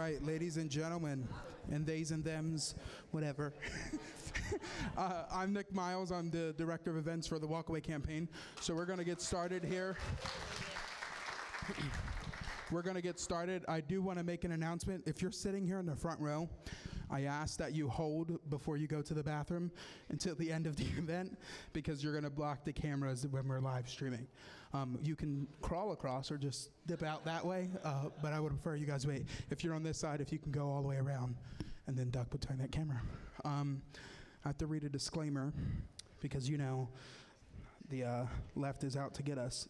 right, ladies and gentlemen, and theys and thems, whatever. I'm Nick Miles. I'm the director of events for the Walkaway campaign. So we're going to get started here. We're going to get started. I do want to make an announcement. If you're sitting here in the front row, I ask that you hold before you go to the bathroom until the end of the event, because you're going to block the cameras when we're live streaming. You can crawl across or just dip out that way, but I would prefer you guys wait. If you're on this side, if you can go all the way around and then duck behind that camera. I have to read a disclaimer because, you know, the left is out to get us.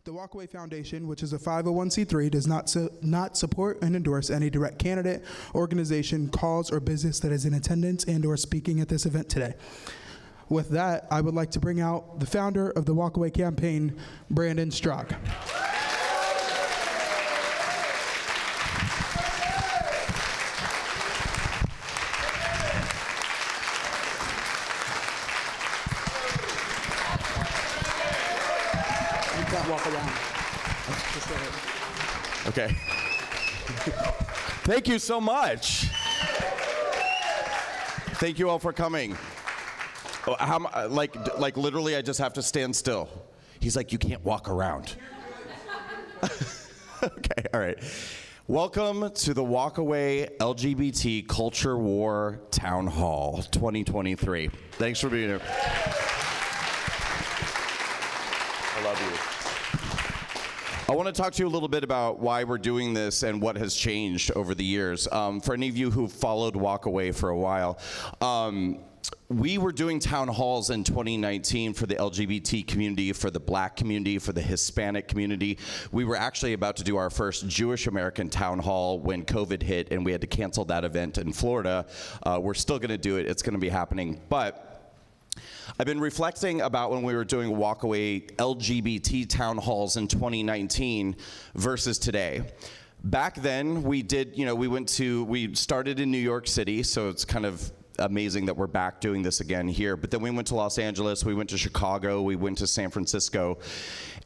The Walkaway Foundation, which is a 501c3, does not support and endorse any direct candidate, organization, cause, or business that is in attendance and or speaking at this event today. With that, I would like to bring out the founder of the Walkaway campaign, Brandon Strzok. You can't walk around. Okay. Thank you so much. Thank you all for coming. Like literally, I just have to stand still. He's like, you can't walk around. Okay, all right. Welcome to the Walkaway LGBT Culture War Town Hall 2023. Thanks for being here. I love you. I want to talk to you a little bit about why we're doing this and what has changed over the years. For any of you who've followed Walkaway for a while, we were doing town halls in 2019 for the LGBT community, for the Black community, for the Hispanic community. We were actually about to do our first Jewish American town hall when COVID hit, and we had to cancel that event in Florida. We're still going to do it. It's going to be happening. But I've been reflecting about when we were doing Walkaway LGBT town halls in 2019 versus today. Back then, we did, we started in New York City, so it's kind of amazing that we're back doing this again here. But then we went to Los Angeles, we went to Chicago, we went to San Francisco.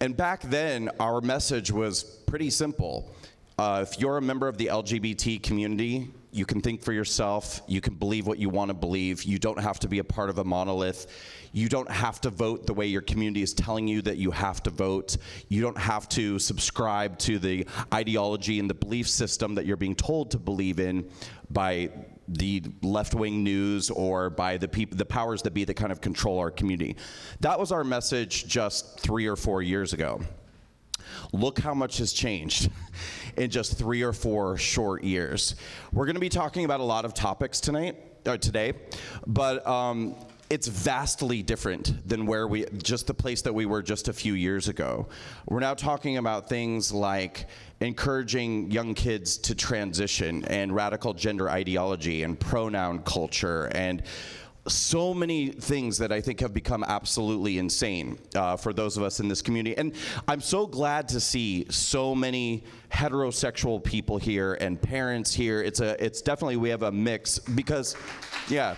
And back then, our message was pretty simple. If you're a member of the LGBT community, you can think for yourself, you can believe what you want to believe, you don't have to be a part of a monolith, you don't have to vote the way your community is telling you that you have to vote, you don't have to subscribe to the ideology and the belief system that you're being told to believe in by the left-wing news or by the powers that be that kind of control our community. That was our message just 3 or 4 years ago. Look how much has changed in just 3 or 4 short years. We're going to be talking about a lot of topics today, but it's vastly different than the place that we were just a few years ago. We're now talking about things like encouraging young kids to transition and radical gender ideology and pronoun culture and so many things that I think have become absolutely insane for those of us in this community. And I'm so glad to see so many heterosexual people here and parents here. It's definitely, we have a mix because, yeah.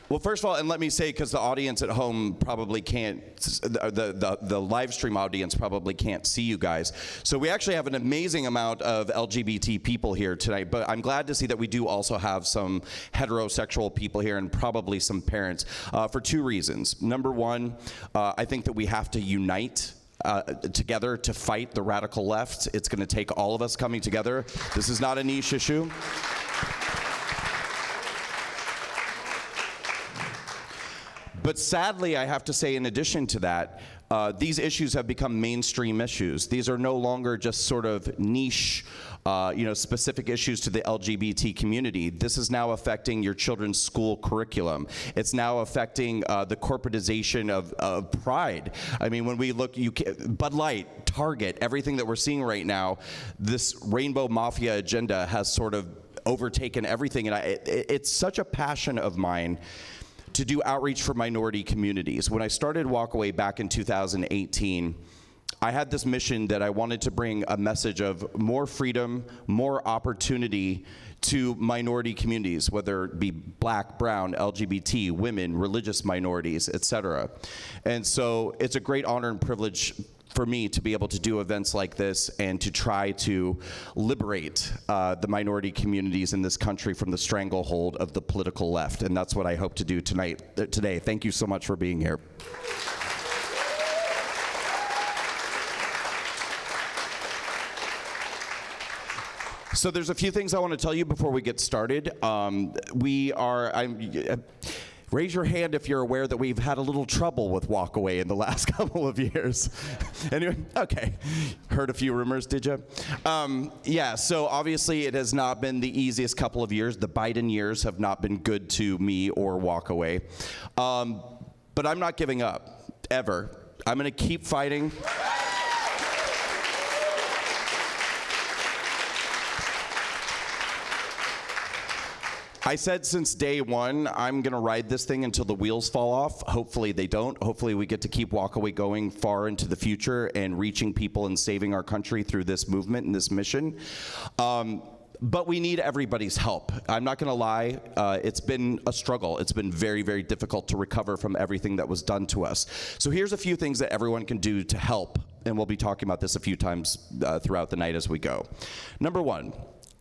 Well, first of all, and let me say, because the audience at home probably can't, the live stream audience probably can't see you guys. So we actually have an amazing amount of LGBT people here tonight, but I'm glad to see that we do also have some heterosexual people here and probably some parents for 2 reasons. Number one, I think that we have to unite together to fight the radical left. It's going to take all of us coming together. This is not a niche issue. But sadly, I have to say, in addition to that, these issues have become mainstream issues. These are no longer just sort of niche, specific issues to the LGBT community. This is now affecting your children's school curriculum. It's now affecting the corporatization of pride. I mean, when we look, Bud Light, Target, everything that we're seeing right now, this rainbow mafia agenda has sort of overtaken everything. And it's such a passion of mine to do outreach for minority communities. When I started Walkaway back in 2018, I had this mission that I wanted to bring a message of more freedom, more opportunity to minority communities, whether it be black, brown, LGBT, women, religious minorities, etc. And so it's a great honor and privilege for me to be able to do events like this and to try to liberate the minority communities in this country from the stranglehold of the political left. And that's what I hope to do today. Thank you so much for being here. So there's a few things I want to tell you before we get started. Raise your hand if you're aware that we've had a little trouble with Walkaway in the last couple of years. Anyway, okay. Heard a few rumors, did you? Yeah, so obviously it has not been the easiest couple of years. The Biden years have not been good to me or Walkaway. But I'm not giving up, ever. I'm going to keep fighting. I said since day one, I'm going to ride this thing until the wheels fall off. Hopefully they don't. Hopefully we get to keep Walkaway going far into the future and reaching people and saving our country through this movement and this mission. But we need everybody's help. I'm not going to lie. It's been a struggle. It's been very, very difficult to recover from everything that was done to us. So here's a few things that everyone can do to help. And we'll be talking about this a few times throughout the night as we go. Number one,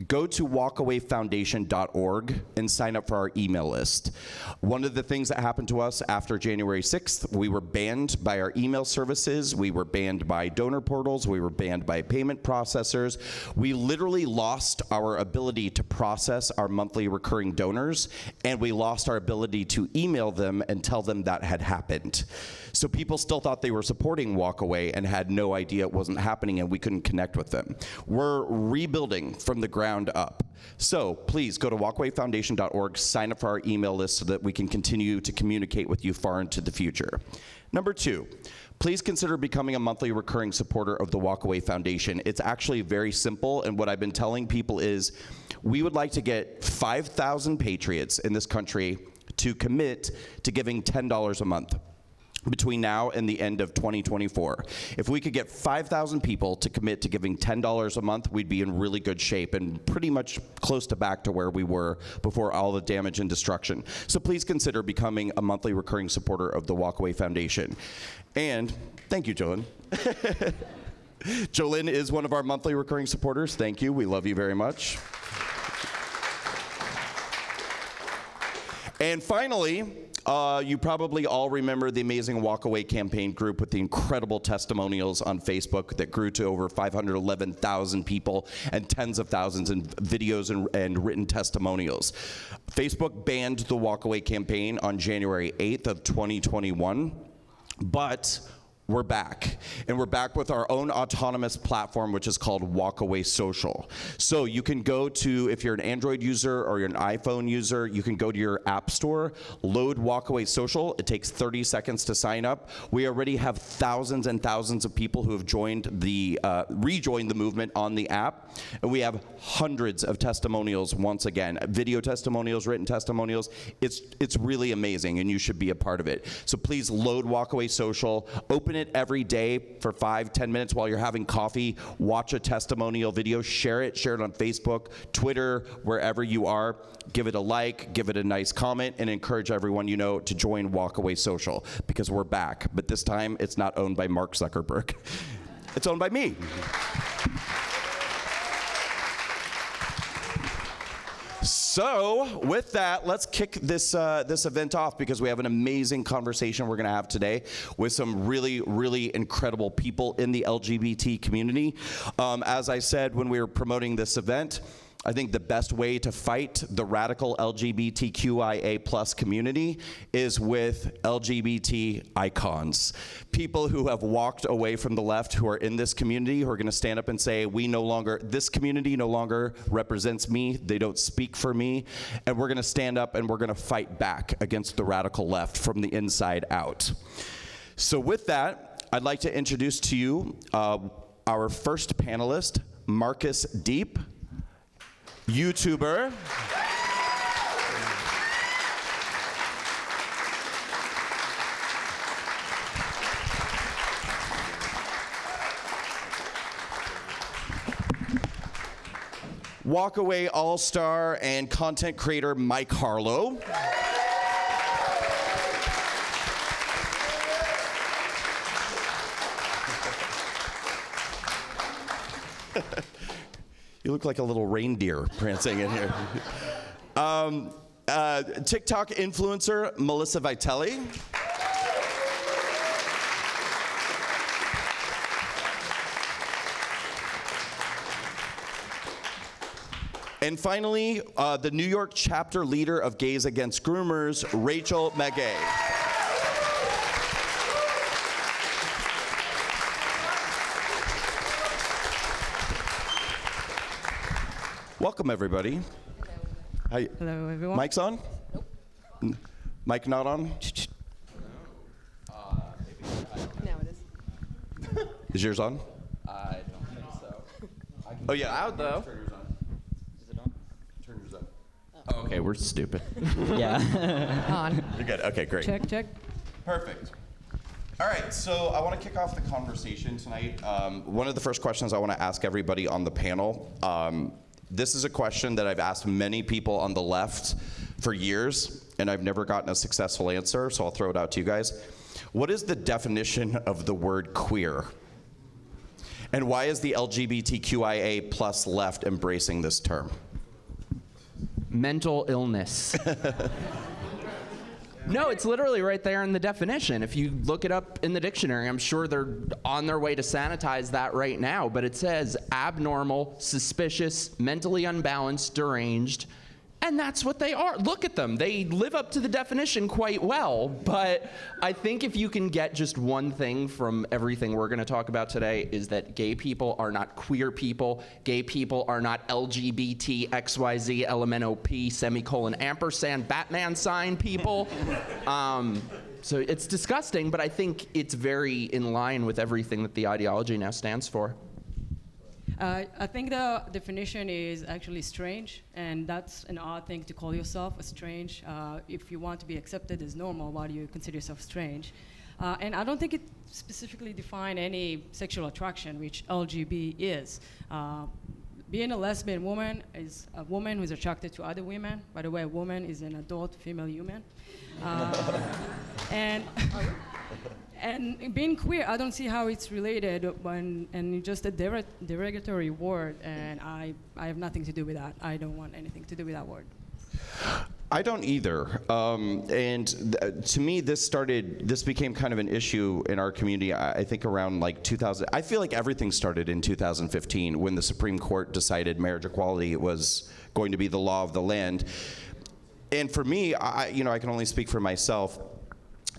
go to walkawayfoundation.org and sign up for our email list. One of the things that happened to us after January 6th, we were banned by our email services, we were banned by donor portals, we were banned by payment processors. We literally lost our ability to process our monthly recurring donors, and we lost our ability to email them and tell them that had happened. So people still thought they were supporting Walkaway and had no idea it wasn't happening, and we couldn't connect with them. We're rebuilding from the ground up. So please go to walkawayfoundation.org, sign up for our email list so that we can continue to communicate with you far into the future. Number two, please consider becoming a monthly recurring supporter of the Walkaway Foundation. It's actually very simple, and what I've been telling people is we would like to get 5,000 patriots in this country to commit to giving $10 a month between now and the end of 2024. If we could get 5,000 people to commit to giving $10 a month, we'd be in really good shape and pretty much close to back to where we were before all the damage and destruction. So please consider becoming a monthly recurring supporter of the Walkaway Foundation. And thank you, Jolyn. Jolyn is one of our monthly recurring supporters. Thank you. We love you very much. And finally, you probably all remember the amazing Walkaway campaign group with the incredible testimonials on Facebook that grew to over 511,000 people and tens of thousands in videos and written testimonials. Facebook banned the Walkaway campaign on January 8th of 2021, but we're back. And we're back with our own autonomous platform, which is called Walkaway Social. So you can go to, if you're an Android user or you're an iPhone user, you can go to your app store, load Walkaway Social. It takes 30 seconds to sign up. We already have thousands and thousands of people who have joined rejoined the movement on the app. And we have hundreds of testimonials once again, video testimonials, written testimonials. It's really amazing, and you should be a part of it. So please load Walkaway Social, open it every day for 5-10 minutes while you're having coffee, watch a testimonial video, share it on Facebook, Twitter, wherever you are. Give it a like, give it a nice comment, and encourage everyone you know to join Walkaway Social, because we're back. But this time, it's not owned by Mark Zuckerberg. It's owned by me. So with that, let's kick this event off, because we have an amazing conversation we're going to have today with some really, really incredible people in the LGBT community. As I said when we were promoting this event, I think the best way to fight the radical LGBTQIA plus community is with LGBT icons. People who have walked away from the left, who are in this community, who are gonna stand up and say, this community no longer represents me, they don't speak for me, and we're gonna stand up and we're gonna fight back against the radical left from the inside out. So with that, I'd like to introduce to you our first panelist, Marcus Deep, YouTuber. Walkaway all-star and content creator Mike Harlow. You look like a little reindeer prancing in here. TikTok influencer Melissa Vitelli. And finally, the New York chapter leader of Gays Against Groomers, Rachel Magay. Welcome, everybody. Hi. Hello, everyone. Mic's on? Nope. Mic not on? Now it is. Is yours on? I don't think so. Oh, yeah. Out though. Turn yours on. Is it on? Turn yours on. Oh, okay, we're stupid. Yeah. On. You're good. Okay, great. Check. Perfect. All right, so I want to kick off the conversation tonight. One of the first questions I want to ask everybody on the panel, this is a question that I've asked many people on the left for years, and I've never gotten a successful answer, so I'll throw it out to you guys. What is the definition of the word queer? And why is the LGBTQIA plus left embracing this term? Mental illness. No, it's literally right there in the definition. If you look it up in the dictionary, I'm sure they're on their way to sanitize that right now, but it says abnormal, suspicious, mentally unbalanced, deranged, and that's what they are. Look at them. They live up to the definition quite well, but I think if you can get just one thing from everything we're going to talk about today is that gay people are not queer people. Gay people are not LGBT, XYZ, LMNOP, semicolon, ampersand, Batman sign people. So it's disgusting, but I think it's very in line with everything that the ideology now stands for. I think the definition is actually strange, and that's an odd thing to call yourself a strange. If you want to be accepted as normal, why do you consider yourself strange? And I don't think it specifically defines any sexual attraction, which LGB is. Being a lesbian woman is a woman who's attracted to other women. By the way, a woman is an adult female human. And being queer, I don't see how it's related and it's just a derogatory word, and I have nothing to do with that. I don't want anything to do with that word. I don't either. To me, this became kind of an issue in our community, I think around like 2000. I feel like everything started in 2015 when the Supreme Court decided marriage equality was going to be the law of the land. And for me, I can only speak for myself.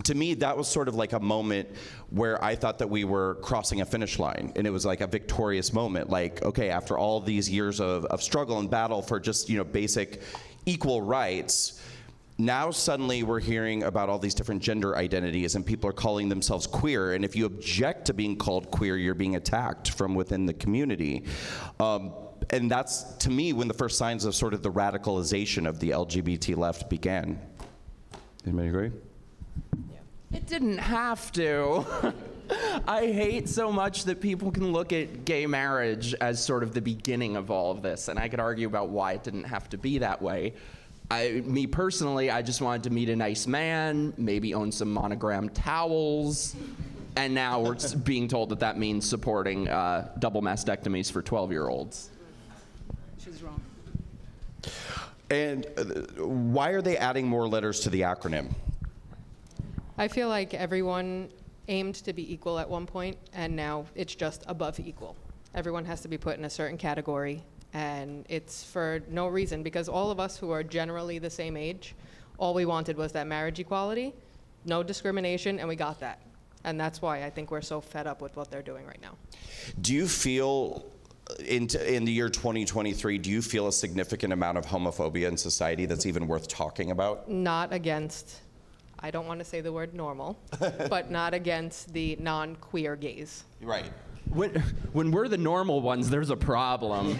To me, that was sort of like a moment where I thought that we were crossing a finish line, and it was like a victorious moment. Like, okay, after all these years of struggle and battle for just, basic equal rights, now suddenly we're hearing about all these different gender identities, and people are calling themselves queer, and if you object to being called queer, you're being attacked from within the community. And that's, to me, when the first signs of sort of the radicalization of the LGBT left began. Anybody agree? It didn't have to. I hate so much that people can look at gay marriage as sort of the beginning of all of this, and I could argue about why it didn't have to be that way. Me personally, I just wanted to meet a nice man, maybe own some monogrammed towels, and now we're being told that that means supporting double mastectomies for 12-year-olds. She's wrong. And why are they adding more letters to the acronym? I feel like everyone aimed to be equal at one point, and now it's just above equal. Everyone has to be put in a certain category, and it's for no reason, because all of us who are generally the same age, all we wanted was that marriage equality, no discrimination, and we got that. And that's why I think we're so fed up with what they're doing right now. Do you feel, in the year 2023, do you feel a significant amount of homophobia in society that's even worth talking about? Not against, I don't want to say the word normal, but not against the non-queer gays. Right. When we're the normal ones, there's a problem.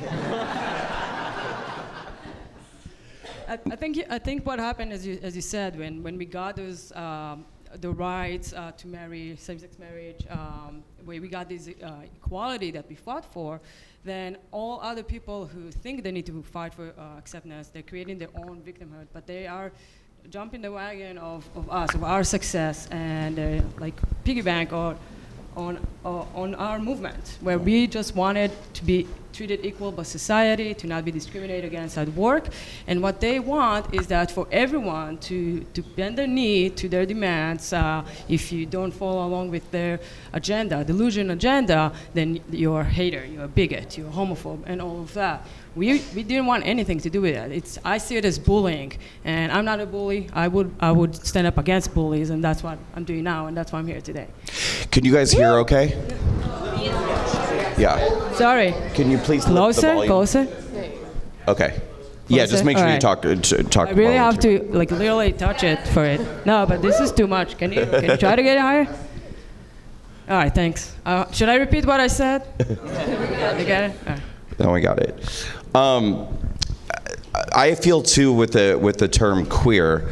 I think what happened, as you said, when we got those the rights to marry, same-sex marriage, where we got this equality that we fought for, then all other people who think they need to fight for acceptance, they're creating their own victimhood, but they are jumping the wagon of us, of our success, and like piggy bank on our movement, where we just wanted to be treated equal by society, to not be discriminated against at work. And what they want is that for everyone to bend their knee to their demands. If you don't follow along with their agenda, delusion agenda, then you're a hater, you're a bigot, you're a homophobe, and all of that. We didn't want anything to do with that. I see it as bullying, and I'm not a bully. I would stand up against bullies, and that's what I'm doing now, and that's why I'm here today. Can you guys hear okay? Yeah. Sorry. Can you please lift the volume? Closer. Okay. Yeah, just make sure you talk. Talk. I really have to like literally touch it for it. No, but this is too much. Can you try to get it higher? All right, thanks. Should I repeat what I said? You get it? All right. No, I got it. I feel too with the term queer.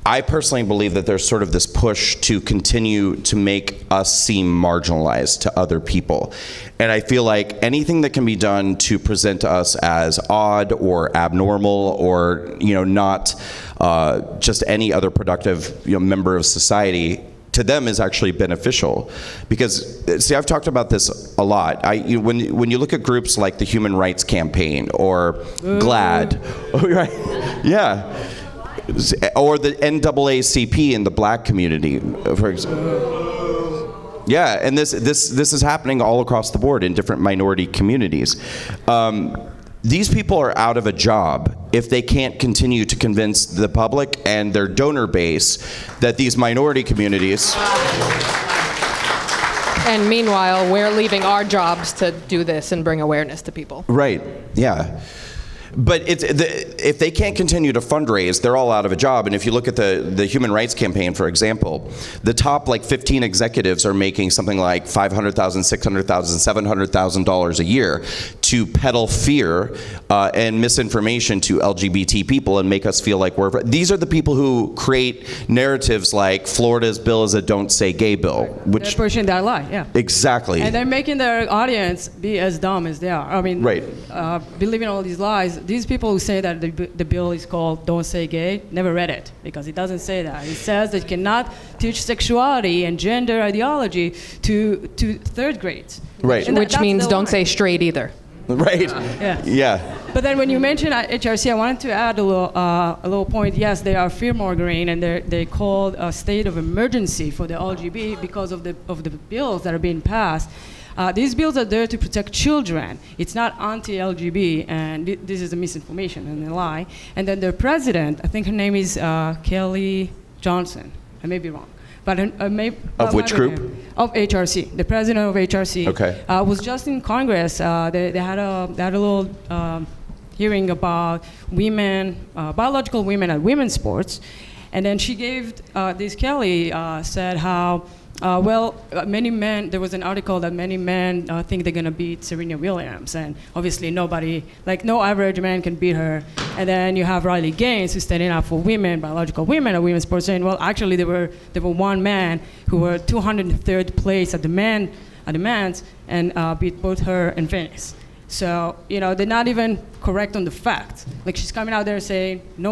I personally believe that there's sort of this push to continue to make us seem marginalized to other people. And I feel like anything that can be done to present us as odd or abnormal or, not just any other productive, member of society, to them is actually beneficial. Because, see, I've talked about this a lot. When you look at groups like the Human Rights Campaign or GLAAD, right? Yeah. Or the NAACP in the black community, for example. Yeah, and this is happening all across the board in different minority communities. These people are out of a job if they can't continue to convince the public and their donor base that these minority communities. And meanwhile, we're leaving our jobs to do this and bring awareness to people. Right, yeah. But if they can't continue to fundraise, they're all out of a job. And if you look at the Human Rights Campaign, for example, the top 15 executives are making something like $500,000, $600,000, $700,000 a year to peddle fear and misinformation to LGBT people and make us feel like these are the people who create narratives like Florida's bill is a don't say gay bill. Which they're pushing that lie, yeah. Exactly. And they're making their audience be as dumb as they are. I mean, right. Believing all these lies. These people who say that the bill is called Don't Say Gay never read it, because it doesn't say that. It says that you cannot teach sexuality and gender ideology to third grades. Right. Which means don't say straight either. Right. Yeah. But then when you mentioned HRC, I wanted to add a little point. Yes, they are fear-mongering, and they called a state of emergency for the LGBT because of the bills that are being passed. These bills are there to protect children. It's not anti-LGBT, and this is a misinformation and a lie. And then their president, I think her name is Kelly Johnson. I may be wrong. But of which group? Of HRC. The president of HRC. Okay. Was just in Congress. They had a little hearing about women, biological women at women's sports. And then she gave, this Kelly said how, many men, there was an article that many men think they're going to beat Serena Williams. And obviously nobody, no average man can beat her. And then you have Riley Gaines, who's standing up for women, biological women at women's sports, saying, well, actually there were one man who were 203rd place at the men's and beat both her and Venus. So, they're not even correct on the facts. She's coming out there saying no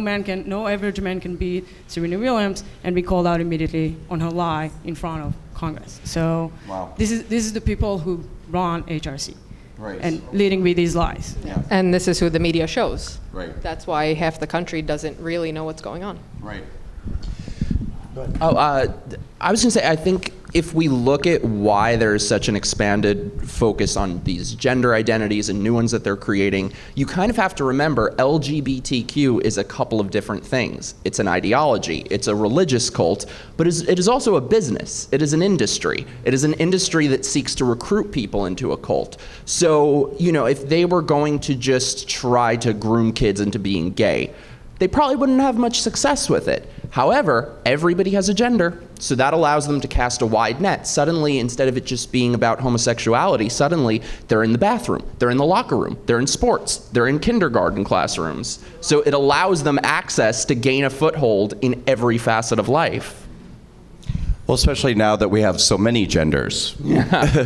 average man can beat Serena Williams, and be called out immediately on her lie in front of Congress. So wow. This is the people who run HRC. Right. And leading with these lies. Yeah. And this is who the media shows. Right. That's why half the country doesn't really know what's going on. Right. I was going to say, I think if we look at why there's such an expanded focus on these gender identities and new ones that they're creating, you kind of have to remember LGBTQ is a couple of different things. It's an ideology, it's a religious cult, but it is also a business. It is an industry. It is an industry that seeks to recruit people into a cult. So, if they were going to just try to groom kids into being gay, they probably wouldn't have much success with it. However, everybody has a gender, so that allows them to cast a wide net. Suddenly, instead of it just being about homosexuality, suddenly they're in the bathroom, they're in the locker room, they're in sports, they're in kindergarten classrooms. So it allows them access to gain a foothold in every facet of life. Well, especially now that we have so many genders. We've got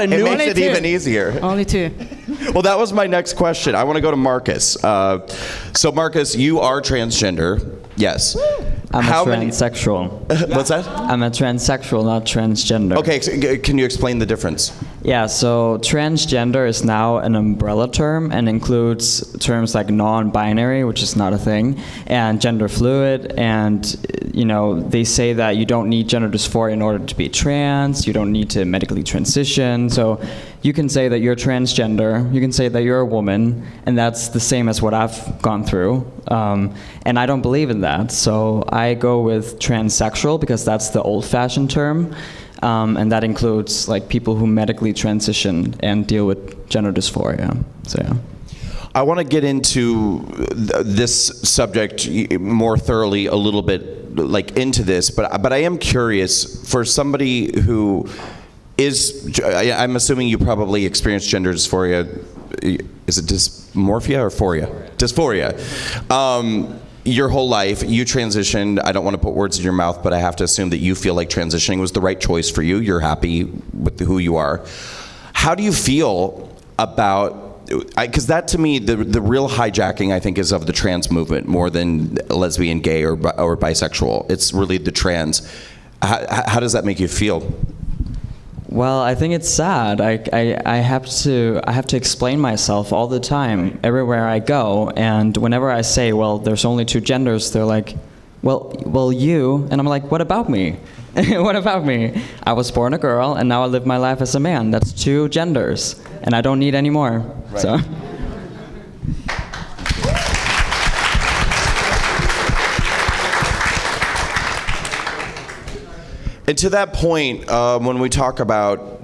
a It new makes it even easier. Only two. Well, that was my next question. I want to go to Marcus. So, Marcus, you are transgender. Yes. I'm How a many? transsexual. What's that? I'm a transsexual, not transgender. Okay, can you explain the difference? Yeah, so transgender is now an umbrella term and includes terms like non-binary, which is not a thing, and gender fluid, and they say that you don't need gender dysphoria in order to be trans, you don't need to medically transition, so you can say that you're transgender, you can say that you're a woman, and that's the same as what I've gone through, and I don't believe in that, so I go with transsexual because that's the old-fashioned term. And that includes like people who medically transition and deal with gender dysphoria. So yeah. I want to get into this subject more thoroughly a little bit, like into this, but I am curious for somebody who is. I'm assuming you probably experienced gender dysphoria. Is it dysmorphia or phoria? Dysphoria. Your whole life, you transitioned. I don't want to put words in your mouth, but I have to assume that you feel like transitioning was the right choice for you. You're happy with who you are. How do you feel about, because that to me, the real hijacking, I think, is of the trans movement more than lesbian, gay, or bisexual. It's really the trans. How does that make you feel? Well, I think it's sad. I have to explain myself all the time, everywhere I go, and whenever I say, well, there's only two genders, they're like, well, you, and I'm like, what about me? What about me? I was born a girl, and now I live my life as a man. That's two genders, and I don't need any more. Right. So. And to that point, when we talk about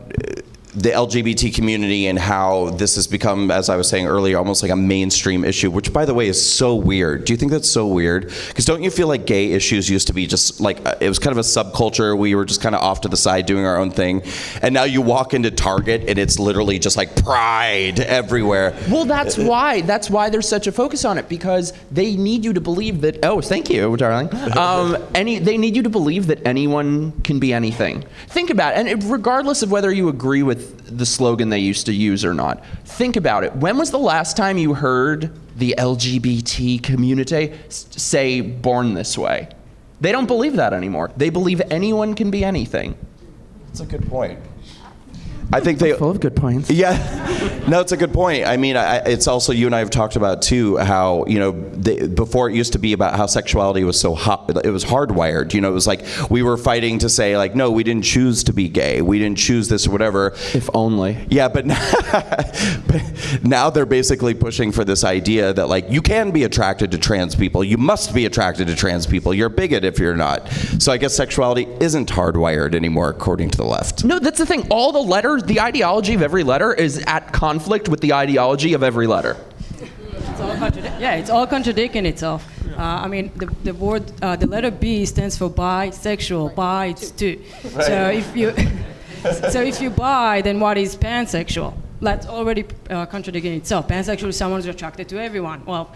the LGBT community and how this has become, as I was saying earlier, almost like a mainstream issue, which, by the way, is so weird. Do you think that's so weird? Because don't you feel like gay issues used to be just like, it was kind of a subculture. We were just kind of off to the side doing our own thing. And now you walk into Target and it's literally just like pride everywhere. Well, that's why there's such a focus on it, because they need you to believe that, oh, thank you, darling. They need you to believe that anyone can be anything. Think about it, and regardless of whether you agree with the slogan they used to use or not, think about it. When was the last time you heard the LGBT community say born this way? They don't believe that anymore. They believe anyone can be anything. That's a good point. I think they full of good points. Yeah, no, it's a good point. I mean, it's also, you and I have talked about too how, before it used to be about how sexuality was so hot, it was hardwired. It was like we were fighting to say like, no, we didn't choose to be gay, we didn't choose this or whatever. If only. Yeah, but now they're basically pushing for this idea that like you can be attracted to trans people, you must be attracted to trans people. You're a bigot if you're not. So I guess sexuality isn't hardwired anymore, according to the left. No, that's the thing. All the letters. The ideology of every letter is at conflict with the ideology of every letter. It's all contradicting itself. I mean, the word, the letter B stands for bisexual. Bi, it's two. Right. So if you bi, then what is pansexual? That's already contradicting itself. Pansexual is someone who's attracted to everyone. Well,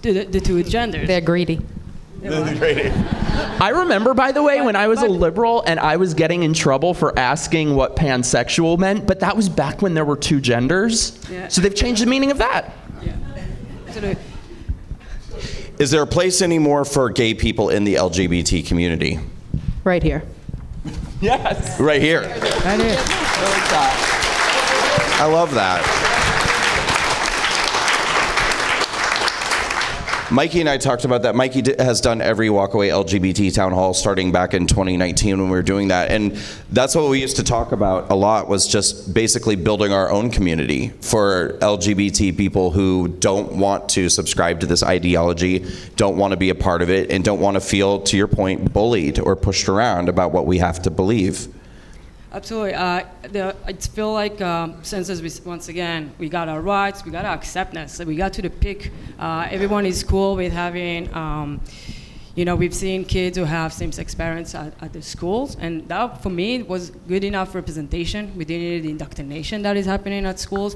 the two genders. They're greedy. I remember, by the way, when I was a liberal and I was getting in trouble for asking what pansexual meant, but that was back when there were two genders. Yeah. So they've changed the meaning of that. Yeah. Absolutely. Is there a place anymore for gay people in the LGBT community? Right here. Yes. Right here. Right here. I love that. Mikey and I talked about that. Mikey has done every Walkaway LGBT town hall starting back in 2019 when we were doing that. And that's what we used to talk about a lot, was just basically building our own community for LGBT people who don't want to subscribe to this ideology, don't want to be a part of it, and don't want to feel, to your point, bullied or pushed around about what we have to believe. Absolutely. I feel like since once again, we got our rights, we got our acceptance, we got to the peak. Everyone is cool with having, You know, we've seen kids who have same-sex parents at the schools, and that, for me, was good enough representation. We didn't need the indoctrination that is happening at schools.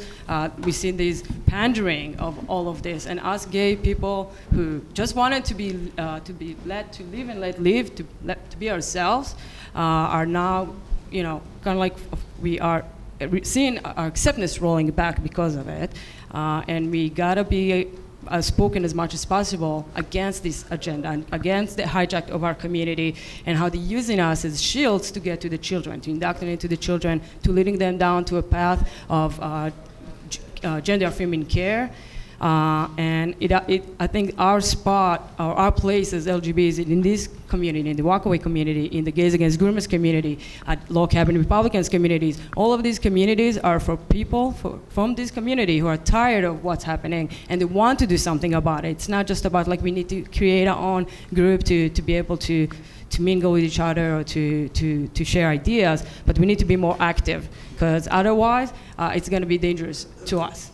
We see this pandering of all of this, and us gay people who just wanted to be let to live and let live, to be ourselves, are now, you know, kind of like we are seeing our acceptance rolling back because of it, and we gotta be spoken as much as possible against this agenda and against the hijack of our community and how they're using us as shields to get to the children, to indoctrinate to the children, to leading them down to a path of gender-affirming care. And I think our spot, or our place as LGBTs in this community, in the walkaway community, in the gays against groomers community, at log cabin Republicans communities, all of these communities are for people from this community who are tired of what's happening and they want to do something about it. It's not just about like we need to create our own group to be able to mingle with each other or to share ideas, but we need to be more active because otherwise it's going to be dangerous to us.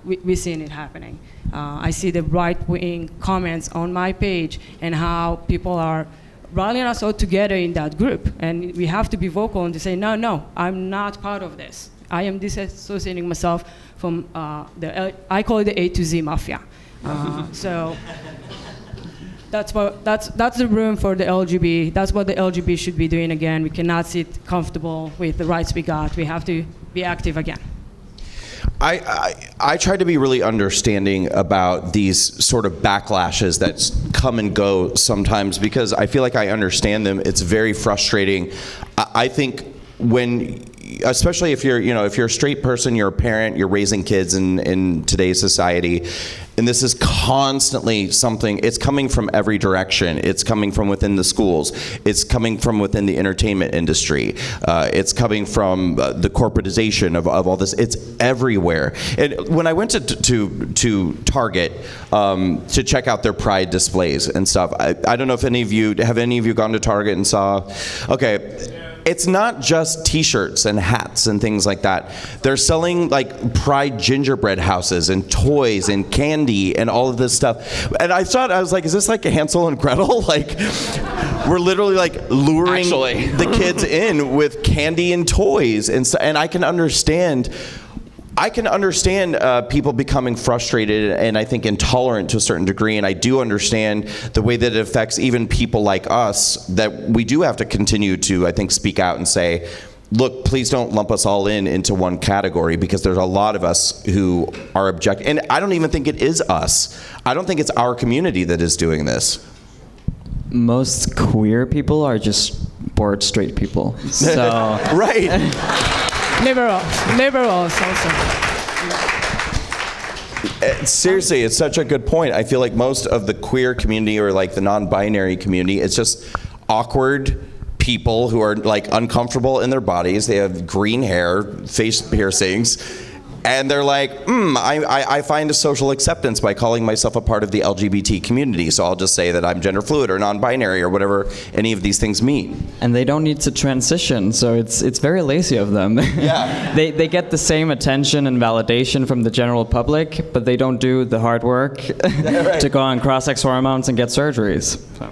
We're seeing it happening. I see the right-wing comments on my page and how people are rallying us all together in that group. And we have to be vocal and to say, no, I'm not part of this. I am disassociating myself from I call it the A to Z mafia. So that's the room for the LGBT. That's what the LGBT should be doing again. We cannot sit comfortable with the rights we got. We have to be active again. I try to be really understanding about these sort of backlashes that come and go sometimes because I feel like I understand them. It's very frustrating. I think when, especially if you're a straight person, you're a parent, you're raising kids in today's society, and this is constantly something, it's coming from every direction. It's coming from within the schools. It's coming from within the entertainment industry. It's coming from the corporatization of all this. It's everywhere. And when I went to Target to check out their pride displays and stuff, I don't know if any of you gone to Target and saw, okay, it's not just t-shirts and hats and things like that. They're selling like pride gingerbread houses and toys and candy and all of this stuff. And I was like, is this like Hansel and Gretel? Like, we're literally like luring the kids in with candy and toys and I can understand people becoming frustrated and I think intolerant to a certain degree, and I do understand the way that it affects even people like us, that we do have to continue to, I think, speak out and say, look, please don't lump us all into one category, because there's a lot of us who are objecting. And I don't even think it is us. I don't think it's our community that is doing this. Most queer people are just bored straight people. So right. Liberals also. Seriously, it's such a good point. I feel like most of the queer community or like the non-binary community, it's just awkward people who are like uncomfortable in their bodies. They have green hair, face piercings, and they're like, I find a social acceptance by calling myself a part of the LGBT community, so I'll just say that I'm gender fluid or non-binary or whatever any of these things mean. And they don't need to transition, so it's very lazy of them. Yeah. They get the same attention and validation from the general public, but they don't do the hard work to go on cross-sex hormones and get surgeries. So.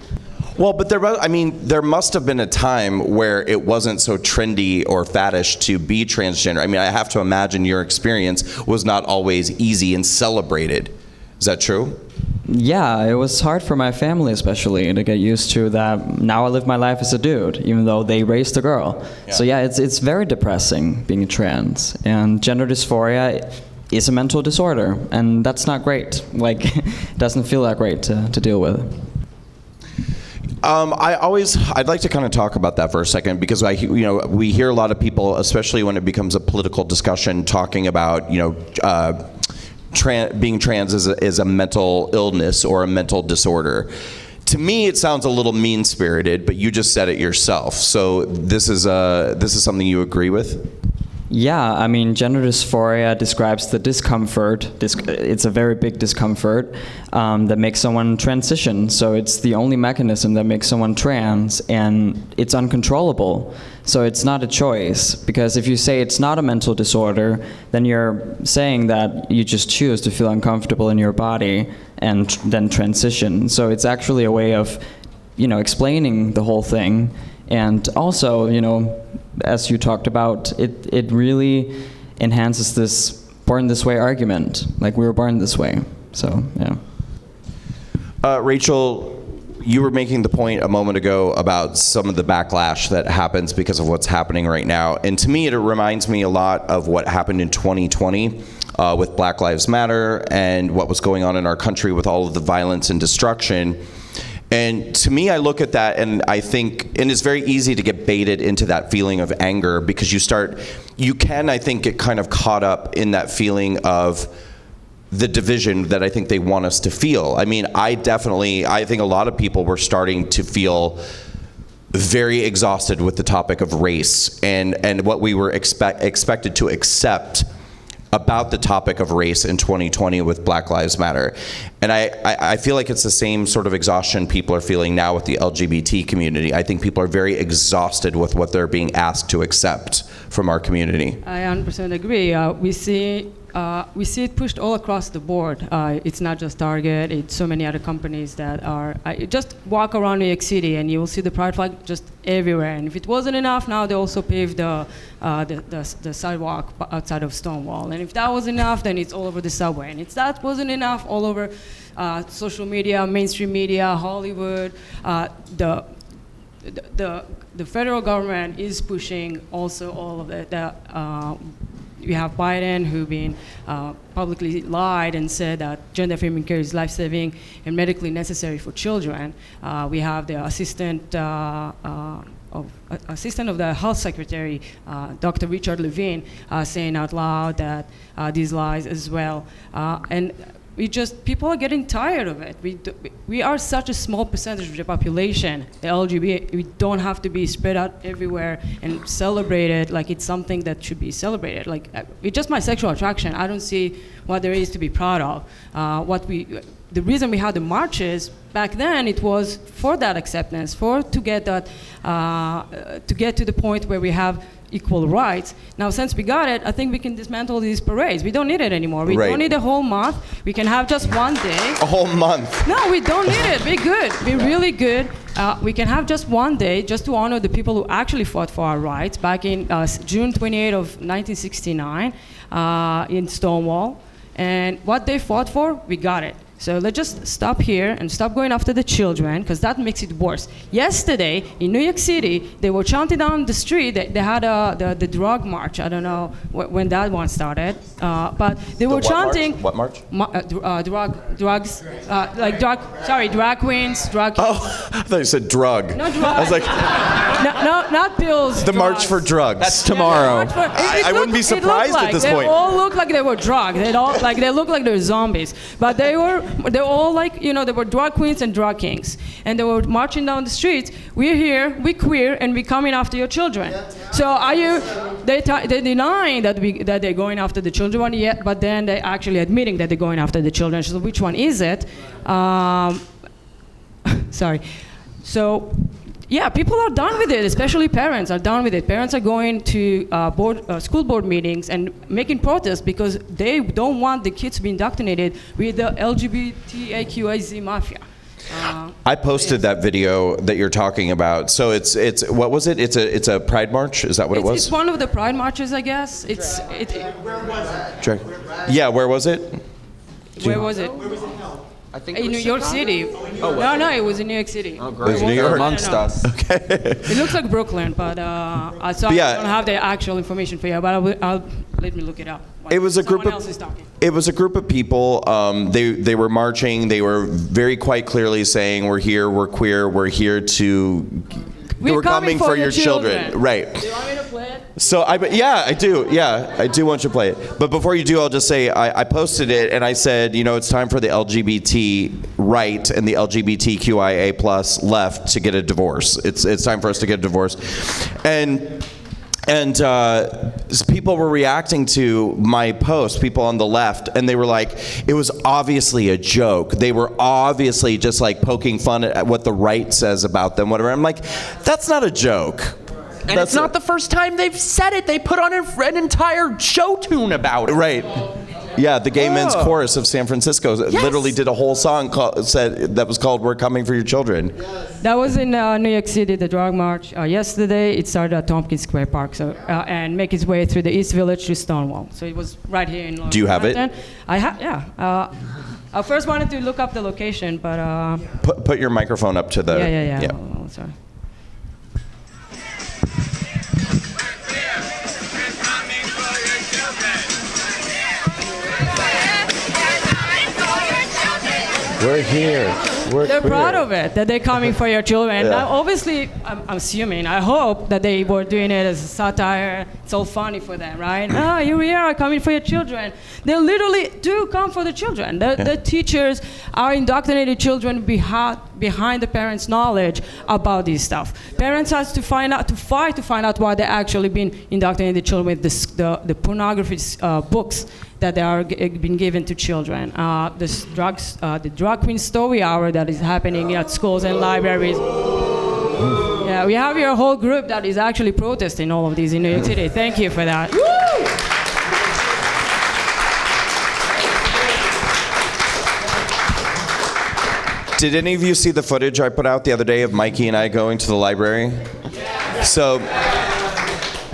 Well, but there must have been a time where it wasn't so trendy or faddish to be transgender. I mean, I have to imagine your experience was not always easy and celebrated. Is that true? Yeah, it was hard for my family especially to get used to that now I live my life as a dude, even though they raised a girl. Yeah. So yeah, it's very depressing being trans. And gender dysphoria is a mental disorder, and that's not great. Like, it doesn't feel that great to deal with. I'd like to kind of talk about that for a second, because we hear a lot of people, especially when it becomes a political discussion, talking about being trans is a mental illness or a mental disorder. To me, it sounds a little mean-spirited, but you just said it yourself. So this is something you agree with? Yeah, I mean, gender dysphoria describes the discomfort. It's a very big discomfort that makes someone transition. So it's the only mechanism that makes someone trans, and it's uncontrollable. So it's not a choice, because if you say it's not a mental disorder, then you're saying that you just choose to feel uncomfortable in your body and then transition. So it's actually a way of, explaining the whole thing. And also, as you talked about, it really enhances this born this way argument. Like, we were born this way. So, yeah. Rachel, you were making the point a moment ago about some of the backlash that happens because of what's happening right now. And to me, it reminds me a lot of what happened in 2020 with Black Lives Matter and what was going on in our country with all of the violence and destruction. And to me, I look at that and I think, and it's very easy to get baited into that feeling of anger, because you can, I think, get kind of caught up in that feeling of the division that I think they want us to feel. I mean, I think a lot of people were starting to feel very exhausted with the topic of race and what we were expected to accept about the topic of race in 2020 with Black Lives Matter. And I feel like it's the same sort of exhaustion people are feeling now with the LGBT community. I think people are very exhausted with what they're being asked to accept from our community. I 100% agree. We see it pushed all across the board. It's not just Target, it's so many other companies that are, just walk around New York City and you will see the pride flag just everywhere. And if it wasn't enough, now they also paved the sidewalk outside of Stonewall. And if that wasn't enough, then it's all over the subway. And if that wasn't enough, all over social media, mainstream media, Hollywood. The federal government is pushing also all of that. We have Biden, who been publicly lied and said that gender-affirming care is life-saving and medically necessary for children. We have the assistant of the health secretary, Dr. Richard Levine, saying out loud that these lies as well. And people are getting tired of it. We are such a small percentage of the population, the LGBT. We don't have to be spread out everywhere and celebrated like it's something that should be celebrated. Like, it's just my sexual attraction. I don't see what there is to be proud of. The reason we had the marches back then, it was for that acceptance, to get to the point where we have equal rights. Now, since we got it, I think we can dismantle these parades. We don't need it anymore. We don't need a whole month. We can have just one day. A whole month? No, we don't need it. We're good. We're really good. We can have just one day just to honor the people who actually fought for our rights back in June 28 of 1969 in Stonewall. And what they fought for, we got it. So let's just stop here and stop going after the children, because that makes it worse. Yesterday, in New York City, they were chanting down the street. They had the drug march. I don't know when that one started, but they were chanting. What march? Drugs, drag queens, drug. Oh, I thought you said drug. No drug. I was like, no, not pills. the drugs. March for drugs. That's tomorrow. I wouldn't be surprised at this point. They all look like they were drugged. They look like they're zombies. But they're all like, they were drag queens and drag kings. And they were marching down the streets. We're here, we're queer, and we're coming after your children. So they're denying that they're going after the children yet, but then they're actually admitting that they're going after the children. So which one is it? Sorry. So, yeah, people are done with it, especially parents are done with it. Parents are going to school board meetings and making protests because they don't want the kids to be indoctrinated with the LGBTQIZ mafia. I posted that video that you're talking about. So it's what was it? It's a pride march. Is that what it was? It's one of the pride marches, I guess. Where was it? Yeah, where was it? Where was it? I think in New York City. No, it was in New York City. Oh, great. It was New York. Amongst us. Okay. It looks like Brooklyn, but I don't have the actual information for you. But I'll let me look it up. It was a group of people. They were marching. They were very quite clearly saying, "We're here. We're queer. We're here to. We're coming for your children." Right. Do you want me to play it? So I do. Yeah, I do want you to play it. But before you do, I'll just say I posted it and I said, it's time for the LGBT right and the LGBTQIA+ left to get a divorce. It's time for us to get a divorce, and And people were reacting to my post, people on the left, and they were like, it was obviously a joke. They were obviously just like poking fun at what the right says about them, whatever. I'm like, that's not a joke. And it's not the first time they've said it. They put on an entire show tune about it. Right. Yeah, the Gay Men's Chorus of San Francisco literally did a whole song that was called "We're Coming for Your Children." That was in New York City, the drug march. Yesterday, it started at Tompkins Square Park, and make its way through the East Village to Stonewall. So it was right here in Long Do you have Manhattan. it? I have, yeah. I first wanted to look up the location, but Put your microphone up to the. yeah. Oh, sorry. We're here. They're proud of it, that they're coming for your children. Now, obviously, I'm assuming, I hope that they were doing it as a satire. It's all funny for them, right? Oh, here we are coming for your children. They literally do come for the children. The teachers are indoctrinating children behind the parents' knowledge about this stuff. Parents have to fight to find out why they're actually being indoctrinating the children with the pornography books that they are being given to children. The drag queen story hour that is happening at schools and libraries. Yeah, we have your whole group that is actually protesting all of these in New York City. Thank you for that. Did any of you see the footage I put out the other day of Mikey and I going to the library? So,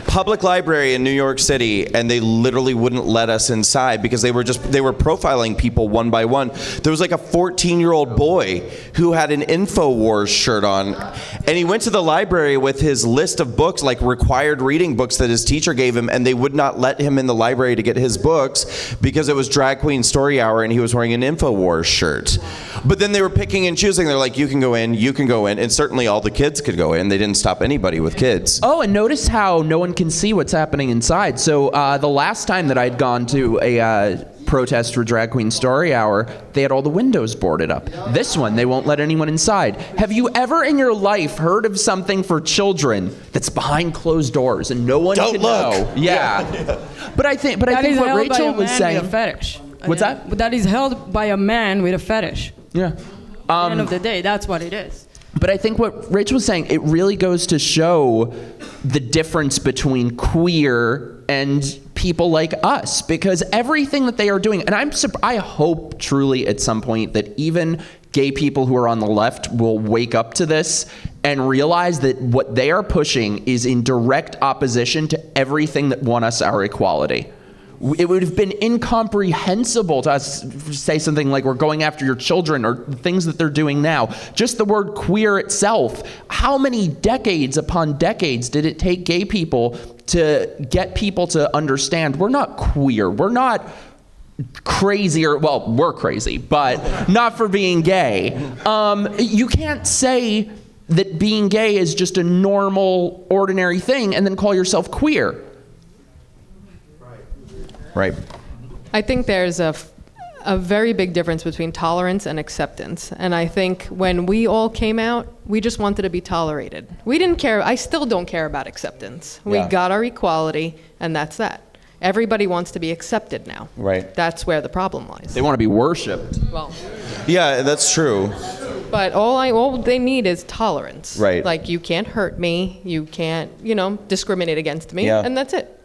public library in New York City, and they literally wouldn't let us inside because they were profiling people one by one. There was like a 14-year-old boy who had an InfoWars shirt on, and he went to the library with his list of books, like required reading books that his teacher gave him, and they would not let him in the library to get his books because it was Drag Queen Story Hour and he was wearing an InfoWars shirt. But then they were picking and choosing. They're like, you can go in, and certainly all the kids could go in. They didn't stop anybody with kids. Oh, and notice how no one can see what's happening inside. So the last time that I'd gone to a protest for Drag Queen Story Hour, they had all the windows boarded up. This one, they won't let anyone inside. Have you ever in your life heard of something for children that's behind closed doors and no one can know? Yeah. But I think what Rachel was saying. With a fetish. What's that? That is held by a man with a fetish. Yeah. At the end of the day, that's what it is. But I think what Rachel was saying, it really goes to show the difference between queer and people like us, because everything that they are doing, and I hope truly at some point that even gay people who are on the left will wake up to this and realize that what they are pushing is in direct opposition to everything that won us our equality. It would have been incomprehensible to us say something like we're going after your children or things that they're doing now. Just the word queer itself. How many decades upon decades did it take gay people to get people to understand we're not queer, we're not crazy, or well, we're crazy, but not for being gay. You can't say that being gay is just a normal, ordinary thing and then call yourself queer. Right. I think there's a very big difference between tolerance and acceptance. And I think when we all came out, we just wanted to be tolerated. We didn't care. I still don't care about acceptance. We got our equality, and that's that. Everybody wants to be accepted now. Right. That's where the problem lies. They want to be worshipped. Well, Yeah, that's true. but all they need is tolerance. Right. Like, you can't hurt me, you can't, discriminate against me, Yeah. and that's it.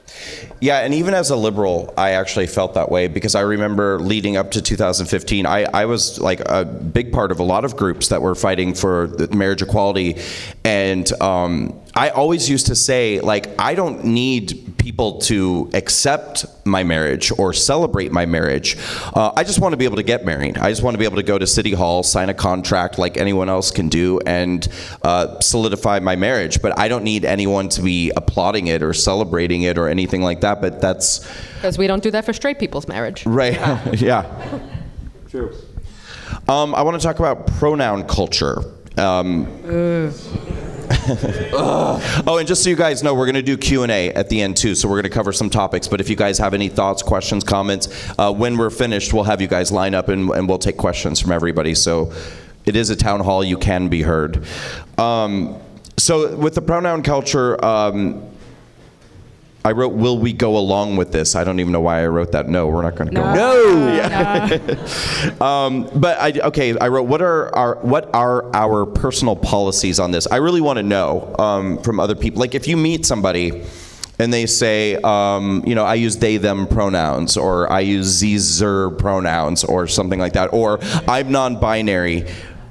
Yeah, and even as a liberal, I actually felt that way because I remember leading up to 2015, I was like a big part of a lot of groups that were fighting for marriage equality. And I always used to say, like, I don't need people to accept my marriage or celebrate my marriage. I just want to be able to get married. I just want to be able to go to City Hall, sign a contract like anyone else can do, and solidify my marriage. But I don't need anyone to be applauding it or celebrating it or anything like that. But that's... Because we don't do that for straight people's marriage. Right, yeah. True. I want to talk about pronoun culture. Oh, and just so you guys know, we're going to do Q&A at the end too, so we're going to cover some topics. But if you guys have any thoughts, questions, comments, when we're finished, we'll have you guys line up and we'll take questions from everybody. So it is a town hall, you can be heard. So with the pronoun culture, I wrote, will we go along with this? I don't even know why I wrote that. No, we're not going to go. No. But I wrote, what are our personal policies on this? I really want to know from other people. Like if you meet somebody and they say, I use they, them pronouns, or I use ze, zer pronouns, or something like that, or I'm non-binary.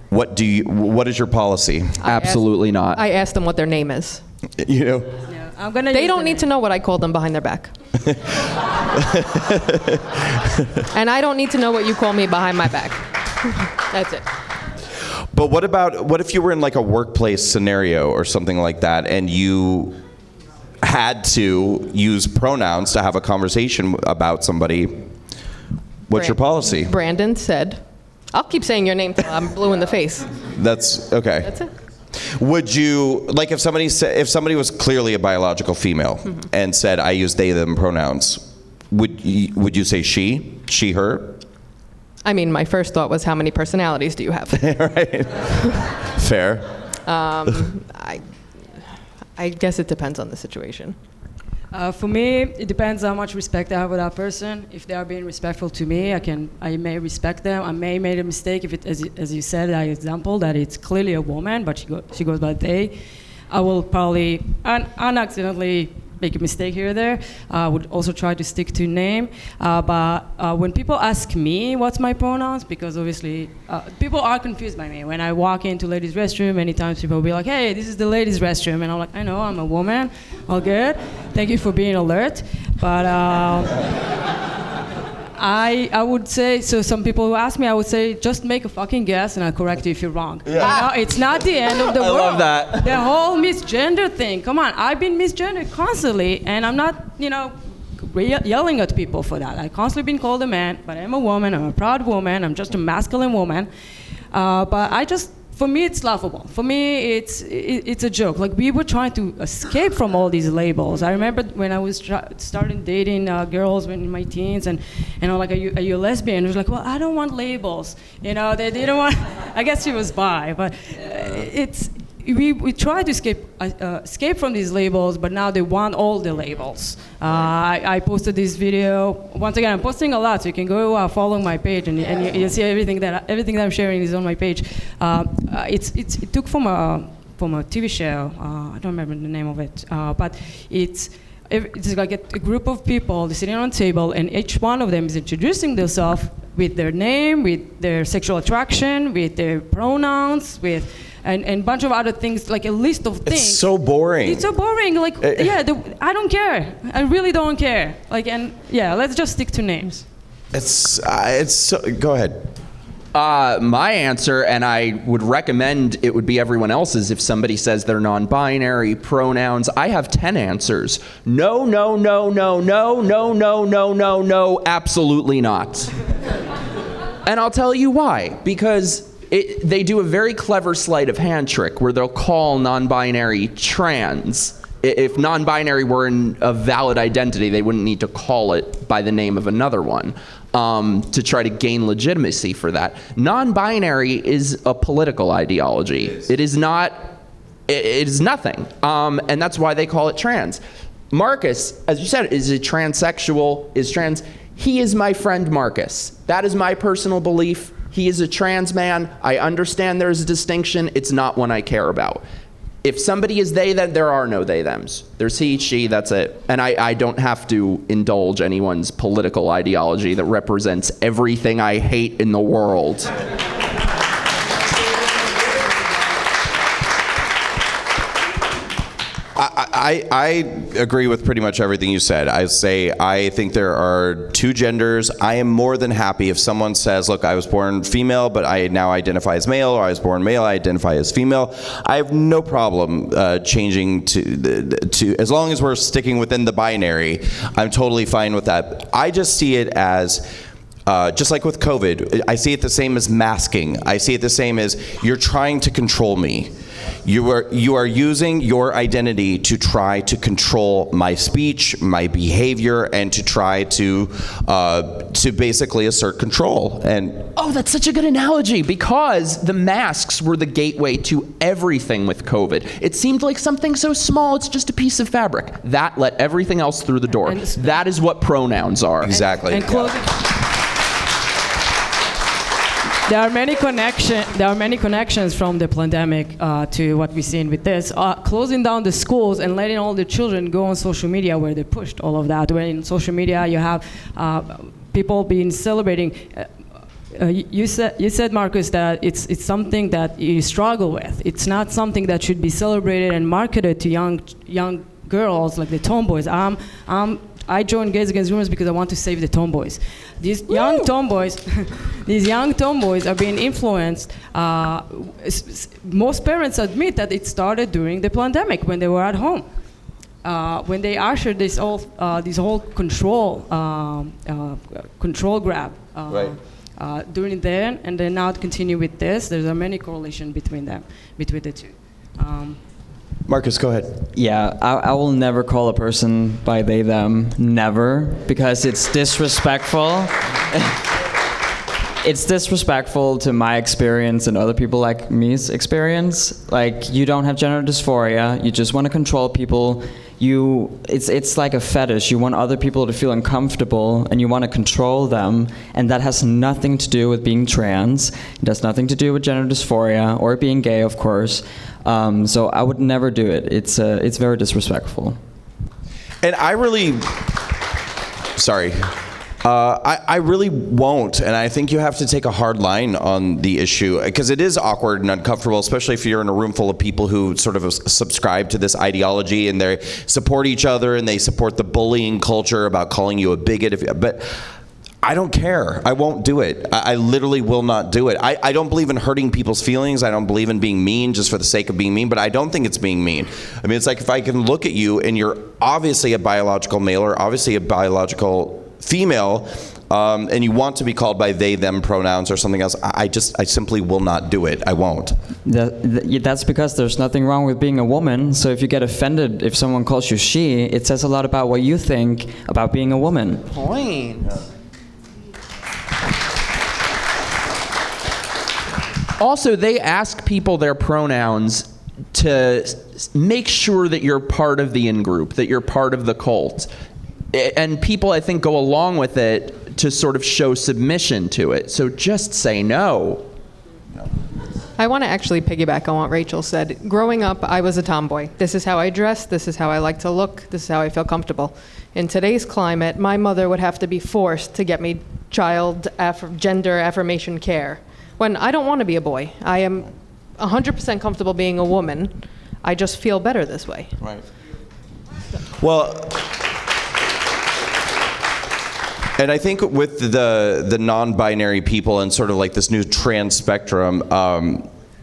What is your policy? Absolutely not. I asked them what their name is. You know? Yeah, I'm gonna They use don't the need name. to know what I call them behind their back. And I don't need to know what you call me behind my back. That's it. But what if you were in like a workplace scenario or something like that, and you had to use pronouns to have a conversation about somebody? What's your policy? Brandon said, I'll keep saying your name till I'm blue in the face. That's okay. That's it. Would you, like if somebody was clearly a biological female and said, I use they, them pronouns, would you say she, her? I mean, my first thought was, how many personalities do you have? Right. Fair. I guess it depends on the situation. For me, it depends how much respect I have with that person. If they are being respectful to me, I may respect them. I may make a mistake if it, as you said, that example, that it's clearly a woman, but she goes by they. I will probably unaccidentally make a mistake here or there. I would also try to stick to name. But when people ask me what's my pronouns, because obviously people are confused by me. When I walk into ladies' restroom, many times people will be like, hey, this is the ladies' restroom. And I'm like, I know, I'm a woman. All good. Thank you for being alert. But I would say, so some people who ask me, I would say, just make a fucking guess and I'll correct you if you're wrong. Yeah. It's not the end of the world. I love that. The whole misgender thing, come on, I've been misgendered constantly, and I'm not, yelling at people for that. I've constantly been called a man, but I'm a woman, I'm a proud woman, I'm just a masculine woman. For me, it's laughable. For me, it's a joke. Like, we were trying to escape from all these labels. I remember when I was starting dating girls in my teens, and I'm like, are you a lesbian? It was like, well, I don't want labels. They didn't want, I guess she was bi, but we try to escape from these labels, but now they want all the labels. I posted this video. Once again, I'm posting a lot, so you can go follow my page, and you see everything that I'm sharing is on my page. It took from a TV show. I don't remember the name of it, but it's like a group of people sitting on a table, and each one of them is introducing themselves with their name, with their sexual attraction, with their pronouns, with and a bunch of other things, like a list of things. It's so boring. It's so boring. Like, I don't care. I really don't care. Like, let's just stick to names. It's so, go ahead. My answer, and I would recommend it would be everyone else's if somebody says they're non-binary, pronouns. I have 10 answers. No, no, no, no, no, no, no, no, no, no, absolutely not. And I'll tell you why. Because they do a very clever sleight of hand trick where they'll call non-binary trans. If non-binary were a valid identity, they wouldn't need to call it by the name of another one to try to gain legitimacy for that. Non-binary is a political ideology. It is not. It is nothing, and that's why they call it trans. Marcus, as you said, is a transsexual. Is trans. He is my friend Marcus. That is my personal belief. He is a trans man. I understand there's a distinction. It's not one I care about. If somebody is they, then there are no they, thems. There's he, she, that's it. And I don't have to indulge anyone's political ideology that represents everything I hate in the world. I agree with pretty much everything you said. I think there are two genders. I am more than happy if someone says, look, I was born female, but I now identify as male, or I was born male, I identify as female. I have no problem changing to, as long as we're sticking within the binary, I'm totally fine with that. I just see it as, just like with COVID, I see it the same as masking. I see it the same as you're trying to control me. You are using your identity to try to control my speech, my behavior, and to try to basically assert control. And Oh, that's such a good analogy, because the masks were the gateway to everything with COVID. It seemed like something so small, it's just a piece of fabric. That let everything else through the door. That is what pronouns are. exactly. And clothing. There are many connections from the pandemic to what we're seeing with this. Closing down the schools and letting all the children go on social media, where they pushed all of that. When in social media you have people being celebrating. You said, Marcus, that it's something that you struggle with. It's not something that should be celebrated and marketed to young girls like the tomboys. I joined Gays Against Rumors because I want to save the tomboys. These young tomboys, are being influenced. Most parents admit that it started during the pandemic when they were at home, when they ushered this whole control grab. Right. During then, and then now to continue with this, there's a many correlation between the two. Marcus, go ahead. Yeah, I will never call a person by they, them, never, because it's disrespectful. It's disrespectful to my experience and other people like me's experience. Like, you don't have gender dysphoria, you just want to control people. It's like a fetish. You want other people to feel uncomfortable and you want to control them, and that has nothing to do with being trans. It has nothing to do with gender dysphoria or being gay, of course. So I would never do it. It's very disrespectful. And I really won't, and I think you have to take a hard line on the issue, because it is awkward and uncomfortable, especially if you're in a room full of people who sort of subscribe to this ideology and they support each other and they support the bullying culture about calling you a bigot. But I don't care. I won't do it. I literally will not do it. I don't believe in hurting people's feelings. I don't believe in being mean just for the sake of being mean, but I don't think it's being mean. I mean, it's like if I can look at you and you're obviously a biological male or obviously a biological female, and you want to be called by they, them pronouns or something else, I simply will not do it. I won't. That's because there's nothing wrong with being a woman. So if you get offended if someone calls you she, it says a lot about what you think about being a woman. Point. Also, they ask people their pronouns to make sure that you're part of the in-group, that you're part of the cult. And people, I think, go along with it to sort of show submission to it. So just say no. I want to actually piggyback on what Rachel said. Growing up, I was a tomboy. This is how I dress. This is how I like to look. This is how I feel comfortable. In today's climate, my mother would have to be forced to get me gender affirmation care, when I don't want to be a boy. I am 100% comfortable being a woman. I just feel better this way. Right. Well, and I think with the non-binary people and sort of like this new trans spectrum,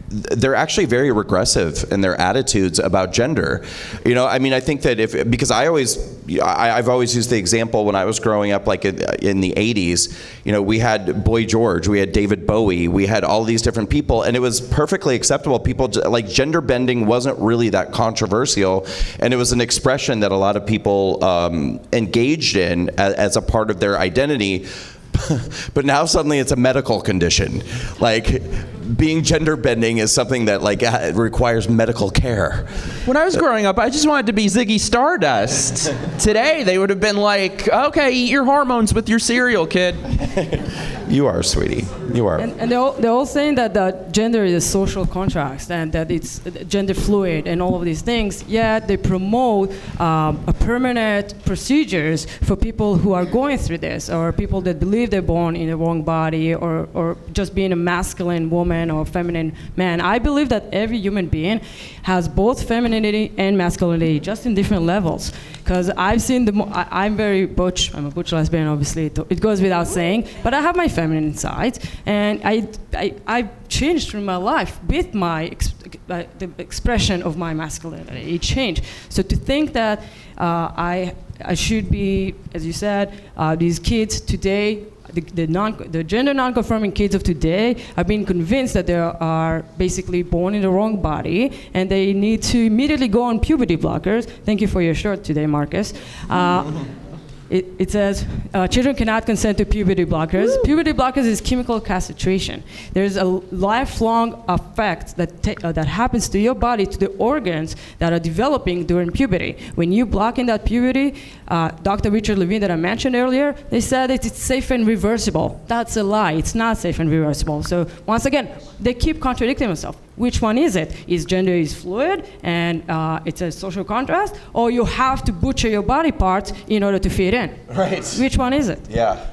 they're actually very regressive in their attitudes about gender. You know, I mean, I think that because I've always used the example when I was growing up, like in the 80s, you know, we had Boy George, we had David Bowie, we had all these different people, and it was perfectly acceptable. People, like, gender bending wasn't really that controversial, and it was an expression that a lot of people engaged in as a part of their identity. But now suddenly it's a medical condition. Like, being gender bending is something that requires medical care. When I was growing up, I just wanted to be Ziggy Stardust. Today, they would have been like, okay, eat your hormones with your cereal, kid. You are, sweetie. You are. And they're all saying that gender is a social contract and that it's gender fluid and all of these things, yet they promote permanent procedures for people who are going through this, or people that believe they're born in the wrong body, or just being a masculine woman or feminine man. I believe that every human being has both femininity and masculinity, just in different levels. Because I've seen I'm very butch. I'm a butch lesbian, obviously. It goes without saying. But I have my feminine side, and I've changed through my life with the expression of my masculinity. It changed. So to think that I should be, as you said, these kids today the gender non-conforming kids of today have been convinced that they are basically born in the wrong body, and they need to immediately go on puberty blockers. Thank you for your shirt today, Marcus. It says children cannot consent to puberty blockers. Woo! Puberty blockers is chemical castration. There's a lifelong effect that happens to your body, to the organs that are developing during puberty. When you block in that puberty, Dr. Richard Levine that I mentioned earlier, they said it's safe and reversible. That's a lie. It's not safe and reversible. So once again, they keep contradicting themselves. Which one is it? Is gender is fluid and it's a social contrast, or you have to butcher your body parts in order to fit in? Right. Which one is it? Yeah.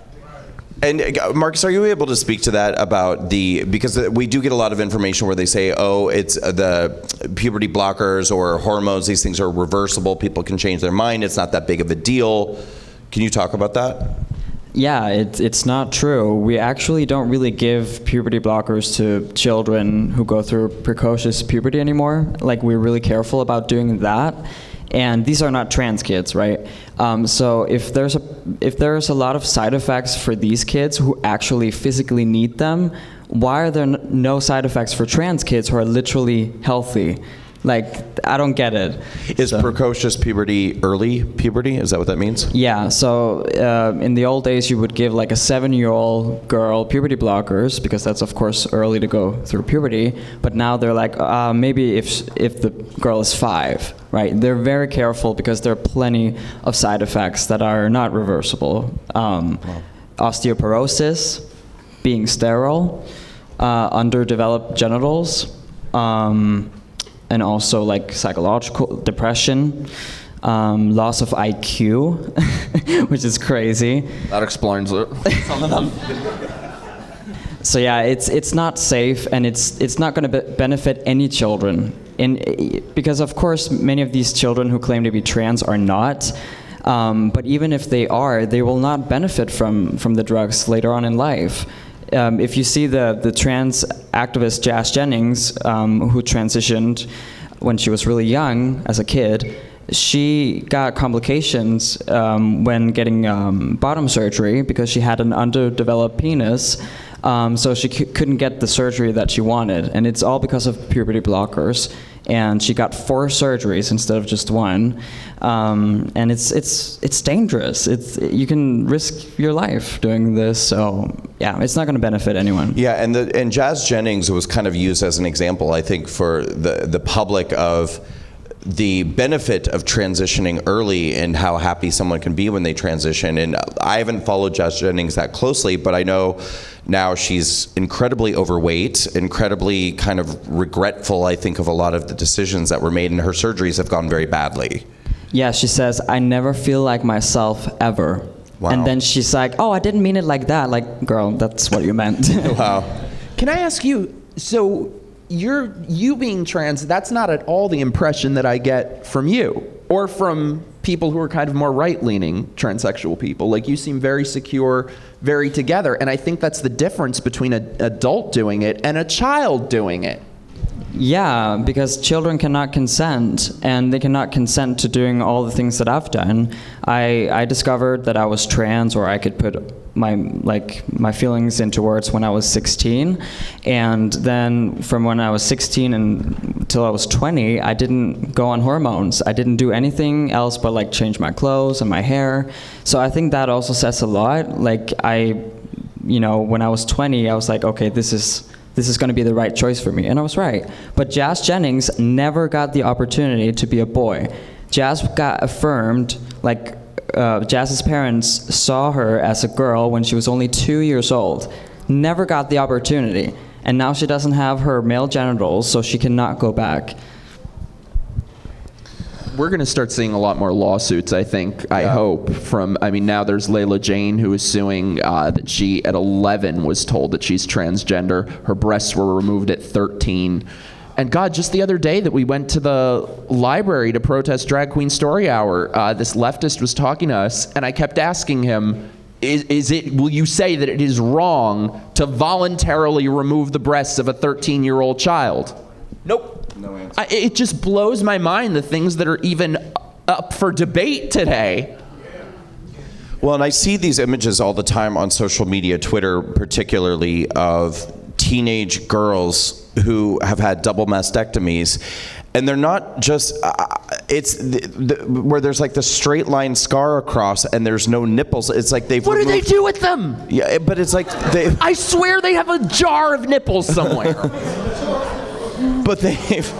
And Marcus, are you able to speak to that about because we do get a lot of information where they say, oh, it's the puberty blockers or hormones, these things are reversible, people can change their mind, it's not that big of a deal. Can you talk about that? Yeah, it's not true. We actually don't really give puberty blockers to children who go through precocious puberty anymore. Like, we're really careful about doing that. And these are not trans kids, right? So if there's a lot of side effects for these kids who actually physically need them, why are there no side effects for trans kids who are literally healthy? Like, I don't get it. Is precocious puberty early puberty? Is that what that means? Yeah, so in the old days, you would give like a 7-year-old girl puberty blockers because that's, of course, early to go through puberty. But now they're like, maybe if the girl is 5, right? They're very careful because there are plenty of side effects that are not reversible. Osteoporosis, being sterile, underdeveloped genitals, and also like psychological depression, loss of IQ, which is crazy. That explains it. Some of them. So yeah, it's not safe, and it's not going to benefit any children. Because of course many of these children who claim to be trans are not. But even if they are, they will not benefit from the drugs later on in life. If you see the trans activist Jazz Jennings, who transitioned when she was really young as a kid, she got complications when getting bottom surgery because she had an underdeveloped penis. So she couldn't get the surgery that she wanted, and it's all because of puberty blockers. And she got 4 surgeries instead of just 1, and it's dangerous. You can risk your life doing this. So yeah, it's not going to benefit anyone. Yeah, and Jazz Jennings was kind of used as an example, I think, for the public of the benefit of transitioning early and how happy someone can be when they transition. And I haven't followed Jazz Jennings that closely, but I know now she's incredibly overweight, incredibly kind of regretful, I think, of a lot of the decisions that were made, and her surgeries have gone very badly. Yeah, she says, I never feel like myself ever. Wow. And then she's like, oh, I didn't mean it like that. Like, girl, that's what you meant. Wow. Can I ask you, so you being trans, that's not at all the impression that I get from you or from people who are kind of more right-leaning transsexual people. Like, you seem very secure, very together, and I think that's the difference between an adult doing it and a child doing it. Yeah, because children cannot consent, and they cannot consent to doing all the things that I've done. I discovered that I was trans, or I could put my feelings into words when I was 16, and then from when I was 16 until I was 20, I didn't go on hormones. I didn't do anything else but like change my clothes and my hair. So I think that also says a lot. Like, when I was 20, I was like, okay, this is going to be the right choice for me, and I was right. But Jazz Jennings never got the opportunity to be a boy. Jazz got affirmed, like, Jazz's parents saw her as a girl when she was only 2 years old. Never got the opportunity. And now she doesn't have her male genitals, so she cannot go back. We're going to start seeing a lot more lawsuits, I think, I hope, now there's Layla Jane, who is suing that she, at 11, was told that she's transgender. Her breasts were removed at 13. And God, just the other day that we went to the library to protest Drag Queen Story Hour, this leftist was talking to us, and I kept asking him, will you say that it is wrong to voluntarily remove the breasts of a 13-year-old child? Nope. No answer. It just blows my mind, the things that are even up for debate today. Well, and I see these images all the time on social media, Twitter particularly, of teenage girls who have had double mastectomies. And they're not just, where there's like the straight line scar across and there's no nipples. It's like they've What do they removed- do with them? Yeah, but it's like they, I swear they have a jar of nipples somewhere. but they've,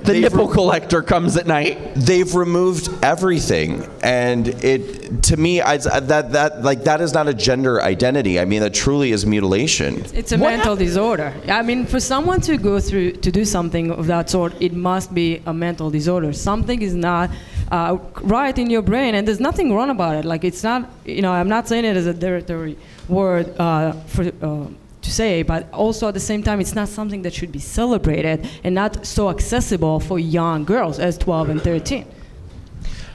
The they've nipple collector comes at night. they've removed everything, and it to me that is not a gender identity. I mean, that truly is mutilation. It's a mental disorder. I mean, for someone to go through, to do something of that sort, it must be a mental disorder. Something is not right in your brain, and there's nothing wrong about it. Like, it's not, I'm not saying it as a derogatory word to say, but also at the same time, it's not something that should be celebrated and not so accessible for young girls as 12 and 13.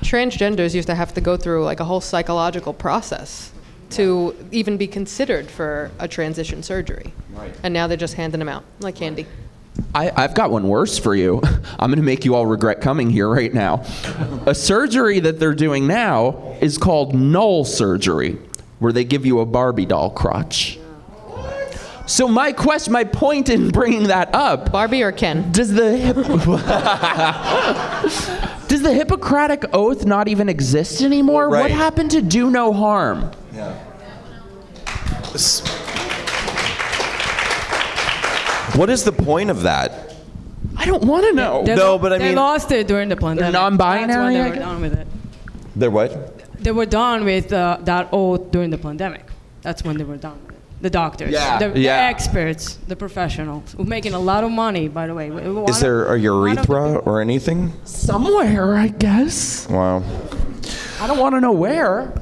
Transgenders used to have to go through like a whole psychological process to even be considered for a transition surgery. Right. And now they're just handing them out like candy. I've got one worse for you. I'm going to make you all regret coming here right now. A surgery that they're doing now is called null surgery, where they give you a Barbie doll crotch. So my point in bringing that up, Barbie or Ken? does the Hippocratic Oath not even exist anymore? Right. What happened to do no harm? Yeah. What is the point of that? I don't want to know. They lost it during the pandemic. non-binary, That's when I they were guess? done with it. They're what? They were done with that oath during the pandemic. That's when they were done with it. The doctors, the experts, the professionals, who are making a lot of money, by the way. Is there a urethra or anything? Somewhere, I guess. Wow. I don't want to know where.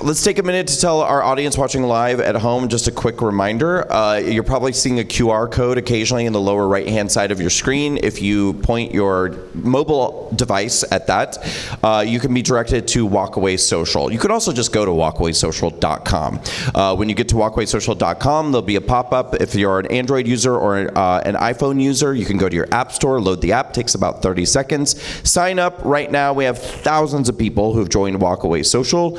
Let's take a minute to tell our audience watching live at home just a quick reminder. You're probably seeing a QR code occasionally in the lower right-hand side of your screen. If you point your mobile device at that, you can be directed to Walkaway Social. You could also just go to walkawaysocial.com. When you get to walkawaysocial.com, there'll be a pop-up. If you're an Android user or an iPhone user, you can go to your app store, load the app, takes about 30 seconds. Sign up right now. We have thousands of people who've joined Walkaway Social.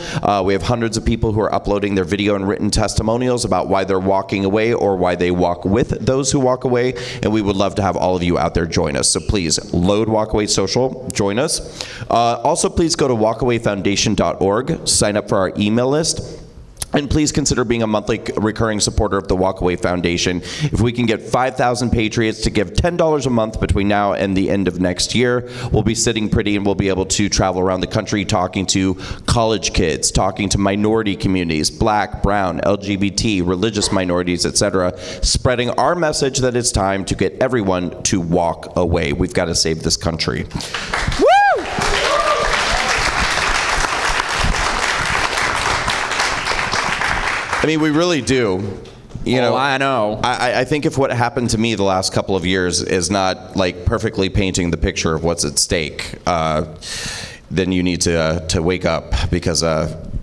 We have hundreds of people who are uploading their video and written testimonials about why they're walking away or why they walk with those who walk away, and we would love to have all of you out there join us. So please load Walkaway Social, join us. Also, please go to walkawayfoundation.org, sign up for our email list. And please consider being a monthly recurring supporter of the Walkaway Foundation. If we can get 5,000 Patriots to give $10 a month between now and the end of next year, we'll be sitting pretty and we'll be able to travel around the country talking to college kids, talking to minority communities, black, brown, LGBT, religious minorities, etc., spreading our message that it's time to get everyone to walk away. We've got to save this country. Woo! I mean, we really do. I know. I think if what happened to me the last couple of years is not like perfectly painting the picture of what's at stake, then you need to wake up because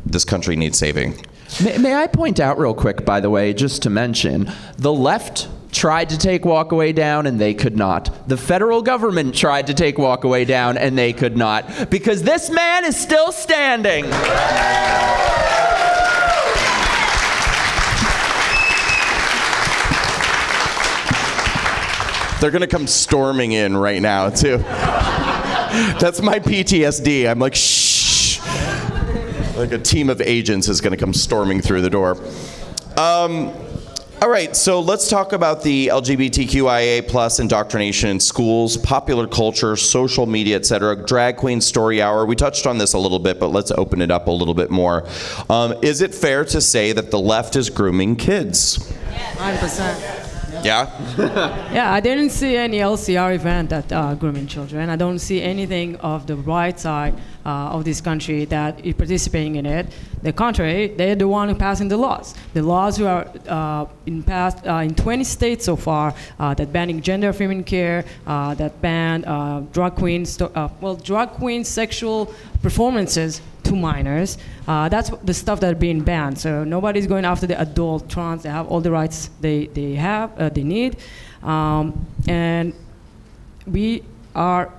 this country needs saving. May I point out real quick, by the way, just to mention, the left tried to take Walkaway down and they could not. The federal government tried to take Walkaway down and they could not, because this man is still standing. They're gonna come storming in right now, too. That's my PTSD. I'm like, shh. Like a team of agents is gonna come storming through the door. All right, so let's talk about the LGBTQIA plus indoctrination in schools, popular culture, social media, etc. Drag Queen Story Hour. We touched on this a little bit, but let's open it up a little bit more. Is it fair to say that the left is grooming kids? 100%. Yeah? Yeah, I didn't see any LCR event that grooming children. I don't see anything of the right side of this country that is participating in it. The contrary, they're the one who passing the laws. The laws who are passed in 20 states so far that banning gender affirming care, that ban drag queen sexual performances to minors. That's the stuff that's being banned. So nobody's going after the adult trans. They have all the rights they need. And we are,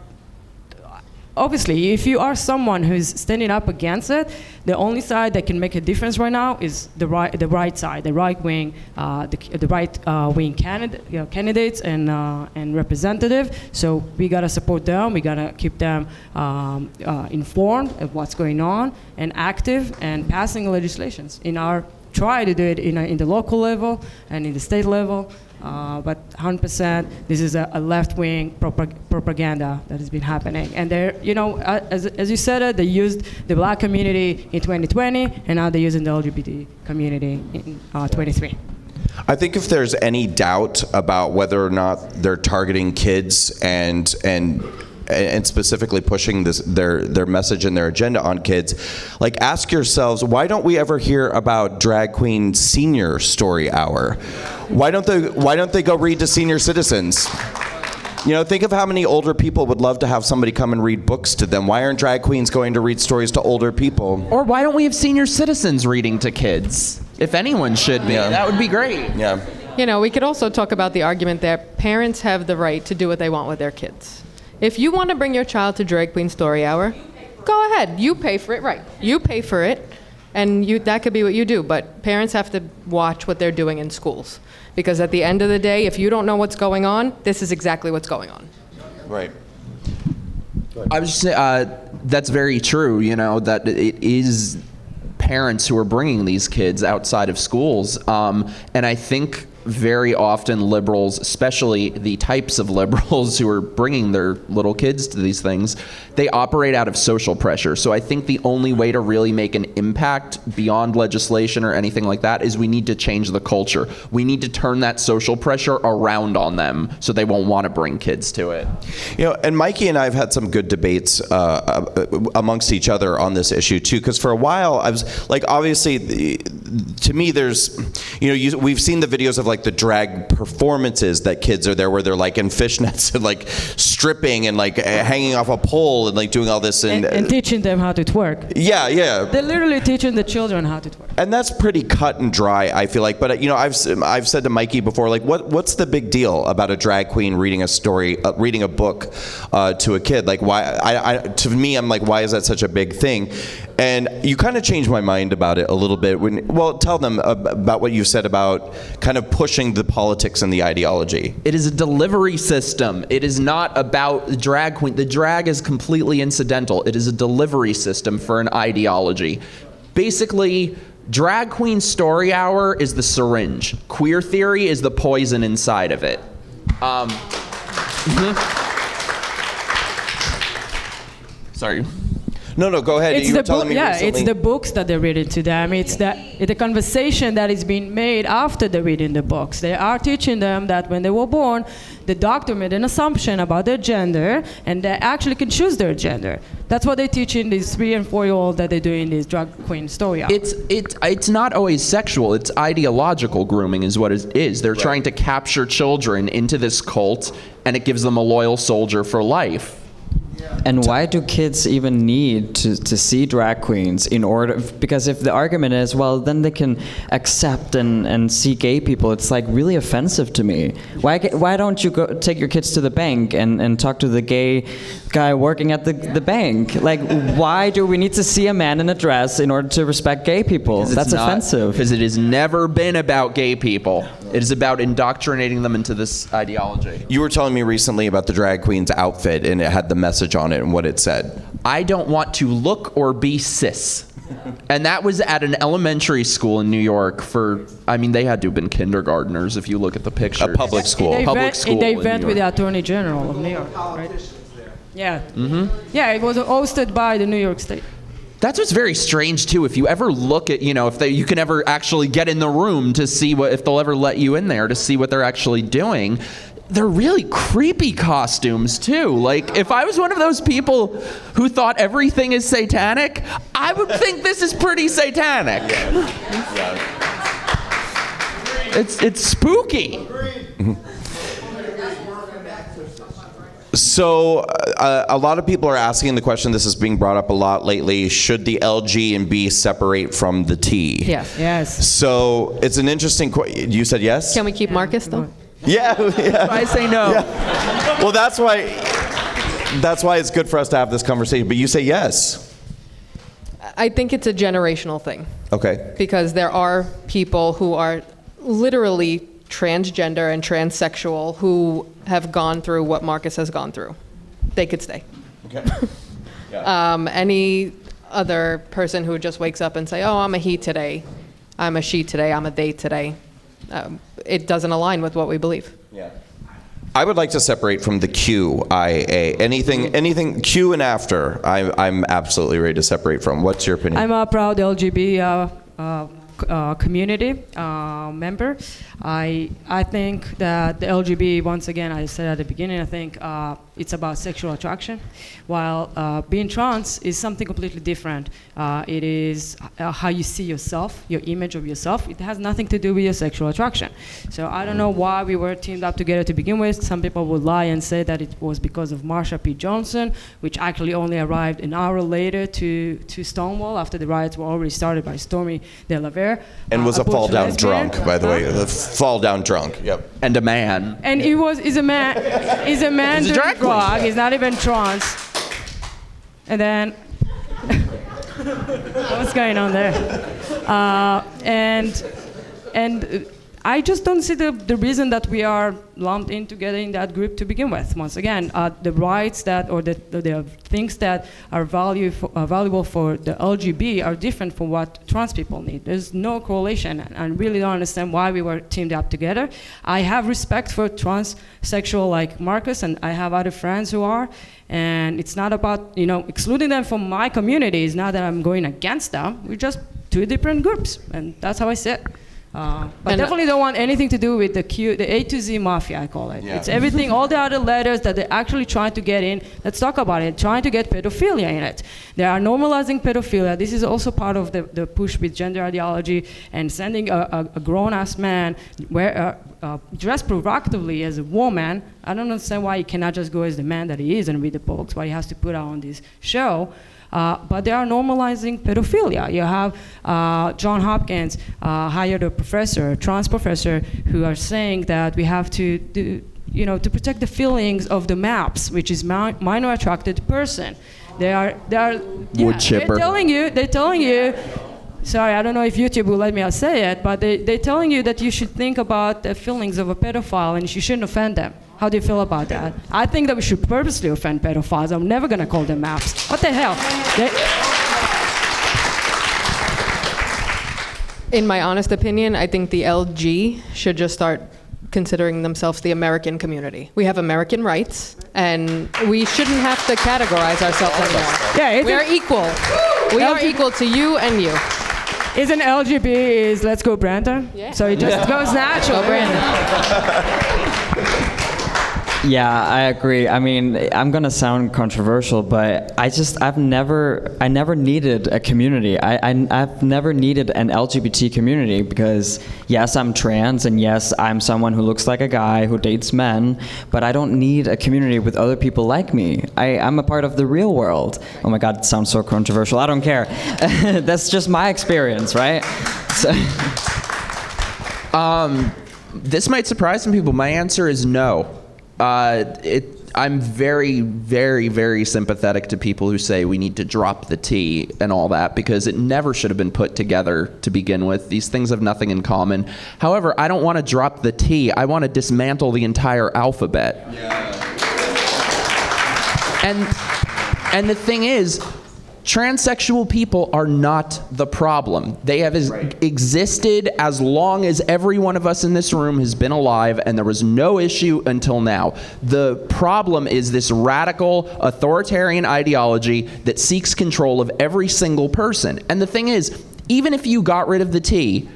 obviously, if you are someone who's standing up against it, the only side that can make a difference right now is the right side, the right wing, the right wing candidates and representative. So we gotta support them. We gotta keep them informed of what's going on and active and passing legislations. Try to do it in the local level and in the state level. But 100%, this is a left-wing propaganda that has been happening. And they're, as you said, they used the black community in 2020, and now they're using the LGBT community in 23. I think if there's any doubt about whether or not they're targeting kids and specifically pushing their message and their agenda on kids, like, ask yourselves, why don't we ever hear about Drag Queen Senior Story Hour? Why don't they go read to senior citizens? Think of how many older people would love to have somebody come and read books to them. Why aren't drag queens going to read stories to older people? Or why don't we have senior citizens reading to kids? If anyone should be, that would be great. Yeah. We could also talk about the argument that parents have the right to do what they want with their kids. If you want to bring your child to Drag Queen Story Hour, go ahead. You pay for it, right? You pay for it, and that could be what you do. But parents have to watch what they're doing in schools. Because at the end of the day, if you don't know what's going on, this is exactly what's going on. Right. I was just saying, that's very true, that it is parents who are bringing these kids outside of schools. And I think very often liberals, especially the types of liberals who are bringing their little kids to these things, they operate out of social pressure. So I think the only way to really make an impact beyond legislation or anything like that is we need to change the culture. We need to turn that social pressure around on them so they won't want to bring kids to it. And Mikey and I have had some good debates amongst each other on this issue too, because for a while I was like, obviously, to me, there's, we've seen the videos of like the drag performances that kids are there where they're like in fishnets and like stripping and like hanging off a pole and like doing all this and teaching them how to twerk. Yeah. They're literally teaching the children how to twerk. And that's pretty cut and dry, I feel like. But I've said to Mikey before, like, what's the big deal about a drag queen reading a story, reading a book to a kid? Like, why? To me, I'm like, why is that such a big thing? And you kind of changed my mind about it a little bit. Tell them about what you said about kind of pushing the politics and the ideology. It is a delivery system. It is not about the drag queen. The drag is completely incidental. It is a delivery system for an ideology. Basically, Drag Queen Story Hour is the syringe. Queer theory is the poison inside of it. Sorry. No, go ahead. You were telling me recently. It's the books that they're reading to them. It's the conversation that is being made after they're reading the books. They are teaching them that when they were born, the doctor made an assumption about their gender, and they actually can choose their gender. That's what they teach in these 3- and 4-year-olds that they do in these drag queen story hours. It's not always sexual. It's ideological grooming is what it is. They're trying to capture children into this cult, and it gives them a loyal soldier for life. And why do kids even need to see drag queens in order? Because if the argument is, well, then they can accept and see gay people, it's like really offensive to me. Why don't you go take your kids to the bank and talk to the gay guy working at the bank? Like, why do we need to see a man in a dress in order to respect gay people? That's offensive. Because it has never been about gay people. It is about indoctrinating them into this ideology. You were telling me recently about the drag queen's outfit, and it had the message on it and what it said. I don't want to look or be cis. And that was at an elementary school in New York they had to have been kindergartners if you look at the pictures. A public school. In the event with the Attorney General of New York, right? Yeah. Mm-hmm. Yeah, it was hosted by the New York State. That's what's very strange too. If you ever look at, if you can ever actually get in the room to see if they'll ever let you in there to see what they're actually doing, they're really creepy costumes too. Like, if I was one of those people who thought everything is satanic, I would think this is pretty satanic. Yeah. It's spooky. So a lot of people are asking the question, this is being brought up a lot lately, should the LG and B separate from the T? Yes. So it's an interesting question. You said yes? Can we keep Marcus, though? Yeah. I say no. Yeah. Well, that's why That's why it's good for us to have this conversation. But you say yes. I think it's a generational thing. Okay. Because there are people who are literally transgender and transsexual who have gone through what Marcus has gone through. They could stay. Okay. Yeah. Any other person who just wakes up and say, oh, I'm a he today, I'm a she today, I'm a they today, it doesn't align with what we believe. Yeah. I would like to separate from the QIA. Anything Q and after, I'm absolutely ready to separate from. What's your opinion? I'm a proud LGBT community member. I think that the LGBT, once again, I said at the beginning, I think it's about sexual attraction, while being trans is something completely different. It is how you see yourself, your image of yourself. It has nothing to do with your sexual attraction. So I don't know why we were teamed up together to begin with. Some people would lie and say that it was because of Marsha P. Johnson, which actually only arrived an hour later to Stonewall after the riots were already started by Stormy DeLaver. And was a fall down lesbian. drunk, by the way. A fall down drunk. Yep. And a man. And he's a man. He's a man He's a doing drag queen. drag. He's not even trans. And then, what's going on there? And I just don't see the reason that we are lumped in together in that group to begin with. Once again, the rights that, or the things that are valuable for the LGBT are different from what trans people need. There's no correlation, and I really don't understand why we were teamed up together. I have respect for transsexual like Marcus, and I have other friends who are, and it's not about, excluding them from my community. It's not that I'm going against them. We're just two different groups, and that's how I see it. But definitely don't want anything to do with the A to Z mafia, I call it. Yeah. It's everything, all the other letters that they're actually trying to get in. Let's talk about it, trying to get pedophilia in it. They are normalizing pedophilia. This is also part of the push with gender ideology and sending a grown-ass man dressed provocatively as a woman. I don't understand why he cannot just go as the man that he is and read the books, why he has to put out on this show. But they are normalizing pedophilia. You have John Hopkins hired a trans professor, who are saying that we have to do, to protect the feelings of the MAPS, which is minor attracted person. They are Wood chipper. They're telling you. Sorry, I don't know if YouTube will let me say it, but they're telling you that you should think about the feelings of a pedophile and you shouldn't offend them. How do you feel about that? I think that we should purposely offend pedophiles. I'm never going to call them MAPS. What the hell? In my honest opinion, I think the LG should just start considering themselves the American community. We have American rights, and we shouldn't have to categorize ourselves anymore. Yeah, we are equal. We are equal to you and you. Isn't LGBT is Let's Go Brandon? Yeah. So it just goes natural. Go Brandon. Yeah, I agree. I mean, I'm gonna sound controversial, but I've never needed a community. I've never needed an LGBT community because yes, I'm trans, and yes, I'm someone who looks like a guy who dates men, but I don't need a community with other people like me. I'm a part of the real world. Oh my God, it sounds so controversial. I don't care. That's just my experience, right? So This might surprise some people. My answer is no. I'm very, very, very sympathetic to people who say we need to drop the T and all that, because it never should have been put together to begin with. These things have nothing in common. However, I don't want to drop the T. I want to dismantle the entire alphabet. Yeah. And the thing is, transsexual people are not the problem. They have existed as long as every one of us in this room has been alive, and there was no issue until now. The problem is this radical authoritarian ideology that seeks control of every single person. And the thing is, even if you got rid of the T,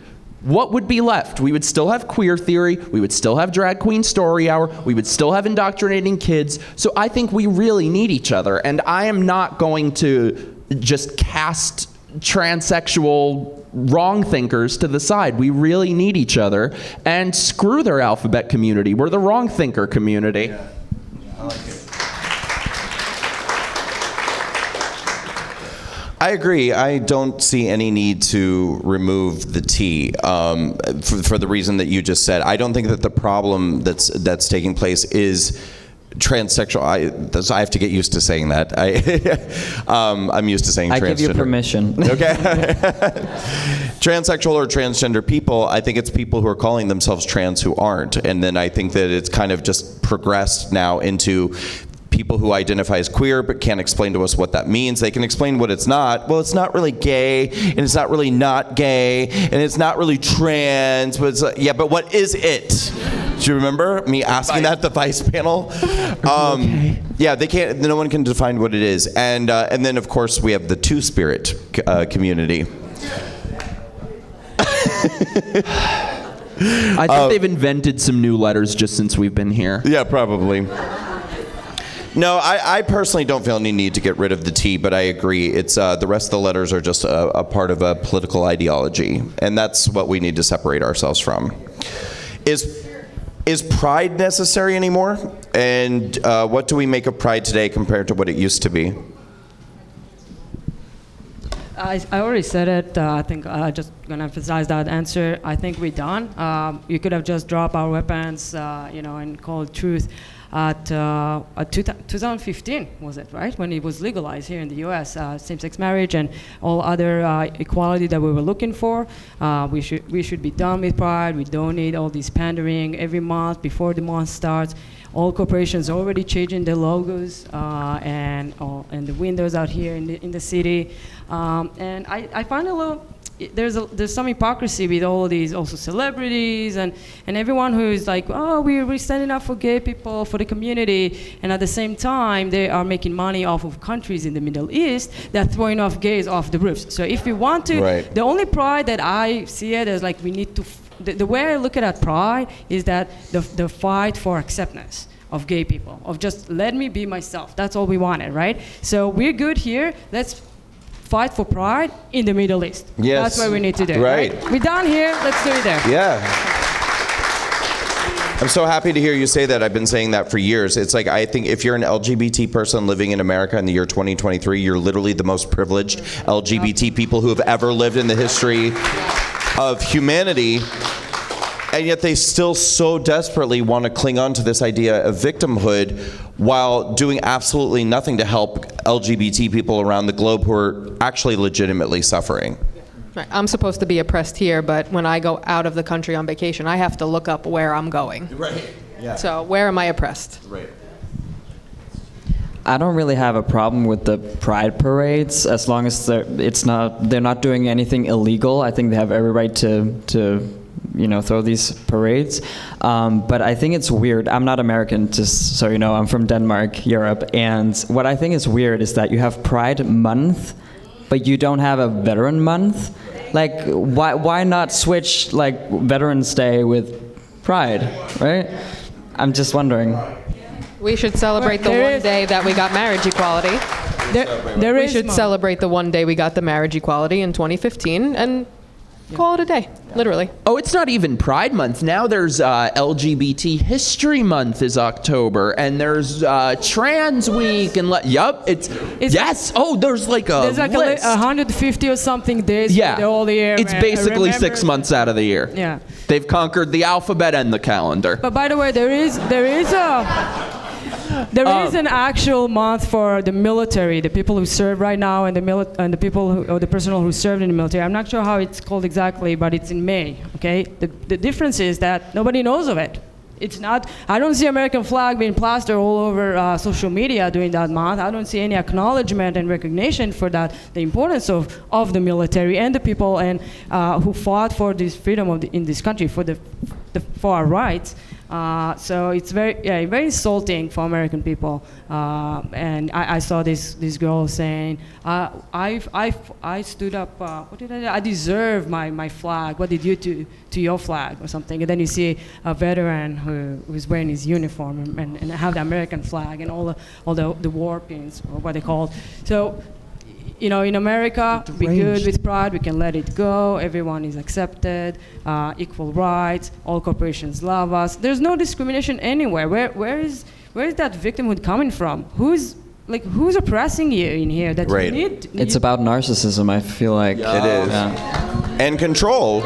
what would be left? We would still have queer theory, we would still have drag queen story hour, we would still have indoctrinating kids. So I think we really need each other, and I am not going to just cast transsexual wrong thinkers to the side. We really need each other, and screw their alphabet community. We're the wrong thinker community. Yeah. I like it. I agree. I don't see any need to remove the T for the reason that you just said. I don't think that the problem that's taking place is transsexual. I have to get used to saying that. I'm used to saying transgender. I give you permission. Okay. Transsexual or transgender people, I think it's people who are calling themselves trans who aren't. And then I think that it's kind of just progressed now into people who identify as queer but can't explain to us what that means. They can explain what it's not. Well, it's not really gay, and it's not really not gay, and it's not really trans, but it's yeah, but what is it? Do you remember me asking that at the Vice panel? Yeah, they can't. No one can define what it is. And then, of course, we have the Two-Spirit community. I think they've invented some new letters just since we've been here. Yeah, probably. No, I personally don't feel any need to get rid of the T, but I agree. It's the rest of the letters are just a part of a political ideology, and that's what we need to separate ourselves from. Is pride necessary anymore? And what do we make of pride today compared to what it used to be? I already said it. I think I'm just going to emphasize that answer. I think we're done. You could have just dropped our weapons, and called truth at 2015, was it, right? When it was legalized here in the U.S., same-sex marriage and all other equality that we were looking for. We should be done with pride. We don't need all this pandering every month before the month starts. All corporations are already changing their logos and the windows out here in the city. And I find a little, there's some hypocrisy with all of these also celebrities and everyone who is like, oh, we're standing up for gay people, for the community, and at the same time they are making money off of countries in the Middle East that are throwing off gays off the roofs. So if we want to, right. The only pride that I see it as like we need to, the way I look at pride is that the fight for acceptance of gay people, of just let me be myself. That's all we wanted, right? So we're good here. Let's fight for pride in the Middle East. Yes. That's what we need to do. Right. We're done here. Let's do it there. Yeah. I'm so happy to hear you say that. I've been saying that for years. It's like, I think if you're an LGBT person living in America in the year 2023, you're literally the most privileged LGBT people who have ever lived in the history of humanity. And yet they still so desperately want to cling on to this idea of victimhood while doing absolutely nothing to help LGBT people around the globe who are actually legitimately suffering. Right. I'm supposed to be oppressed here, but when I go out of the country on vacation, I have to look up where I'm going. Right. Yeah. So where am I oppressed? Right. I don't really have a problem with the pride parades as long as they're not doing anything illegal. I think they have every right to throw these parades. But I think it's weird. I'm not American, just so you know. I'm from Denmark, Europe. And what I think is weird is that you have Pride Month, but you don't have a Veteran Month. Like, why not switch, like, Veterans Day with Pride, right? I'm just wondering. We should celebrate the one day that we got marriage equality. We should celebrate the one day we got the marriage equality in 2015 and call it a day, literally. Oh, it's not even Pride Month. Now there's LGBT History Month is October, and there's Trans Week, and it's yes. Oh, there's like a there's like list. 150 or something days for the whole year. It's basically 6 months out of the year. Yeah. They've conquered the alphabet and the calendar. But by the way, there is an actual month for the military, the people who serve right now, and the people or the personnel who served in the military. I'm not sure how it's called exactly, but it's in May. Okay. The difference is that nobody knows of it. It's not. I don't see American flag being plastered all over social media during that month. I don't see any acknowledgement and recognition for that. The importance of the military and the people and who fought for this freedom in this country for our rights. So it's very insulting for American people. And I saw this girl saying, I stood up. What did I do? I deserve my flag. What did you do to your flag or something? And then you see a veteran who's wearing his uniform and have the American flag and all the war pins or what they call. So. In America, we're good with pride. We can let it go. Everyone is accepted, equal rights. All corporations love us. There's no discrimination anywhere. Where is that victimhood coming from? Who's oppressing you in here? That right. you need it's about narcissism. I feel like it is, and control.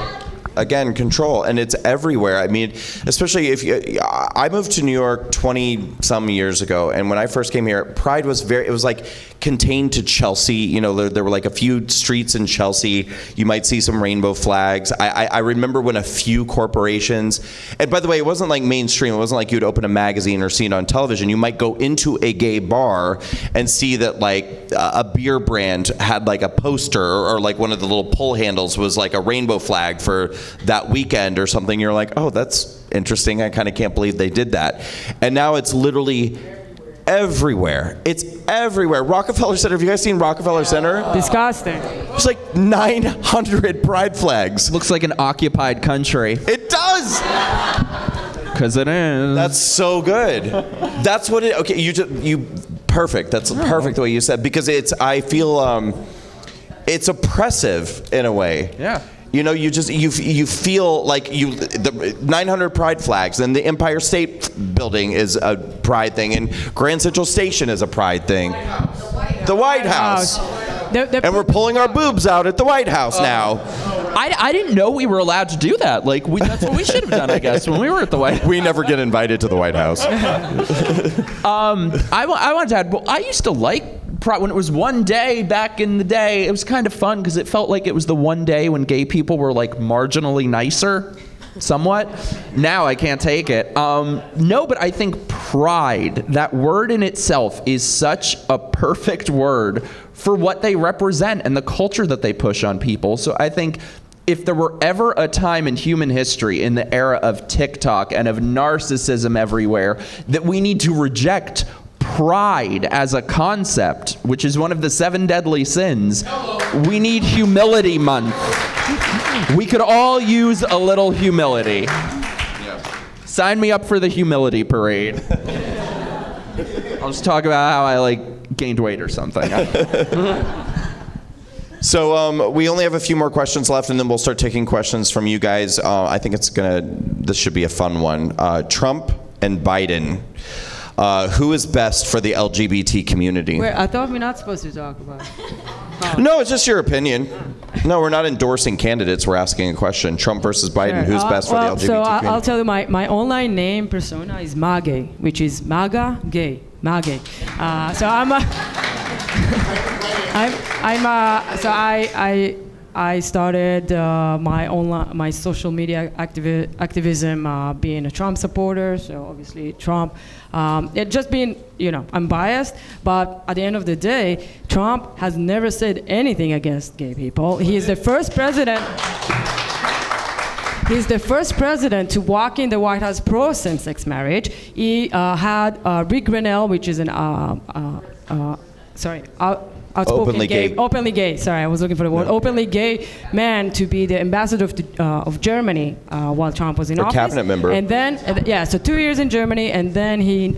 again, control, and it's everywhere. I mean, especially if I moved to New York 20-some years ago, and when I first came here, Pride was it was like contained to Chelsea. You know, there were like a few streets in Chelsea. You might see some rainbow flags. I remember when a few corporations, and by the way, it wasn't like mainstream. It wasn't like you'd open a magazine or see it on television. You might go into a gay bar and see that like a beer brand had like a poster, or like one of the little pull handles was like a rainbow flag for that weekend or something. You're like, oh, that's interesting. I kind of can't believe they did that. And now it's literally everywhere. It's everywhere. Rockefeller Center. Have you guys seen Rockefeller Center? Disgusting. There's like 900 pride flags. Looks like an occupied country. It does. Because it is. That's so good. That's what it. Okay, you perfect. That's perfect the way you said, because I feel it's oppressive in a way. Yeah. You know, you feel like the 900 pride flags, and the Empire State Building is a pride thing, and Grand Central Station is a pride thing. The White House. And we're pulling our boobs out at the White House now. I didn't know we were allowed to do that. Like, that's what we should have done, I guess, when we were at the White House. We never get invited to the White House. I wanted to add, well, I used to like Pride when it was one day back in the day. It was kind of fun because it felt like it was the one day when gay people were like marginally nicer, somewhat. Now I can't take it. No, but I think pride, that word in itself, is such a perfect word for what they represent and the culture that they push on people. So I think if there were ever a time in human history, in the era of TikTok and of narcissism everywhere, that we need to reject pride as a concept, which is one of the 7 deadly sins, we need Humility Month. We could all use a little humility. Sign me up for the humility parade. I'll just talk about how I like gained weight or something. So we only have a few more questions left, and then we'll start taking questions from you guys. I think this should be a fun one. Trump and Biden. Who is best for the LGBT community? Wait, I thought we're not supposed to talk about it. Oh. No, it's just your opinion. No, we're not endorsing candidates. We're asking a question. Trump versus Biden. Sure. Who's best for the LGBT community? I'll tell you, my online name persona is MAGA, which is MAGA gay. MAGA. So I started my social media activism being a Trump supporter. So obviously Trump. It just being, I'm biased, but at the end of the day, Trump has never said anything against gay people. He is the first president. He's the first president to walk in the White House pro same-sex marriage. He had Rick Grenell, which is an outspoken openly gay. Sorry, I was looking for the word. No. Openly gay man to be the ambassador of Germany while Trump was in office. Cabinet member. And then, so 2 years in Germany, and then he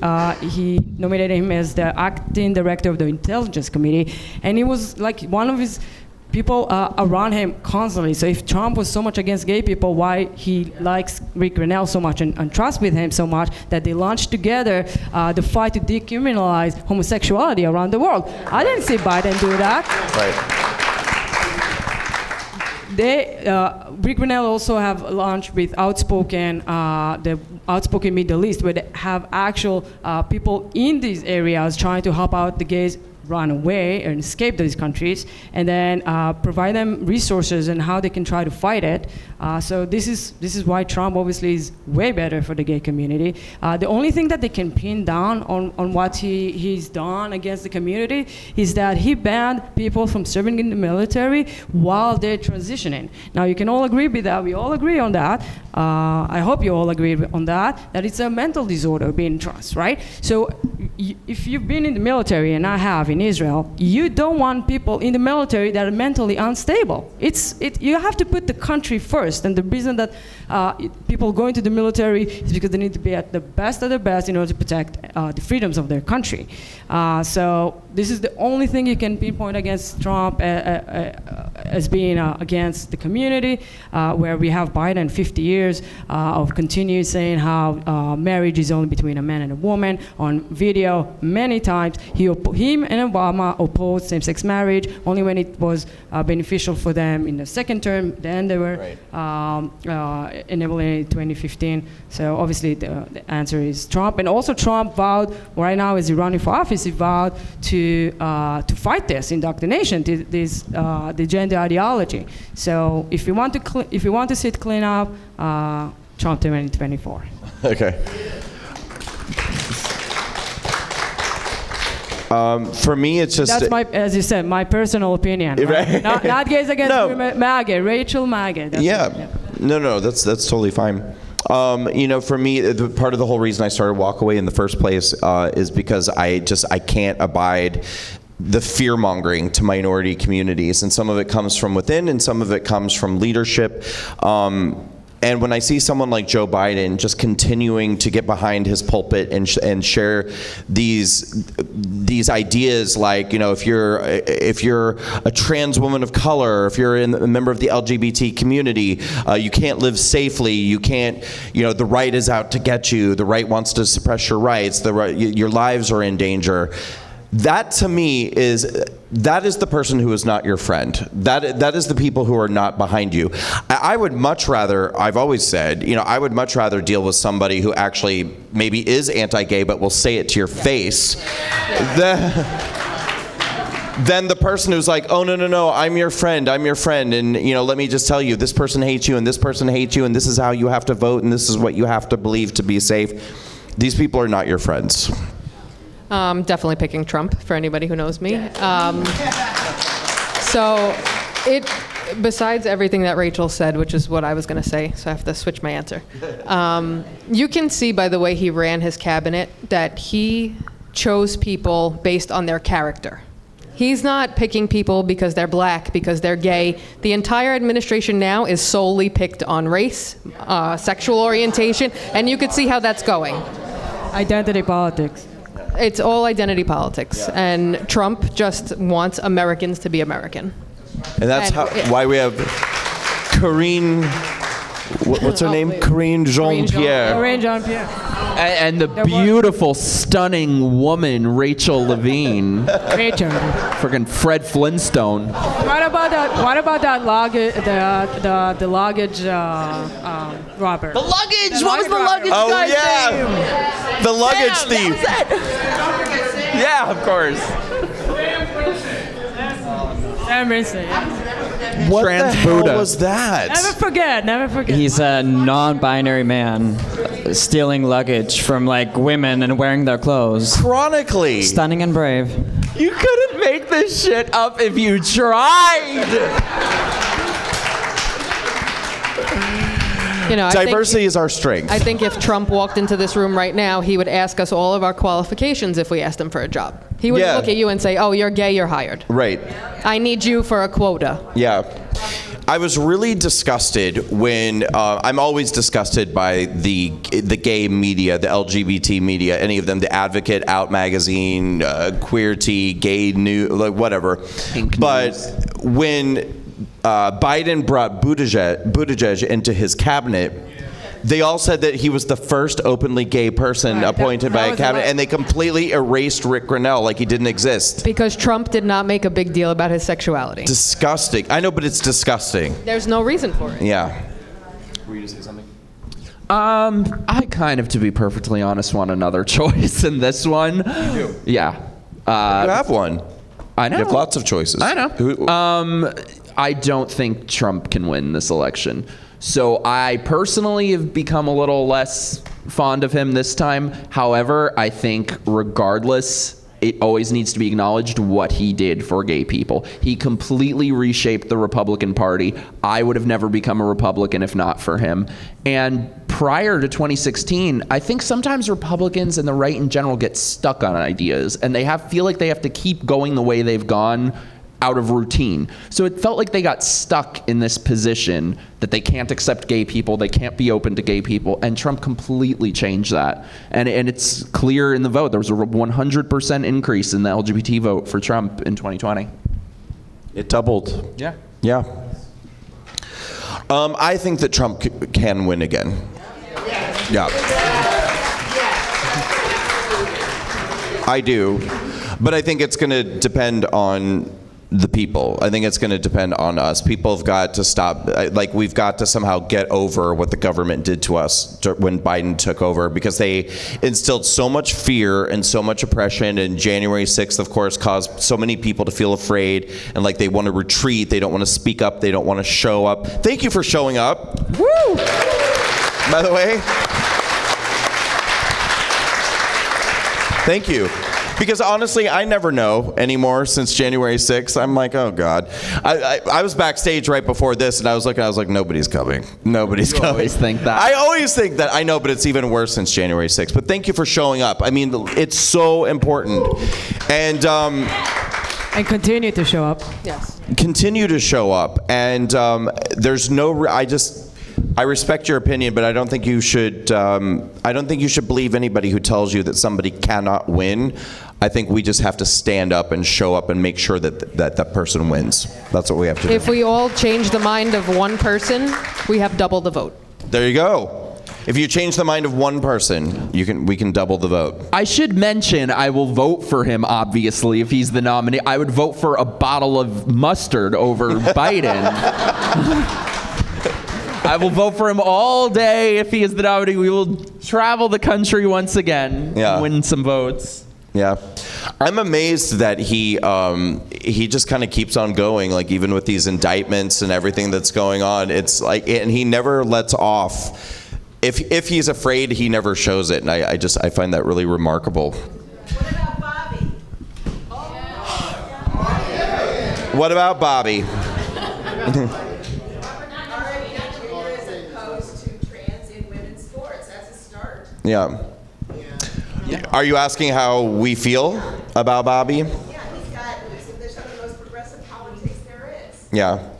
nominated him as the acting director of the Intelligence Committee, and he was like one of his people around him constantly. So if Trump was so much against gay people, why he likes Rick Grenell so much and trusts with him so much that they launched together the fight to decriminalize homosexuality around the world. I didn't see Biden do that. Right. Rick Grenell also have launched with the Outspoken Middle East, where they have actual people in these areas trying to help out the gays run away and escape those countries, and then provide them resources and how they can try to fight it. So this is why Trump obviously is way better for the gay community. The only thing that they can pin down on what he's done against the community is that he banned people from serving in the military while they're transitioning. Now you can all agree with that. We all agree on that. I hope you all agree on that it's a mental disorder being trans, right? So if you've been in the military, and I have in Israel, you don't want people in the military that are mentally unstable. You have to put the country first, and the reason that people go into the military is because they need to be at the best of the best in order to protect the freedoms of their country. So this is the only thing you can pinpoint against Trump as being against the community, where we have Biden 50 years of continuing saying how marriage is only between a man and a woman on video video many times. Him and Obama opposed same-sex marriage only when it was beneficial for them in the second term. Then they were enabling it in 2015. So obviously the answer is Trump. And also Trump vowed, right now as he's running for office, he vowed to fight this indoctrination, the gender ideology. So if you want to see it clean up, Trump 2024. Okay. For me, it's just... That's as you said, my personal opinion. Right? Not gays against MAGA, Rachel MAGA. No, that's totally fine. For me, part of the whole reason I started Walk Away in the first place is because I can't abide the fear-mongering to minority communities, and some of it comes from within and some of it comes from leadership. And when I see someone like Joe Biden just continuing to get behind his pulpit and share these ideas, like, if you're a trans woman of color, if you're a member of the LGBT community, you can't live safely. You can't. The right is out to get you. The right wants to suppress your rights. Your lives are in danger. That to me is the person who is not your friend. That is the people who are not behind you. I would much rather, I've always said, I would much rather deal with somebody who actually maybe is anti-gay but will say it to your face than the person who's like, oh, no, I'm your friend, and let me just tell you, this person hates you, and this person hates you, and this is how you have to vote, and this is what you have to believe to be safe. These people are not your friends. Definitely picking Trump, for anybody who knows me. So besides everything that Rachel said, which is what I was going to say, so I have to switch my answer. You can see by the way he ran his cabinet that he chose people based on their character. He's not picking people because they're black, because they're gay. The entire administration now is solely picked on race, sexual orientation, and you could see how that's going. Identity politics. It's all identity politics, and Trump just wants Americans to be American. And that's why we have Karine, what's her name? Karine Jean-Pierre. Karine Jean-Pierre. And the beautiful, stunning woman, Rachel Levine. Rachel. Friggin' Fred Flintstone. What about that luggage, the luggage robber? The luggage! What was the luggage guy's name? The luggage thief. Yeah, of course. Sam Rinson, What Trans the hell Buddha. was that? Never forget. He's a non-binary man stealing luggage from women and wearing their clothes. Chronically. Stunning and brave. You couldn't make this shit up if you tried. Diversity is our strength. I think if Trump walked into this room right now, he would ask us all of our qualifications if we asked him for a job. He would look at you and say, oh, you're gay, you're hired. Right. I need you for a quota. Yeah. I was really disgusted when, I'm always disgusted by the gay media, the LGBT media, any of them, The Advocate, Out Magazine, Queer Tea, Gay News, whatever. But when Biden brought Buttigieg into his cabinet, they all said that he was the first openly gay person appointed by a cabinet, and they completely erased Rick Grinnell like he didn't exist. Because Trump did not make a big deal about his sexuality. Disgusting. I know, but it's disgusting. There's no reason for it. Yeah. Were you to say something? I kind of, to be perfectly honest, want another choice in this one. You do? Yeah. You have one. I know. You have lots of choices. I know. I don't think Trump can win this election. So I personally have become a little less fond of him this time. However, I think regardless, it always needs to be acknowledged what he did for gay people. He completely reshaped the Republican Party. I would have never become a Republican if not for him. And prior to 2016, I think sometimes Republicans and the right in general get stuck on ideas, and they feel like they have to keep going the way they've gone out of routine. So it felt like they got stuck in this position that they can't accept gay people, they can't be open to gay people, and Trump completely changed that. And it's clear in the vote. There was a 100% increase in the LGBT vote for Trump in 2020. It doubled. Yeah. Yeah. I think that Trump can win again. Yeah. I do. But I think it's going to depend on the people. I think it's going to depend on us. People have got to stop, like we've got to somehow get over what the government did to us when Biden took over, because they instilled so much fear and so much oppression, and January 6th, of course, caused so many people to feel afraid and like they want to retreat, they don't want to speak up, they don't want to show up. Thank you for showing up. Woo! By the way. Thank you. Because honestly, I never know anymore since January 6th. I'm like, oh God. I was backstage right before this, and I was like, nobody's coming. Nobody's coming. You always think that. I always think that. I know, but it's even worse since January 6th. But thank you for showing up. I mean, it's so important. And continue to show up. Yes. continue to show up. And there's no, I respect your opinion, but I don't think you should. I don't think you should believe anybody who tells you that somebody cannot win. I think we just have to stand up and show up and make sure that that person wins. That's what we have to do. If we all change the mind of one person, we have double the vote. There you go. If you change the mind of one person, we can double the vote. I should mention I will vote for him, obviously, if he's the nominee. I would vote for a bottle of mustard over Biden. I will vote for him all day if he is the nominee. We will travel the country once again and win some votes. Yeah. I'm amazed that he just kind of keeps on going, like even with these indictments and everything that's going on. It's like, and he never lets off. If he's afraid, he never shows it, and I find that really remarkable. What about Bobby? What about Bobby? Already is opposed to trans in women's sports. That's a start. Yeah. Are you asking how we feel about Bobby? Yeah, there's some of the most progressive politics there is. Yeah.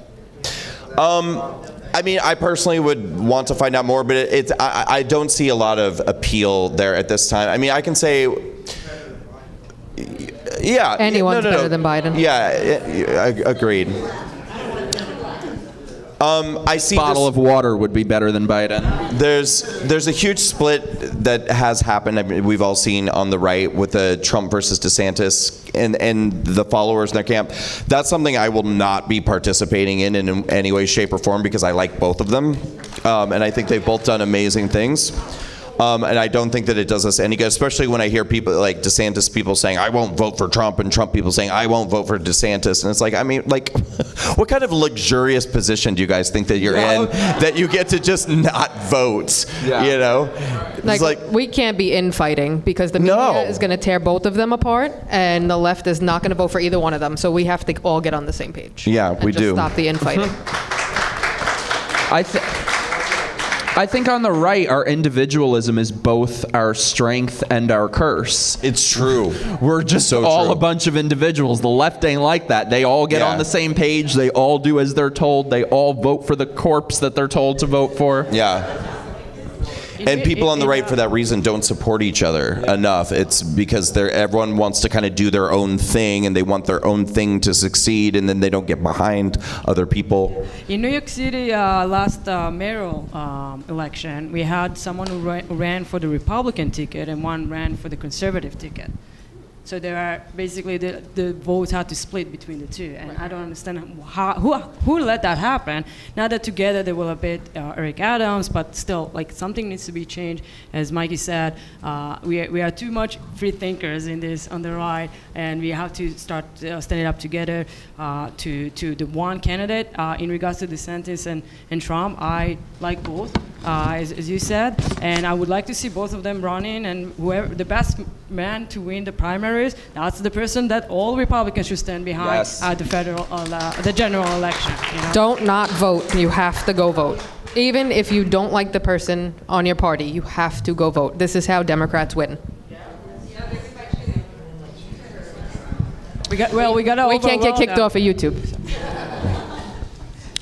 I mean, I personally would want to find out more, but I don't see a lot of appeal there at this time. I mean, I can say, yeah. Anyone's better than Biden. Yeah, agreed. I see Bottle of water would be better than Biden. There's a huge split that has happened. I mean, we've all seen on the right with the Trump versus DeSantis and the followers in their camp. That's something I will not be participating in any way, shape, or form, because I like both of them, and I think they've both done amazing things. And I don't think that it does us any good, especially when I hear people like DeSantis people saying, I won't vote for Trump, and Trump people saying, I won't vote for DeSantis. And it's like, I mean, like, what kind of luxurious position do you guys think that you're in that you get to just not vote, you know? It's Like, we can't be infighting because the media is going to tear both of them apart, and the left is not going to vote for either one of them. So we have to all get on the same page. Yeah, and we just do. Stop the infighting. I think on the right, our individualism is both our strength and our curse. It's true. We're just all a bunch of individuals. The left ain't like that. They all get on the same page. They all do as they're told. They all vote for the corpse that they're told to vote for. Yeah. And people on the right, for that reason, don't support each other enough. It's because everyone wants to kind of do their own thing, and they want their own thing to succeed, and then they don't get behind other people. In New York City, last mayoral election, we had someone who ran for the Republican ticket and one ran for the conservative ticket. So there are basically the votes had to split between the two, and I don't understand who let that happen. Now that together they will beat Eric Adams, but still, like, something needs to be changed. As Mikey said, we are too much free thinkers in this on the right, and we have to start standing up together to the one candidate. In regards to DeSantis and Trump, I like both, as you said, and I would like to see both of them running, and whoever the best man to win the primaries, that's the person that all Republicans should stand behind at the general election. You know? Don't not vote. You have to go vote. Even if you don't like the person on your party, you have to go vote. This is how Democrats win. We can't get kicked off of YouTube.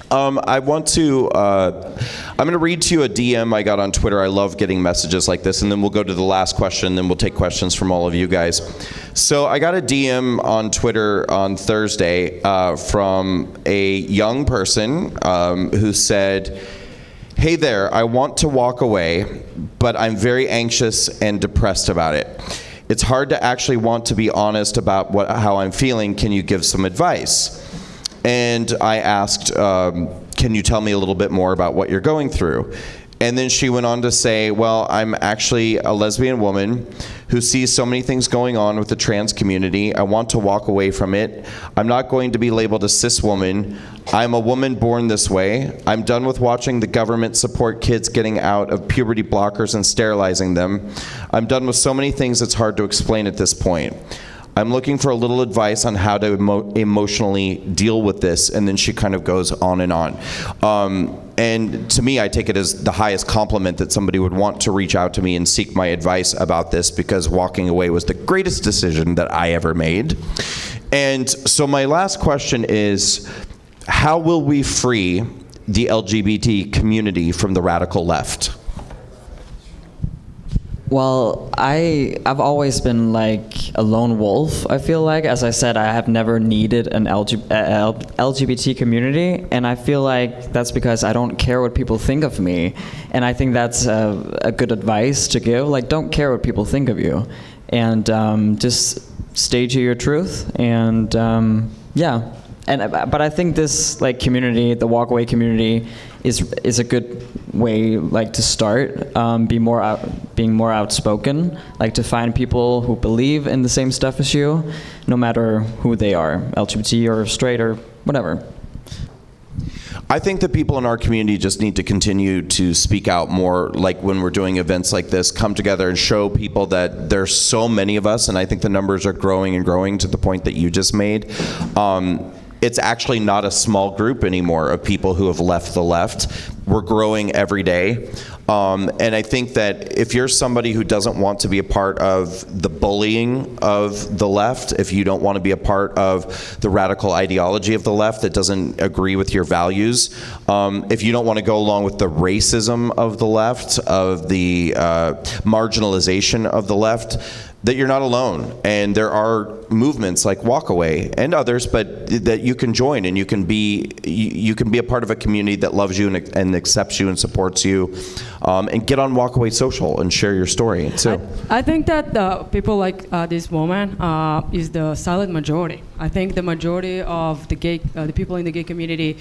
I want to, I'm going to read to you a DM I got on Twitter. I love getting messages like this, and then we'll go to the last question, and then we'll take questions from all of you guys. So I got a DM on Twitter on Thursday from a young person who said, hey there, I want to walk away, but I'm very anxious and depressed about it. It's hard to actually want to be honest about how I'm feeling. Can you give some advice? And I asked, can you tell me a little bit more about what you're going through? And then she went on to say, well, I'm actually a lesbian woman who sees so many things going on with the trans community. I want to walk away from it. I'm not going to be labeled a cis woman. I'm a woman born this way. I'm done with watching the government support kids getting out of puberty blockers and sterilizing them. I'm done with so many things it's hard to explain at this point. I'm looking for a little advice on how to emotionally deal with this. And then she kind of goes on and on. And to me, I take it as the highest compliment that somebody would want to reach out to me and seek my advice about this, because walking away was the greatest decision that I ever made. And so my last question is, how will we free the LGBT community from the radical left? Well, I've always been like a lone wolf, I feel like. As I said, I have never needed an LGBT community, and I feel like that's because I don't care what people think of me. And I think that's a good advice to give. Like, don't care what people think of you, and just stay to your truth. And yeah, but I think this like community, the walkaway community, is a good way like to start, being more outspoken, like to find people who believe in the same stuff as you, no matter who they are, LGBT or straight or whatever. I think that people in our community just need to continue to speak out more, like when we're doing events like this, come together and show people that there's so many of us, and I think the numbers are growing and growing to the point that you just made. It's actually not a small group anymore of people who have left the left. We're growing every day. And I think that if you're somebody who doesn't want to be a part of the bullying of the left, if you don't want to be a part of the radical ideology of the left that doesn't agree with your values, if you don't want to go along with the racism of the left, of the marginalization of the left, that you're not alone. And there are movements like Walkaway and others, but that you can join, and you can be a part of a community that loves you and accepts you and supports you, and get on Walkaway Social and share your story too. I think that people like this woman is the silent majority. I think the majority of the people in the gay community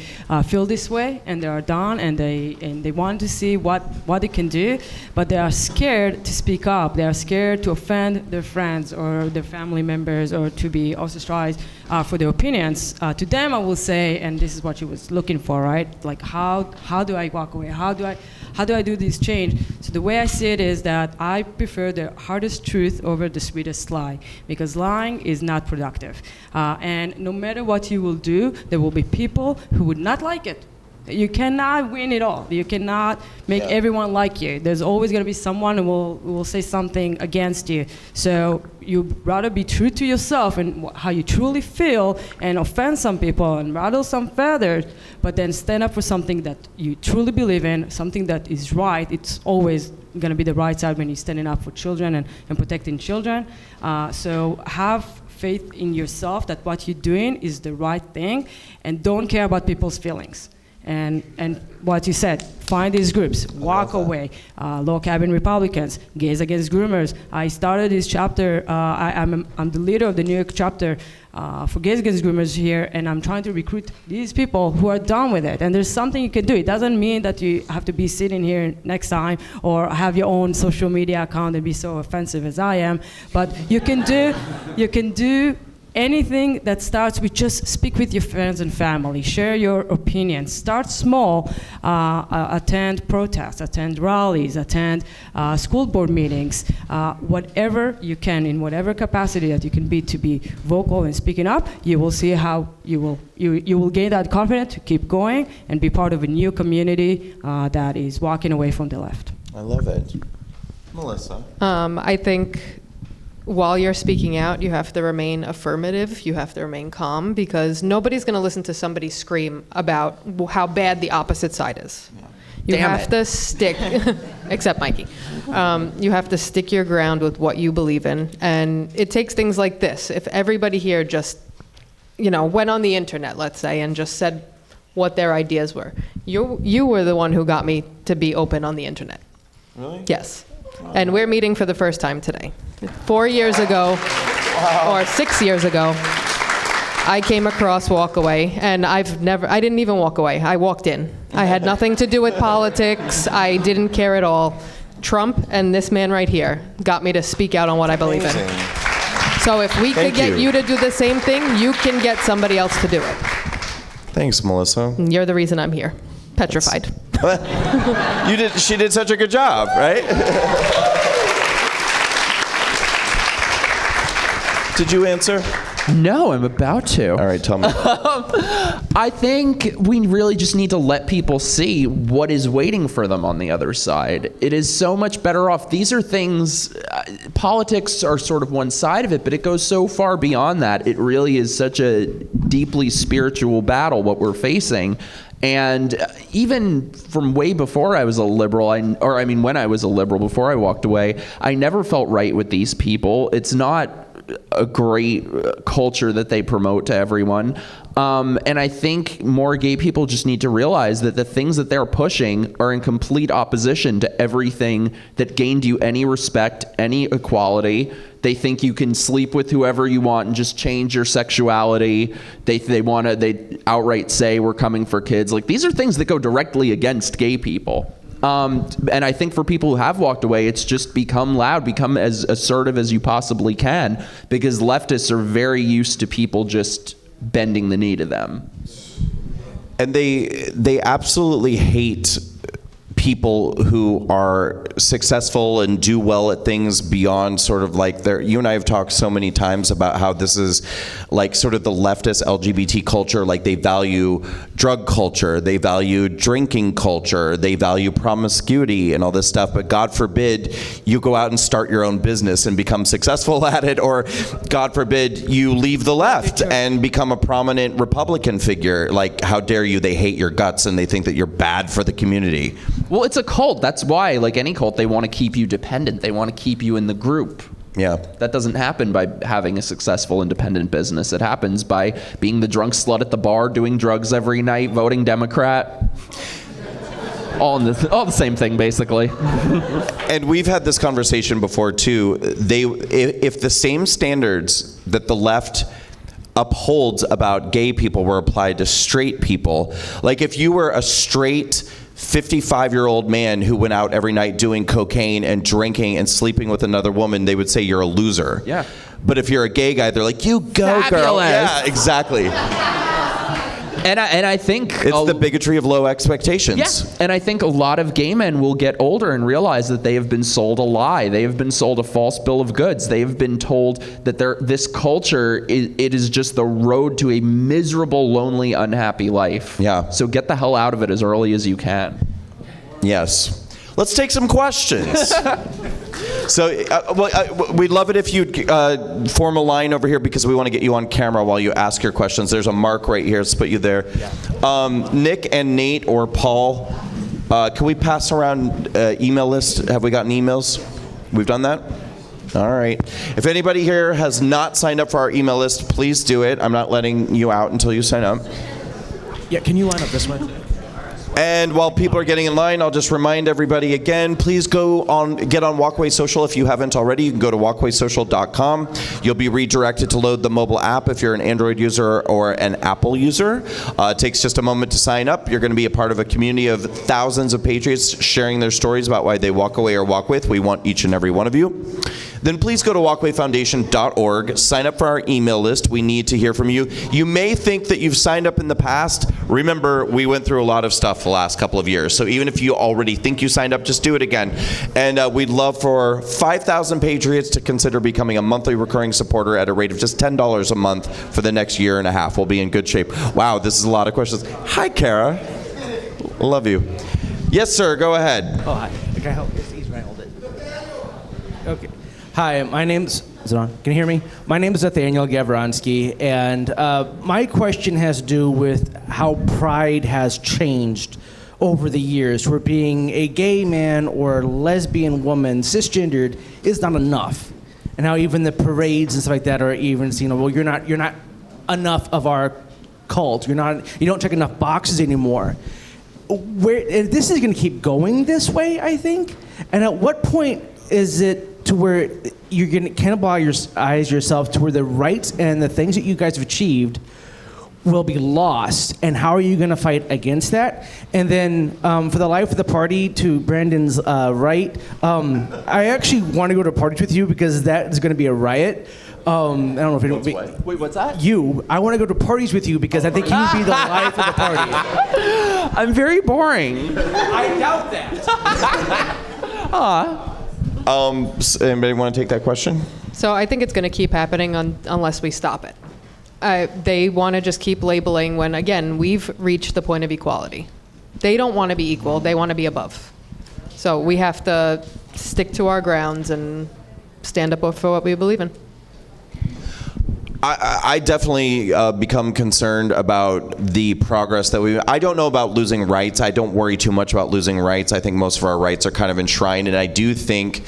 feel this way, and they are done, and they want to see what they can do, but they are scared to speak up. They are scared to offend their friends or their family members, or to be ostracized for their opinions. To them, I will say, and this is what she was looking for, right? Like, how do I walk away? How do I do this change? So the way I see it is that I prefer the hardest truth over the sweetest lie, because lying is not productive. And no matter what you will do, there will be people who would not like it. You cannot win it all. You cannot make everyone like you. There's always going to be someone who will say something against you. So you'd rather be true to yourself and how you truly feel, and offend some people and rattle some feathers, but then stand up for something that you truly believe in, something that is right. It's always going to be the right side when you're standing up for children and protecting children. So have faith in yourself that what you're doing is the right thing, and don't care about people's feelings. And what you said, find these groups, walk away, Low Cabin Republicans, Gays Against Groomers. I started this chapter, I'm the leader of the New York chapter for Gays Against Groomers here, and I'm trying to recruit these people who are done with it. And there's something you can do. It doesn't mean that you have to be sitting here next time or have your own social media account and be so offensive as I am, but you can do anything that starts with just speak with your friends and family, share your opinions, start small, attend protests, attend rallies, attend school board meetings, whatever you can, in whatever capacity that you can be, to be vocal and speaking up. You will see how you will gain that confidence to keep going and be part of a new community that is walking away from the left. I love it. Melissa? I think while you're speaking out, you have to remain affirmative, you have to remain calm, because nobody's going to listen to somebody scream about how bad the opposite side is. You have to stick, except Mikey. You have to stick your ground with what you believe in, and it takes things like this. If everybody here just, went on the internet, let's say, and just said what their ideas were, you were the one who got me to be open on the internet. Really? Yes. And we're meeting for the first time today. 4 years ago, or 6 years ago, I came across Walkaway, and I didn't even walk away. I walked in. I had nothing to do with politics. I didn't care at all. Trump and this man right here got me to speak out on what I believe in. So if we could get you to do the same thing, you can get somebody else to do it. Thanks, Melissa. You're the reason I'm here. Petrified. She did such a good job, right? Did you answer? No, I'm about to. All right, tell me. I think we really just need to let people see what is waiting for them on the other side. It is so much better off. These are things, politics are sort of one side of it, but it goes so far beyond that. It really is such a deeply spiritual battle, what we're facing. And even from way before I was a liberal, when I was a liberal, before I walked away, I never felt right with these people. It's not a great culture that they promote to everyone. And I think more gay people just need to realize that the things that they're pushing are in complete opposition to everything that gained you any respect, any equality. They think you can sleep with whoever you want and just change your sexuality. They outright say we're coming for kids. Like, these are things that go directly against gay people. And I think for people who have walked away, it's just become loud, become as assertive as you possibly can, because leftists are very used to people just bending the knee to them. And they absolutely hate people who are successful and do well at things beyond sort of like you and I have talked so many times about how this is like sort of the leftist LGBT culture. Like, they value drug culture, they value drinking culture, they value promiscuity and all this stuff. But God forbid you go out and start your own business and become successful at it, or God forbid you leave the left and become a prominent Republican figure. Like, how dare you? They hate your guts and they think that you're bad for the community. Well, it's a cult. That's why, like any cult, they want to keep you dependent. They want to keep you in the group. Yeah. That doesn't happen by having a successful independent business. It happens by being the drunk slut at the bar, doing drugs every night, voting Democrat. All the same thing, basically. And we've had this conversation before, too. If the same standards that the left upholds about gay people were applied to straight people, like if you were a straight 55-year-old man who went out every night doing cocaine and drinking and sleeping with another woman, they would say you're a loser. Yeah. But if you're a gay guy, they're like, you go, Fabulous. girl. Yeah, exactly. And I think it's the bigotry of low expectations. Yeah. And I think a lot of gay men will get older and realize that they have been sold a lie. They have been sold a false bill of goods. They have been told that this culture, it is just the road to a miserable, lonely, unhappy life. Yeah. So get the hell out of it as early as you can. Yes. Let's take some questions. So we'd love it if you'd form a line over here, because we want to get you on camera while you ask your questions. There's a mark right here. Let's put you there. Yeah. Nick and Nate or Paul, can we pass around email list? Have we gotten emails? We've done that? All right. If anybody here has not signed up for our email list, please do it. I'm not letting you out until you sign up. Yeah, can you line up this way? And while people are getting in line, I'll just remind everybody again, please get on Walkaway Social if you haven't already. You can go to walkawaysocial.com. You'll be redirected to load the mobile app if you're an Android user or an Apple user. It takes just a moment to sign up. You're going to be a part of a community of thousands of patriots sharing their stories about why they walk away or walk with. We want each and every one of you. Then please go to walkawayfoundation.org, sign up for our email list. We need to hear from you. You may think that you've signed up in the past. Remember, we went through a lot of stuff the last couple of years. So even if you already think you signed up, just do it again. And we'd love for 5,000 patriots to consider becoming a monthly recurring supporter at a rate of just $10 a month for the next year and a half. We'll be in good shape. Wow, this is a lot of questions. Hi, Kara. Love you. Yes, sir. Go ahead. Oh, hi. Can I help? It's easy when I hold it. Okay. Hi, my name's... Is it on? Can you hear me? My name is Nathaniel Gavronsky, and my question has to do with how pride has changed over the years, where being a gay man or lesbian woman, cisgendered, is not enough, and how even the parades and stuff like that are even seen. Well, you're not enough of our cult. You don't check enough boxes anymore. This is going to keep going this way, I think. And at what point is it to where you're going to cannibalize yourself to where the rights and the things that you guys have achieved will be lost, and how are you going to fight against that? And then for the life of the party, to Brandon's right, I actually want to go to parties with you because that is going to be a riot. I don't know if anyone. Wait, what's that? You. I want to go to parties with you because I think you would be the life of the party. I'm very boring. I doubt that. Anybody want to take that question? So I think it's going to keep happening unless we stop it. They want to just keep labeling when, again, we've reached the point of equality. They don't want to be equal. They want to be above. So we have to stick to our grounds and stand up for what we believe in. I definitely become concerned about the progress that I don't know about losing rights. I don't worry too much about losing rights. I think most of our rights are kind of enshrined, and I do think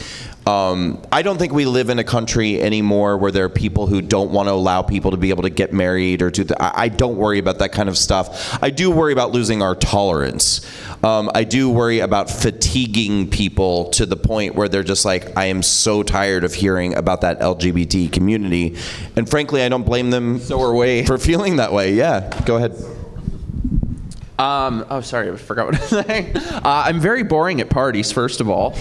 I don't think we live in a country anymore where there are people who don't want to allow people to be able to get married or do. I don't worry about that kind of stuff. I do worry about losing our tolerance. I do worry about fatiguing people to the point where they're just like, I am so tired of hearing about that LGBT community. And frankly, I don't blame them for feeling that way. Yeah, go ahead. Oh, sorry, I forgot what I was saying. I'm very boring at parties, first of all.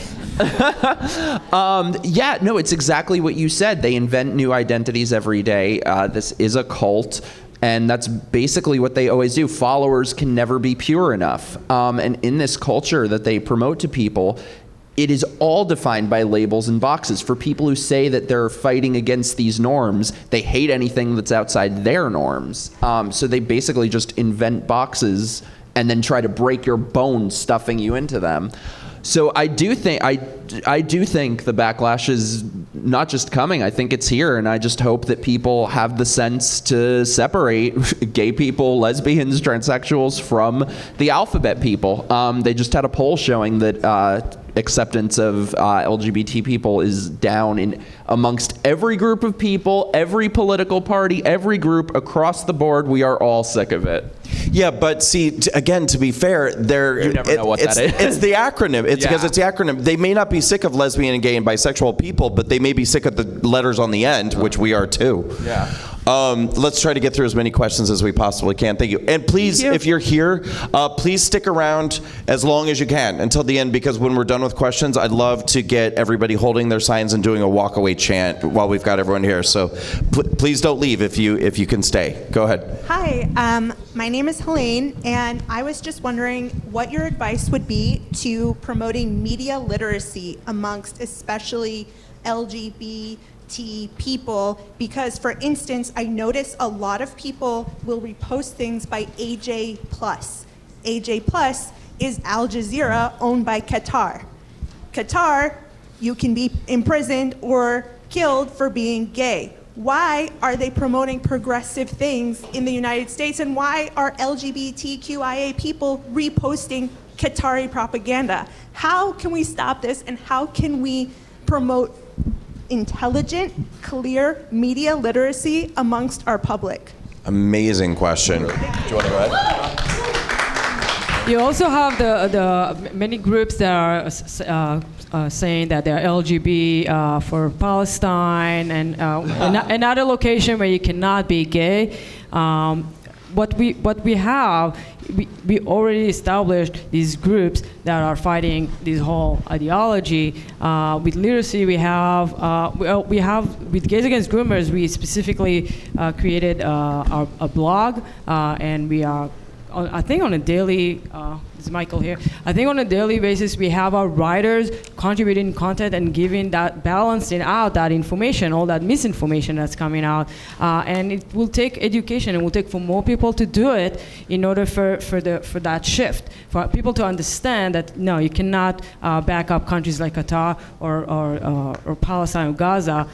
Yeah, no, it's exactly what you said. They invent new identities every day. This is a cult. And that's basically what they always do. Followers can never be pure enough. And in this culture that they promote to people, it is all defined by labels and boxes. For people who say that they're fighting against these norms, they hate anything that's outside their norms. So they basically just invent boxes and then try to break your bones stuffing you into them. So I do think the backlash is not just coming. I think it's here, and I just hope that people have the sense to separate gay people, lesbians, transsexuals from the alphabet people. They just had a poll showing that acceptance of LGBT people is down amongst every group of people, every political party, every group across the board. We are all sick of it. Yeah, but see, again, to be fair, you never know what that is. It's the acronym. It's because it's the acronym. They may not be sick of lesbian and gay and bisexual people, but they may be sick of the letters on the end, which we are too. Yeah. Let's try to get through as many questions as we possibly can. Thank you. And please, if you're here, please stick around as long as you can until the end, because when we're done with questions, I'd love to get everybody holding their signs and doing a walk-away chant while we've got everyone here. So please don't leave if you can stay. Go ahead. Hi, my name is Helene, and I was just wondering what your advice would be to promoting media literacy amongst especially LGBT people, because for instance, I notice a lot of people will repost things by AJ+. AJ+ is Al Jazeera, owned by Qatar. Qatar, you can be imprisoned or killed for being gay. Why are they promoting progressive things in the United States, and why are LGBTQIA people reposting Qatari propaganda? How can we stop this, and how can we promote intelligent, clear media literacy amongst our public? Amazing question. Do you want to go ahead? You also have the many groups that are saying that they're LGBT for Palestine and another location where you cannot be gay. What we have, we already established these groups that are fighting this whole ideology. With literacy, we have with Gays Against Groomers, we specifically created a blog, and we are, I think on a daily, this is Michael here, I think on a daily basis we have our writers contributing content and giving that, balancing out that information, all that misinformation that's coming out. And it will take education, it will take for more people to do it in order for that shift, for people to understand that no, you cannot back up countries like Qatar or Palestine or Gaza,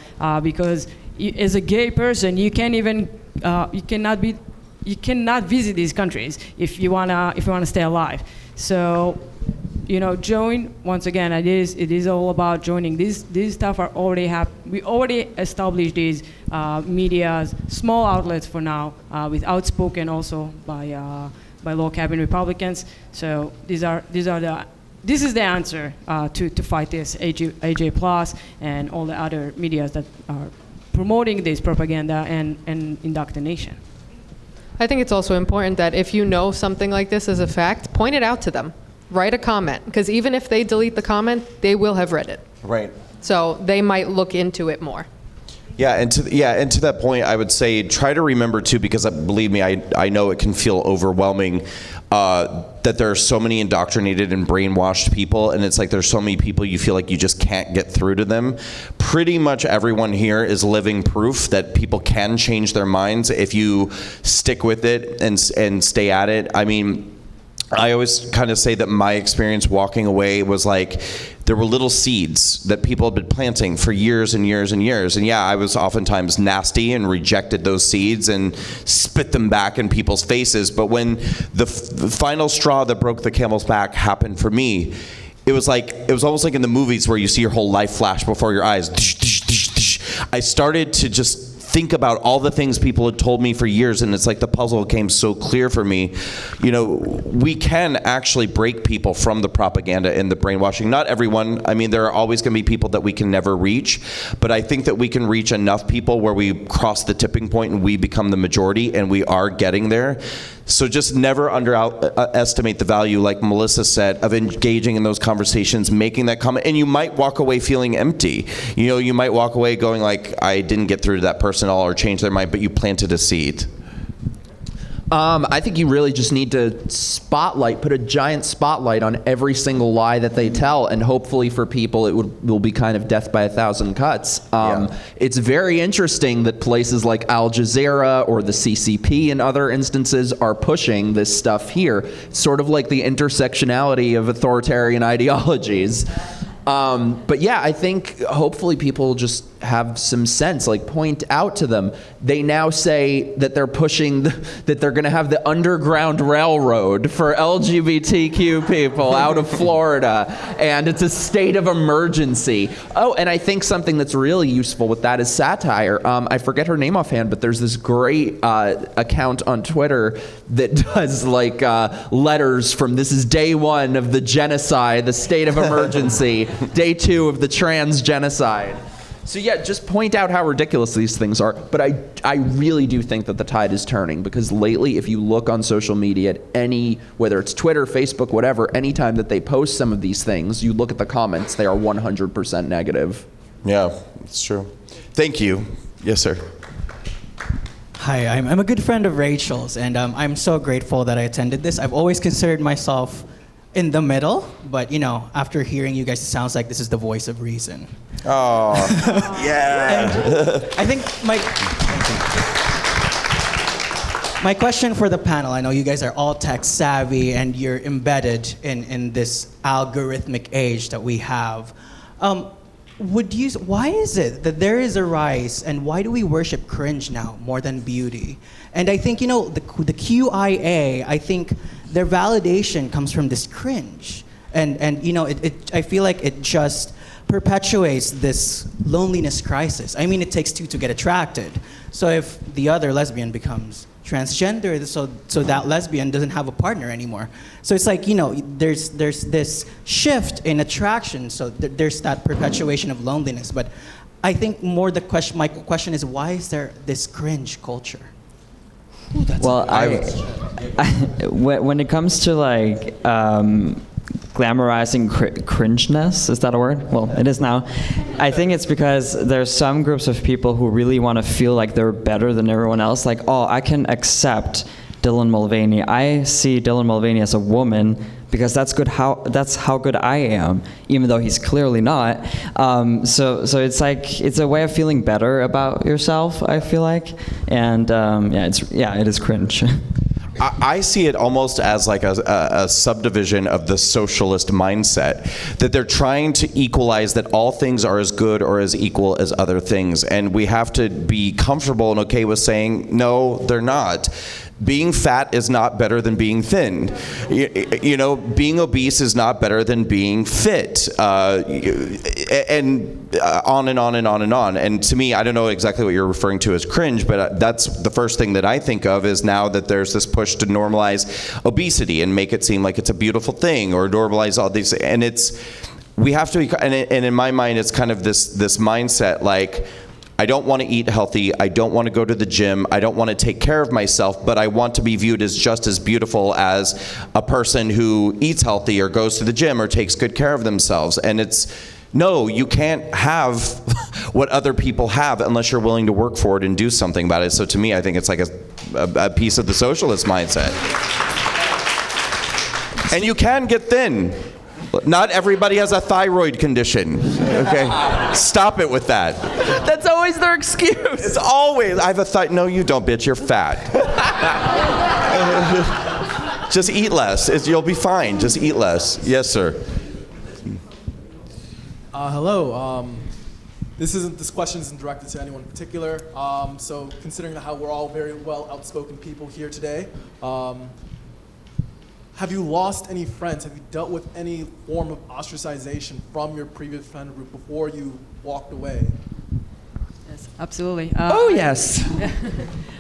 because as a gay person, you can't even, you cannot visit these countries if you wanna stay alive. So, join once again. It is all about joining. These stuff are already we already established these media's small outlets for now, with outspoken also by low cabinet Republicans. So these are the this is the answer to fight this AJ Plus and all the other medias that are promoting this propaganda and indoctrination. I think it's also important that if you know something like this is a fact, point it out to them. Write a comment, because even if they delete the comment, they will have read it. Right. So they might look into it more. Yeah, and to that point, I would say try to remember too, because believe me, I know it can feel overwhelming that there are so many indoctrinated and brainwashed people, and it's like there's so many people you feel like you just can't get through to them. Pretty much everyone here is living proof that people can change their minds if you stick with it and stay at it. I mean, I always kind of say that my experience walking away was like there were little seeds that people had been planting for years and years and years. And yeah, I was oftentimes nasty and rejected those seeds and spit them back in people's faces. But when the final straw that broke the camel's back happened for me, it was almost like in the movies where you see your whole life flash before your eyes. I started to just think about all the things people had told me for years, and it's like the puzzle came so clear for me. You know, we can actually break people from the propaganda and the brainwashing. Not everyone. I mean, there are always going to be people that we can never reach, but I think that we can reach enough people where we cross the tipping point and we become the majority, and we are getting there. So just never underestimate the value, like Melissa said, of engaging in those conversations, making that comment. And you might walk away feeling empty. You know, you might walk away going like, I didn't get through to that person at all or change their mind, but you planted a seed. I think you really just need to put a giant spotlight on every single lie that they tell, and hopefully for people it will be kind of death by a thousand cuts. It's very interesting that places like Al Jazeera or the CCP in other instances are pushing this stuff here, sort of like the intersectionality of authoritarian ideologies. But yeah, I think hopefully people just have some sense, like point out to them. They now say that they're pushing, that they're going to have the Underground Railroad for LGBTQ people out of Florida, and it's a state of emergency. Oh, and I think something that's really useful with that is satire. I forget her name offhand, but there's this great account on Twitter that does like letters from this is day 1 of the genocide, the state of emergency, day 2 of the trans genocide. So yeah, just point out how ridiculous these things are. But I really do think that the tide is turning, because lately, if you look on social media at whether it's Twitter, Facebook, whatever, anytime that they post some of these things, you look at the comments, they are 100% negative. Yeah, it's true. Thank you. Yes, sir. Hi, I'm a good friend of Rachel's, and I'm so grateful that I attended this. I've always considered myself in the middle, but you know, after hearing you guys, it sounds like this is the voice of reason. Oh, yeah. And I think my question for the panel, I know you guys are all tech savvy and you're embedded in this algorithmic age that we have. Why is it that there is a rise, and why do we worship cringe now more than beauty? And I think, you know, the QIA, I think their validation comes from this cringe. And you know, I feel like it just perpetuates this loneliness crisis. I mean, it takes two to get attracted. So if the other lesbian becomes transgender, so that lesbian doesn't have a partner anymore. So it's like, you know, there's this shift in attraction, so there's that perpetuation of loneliness. But I think more my question is, why is there this cringe culture? Ooh, well, when it comes to like glamorizing cringeness, is that a word? Well, it is now. I think it's because there's some groups of people who really want to feel like they're better than everyone else. Like, oh, I can accept Dylan Mulvaney. I see Dylan Mulvaney as a woman because that's how good I am, even though he's clearly not. So it's like, it's a way of feeling better about yourself, I feel like. And it is cringe. I see it almost as like a subdivision of the socialist mindset, that they're trying to equalize that all things are as good or as equal as other things, and we have to be comfortable and okay with saying, no, they're not. being fat is not better than being thin. You know, being obese is not better than being fit. And on and on and on and on. And to me, I don't know exactly what you're referring to as cringe, but that's the first thing that I think of is now that there's this push to normalize obesity and make it seem like it's a beautiful thing, or normalize all these, and we have to be, and in my mind, it's kind of this mindset like, I don't want to eat healthy, I don't want to go to the gym, I don't want to take care of myself, but I want to be viewed as just as beautiful as a person who eats healthy or goes to the gym or takes good care of themselves. And no, you can't have what other people have unless you're willing to work for it and do something about it. So to me, I think it's like a piece of the socialist mindset. And you can get thin. Not everybody has a thyroid condition, okay? Stop it with that. That's always their excuse. It's always, I have a no, you don't, bitch, you're fat. Just eat less, you'll be fine, just eat less. Yes, sir. Hello, this question isn't directed to anyone in particular, so considering how we're all very well outspoken people here today, have you lost any friends? Have you dealt with any form of ostracization from your previous friend group before you walked away? Yes, absolutely. Yes.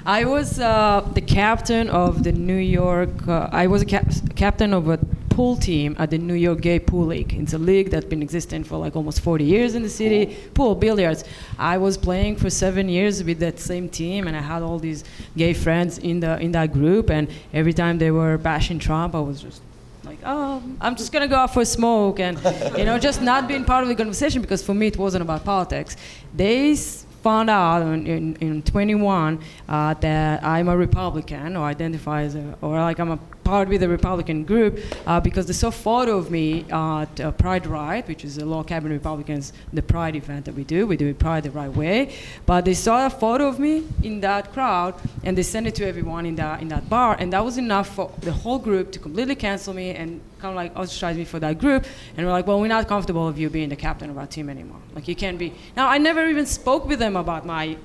I was the captain of the New York, I was a captain of a pool team at the New York Gay Pool League. It's a league that's been existing for like almost 40 years in the city. Pool, billiards. I was playing for 7 years with that same team, and I had all these gay friends in that group, and every time they were bashing Trump, I was just like, oh, I'm just gonna go out for a smoke, and just not being part of the conversation, because for me it wasn't about politics. They found out in 21 that I'm a Republican, or identify as I'm a part with the Republican group, because they saw a photo of me at Pride Ride, which is a Law Cabinet Republicans, the Pride event that we do Pride the right way. But they saw a photo of me in that crowd, and they sent it to everyone in that bar, and that was enough for the whole group to completely cancel me and kind of like ostracize me for that group. And we're like, well, we're not comfortable with you being the captain of our team anymore. Like, you can't be. Now, I never even spoke with them about my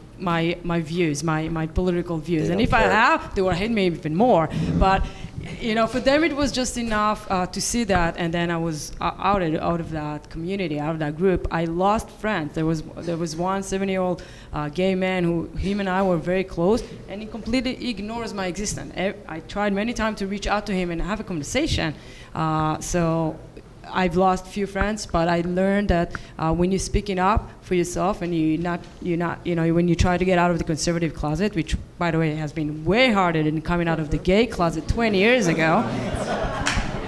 views, my political views. And if I have, they would hate me even more. But for them it was just enough to see that, and then I was outed out of that community, out of that group. I lost friends. There was one 7-year-old gay man who, him and I were very close, and he completely ignores my existence. I tried many times to reach out to him and have a conversation. So I've lost a few friends, but I learned that when you're speaking up for yourself, and when you try to get out of the conservative closet, which, by the way, has been way harder than coming out of the gay closet 20 years ago.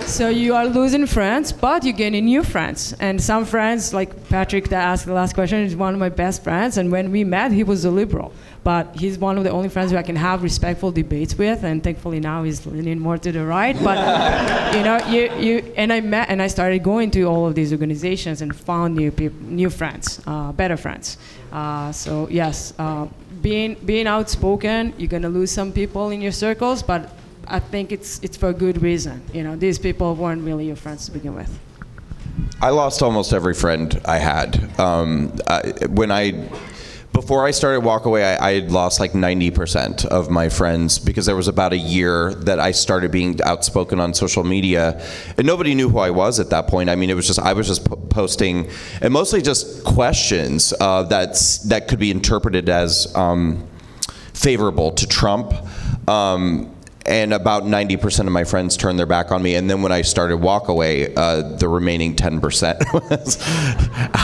So you are losing friends, but you're gaining new friends. And some friends, like Patrick that asked the last question, is one of my best friends. And when we met, he was a liberal. But he's one of the only friends who I can have respectful debates with, and thankfully now he's leaning more to the right. But I started going to all of these organizations and found new friends, better friends. So yes, being outspoken, you're gonna lose some people in your circles, but I think it's for a good reason. These people weren't really your friends to begin with. I lost almost every friend I had. Before I started Walkaway, I had lost like 90% of my friends, because there was about a year that I started being outspoken on social media, and nobody knew who I was at that point. I mean, I was just posting, and mostly just questions that could be interpreted as favorable to Trump. And about 90% of my friends turned their back on me. And then when I started Walkaway, the remaining 10% was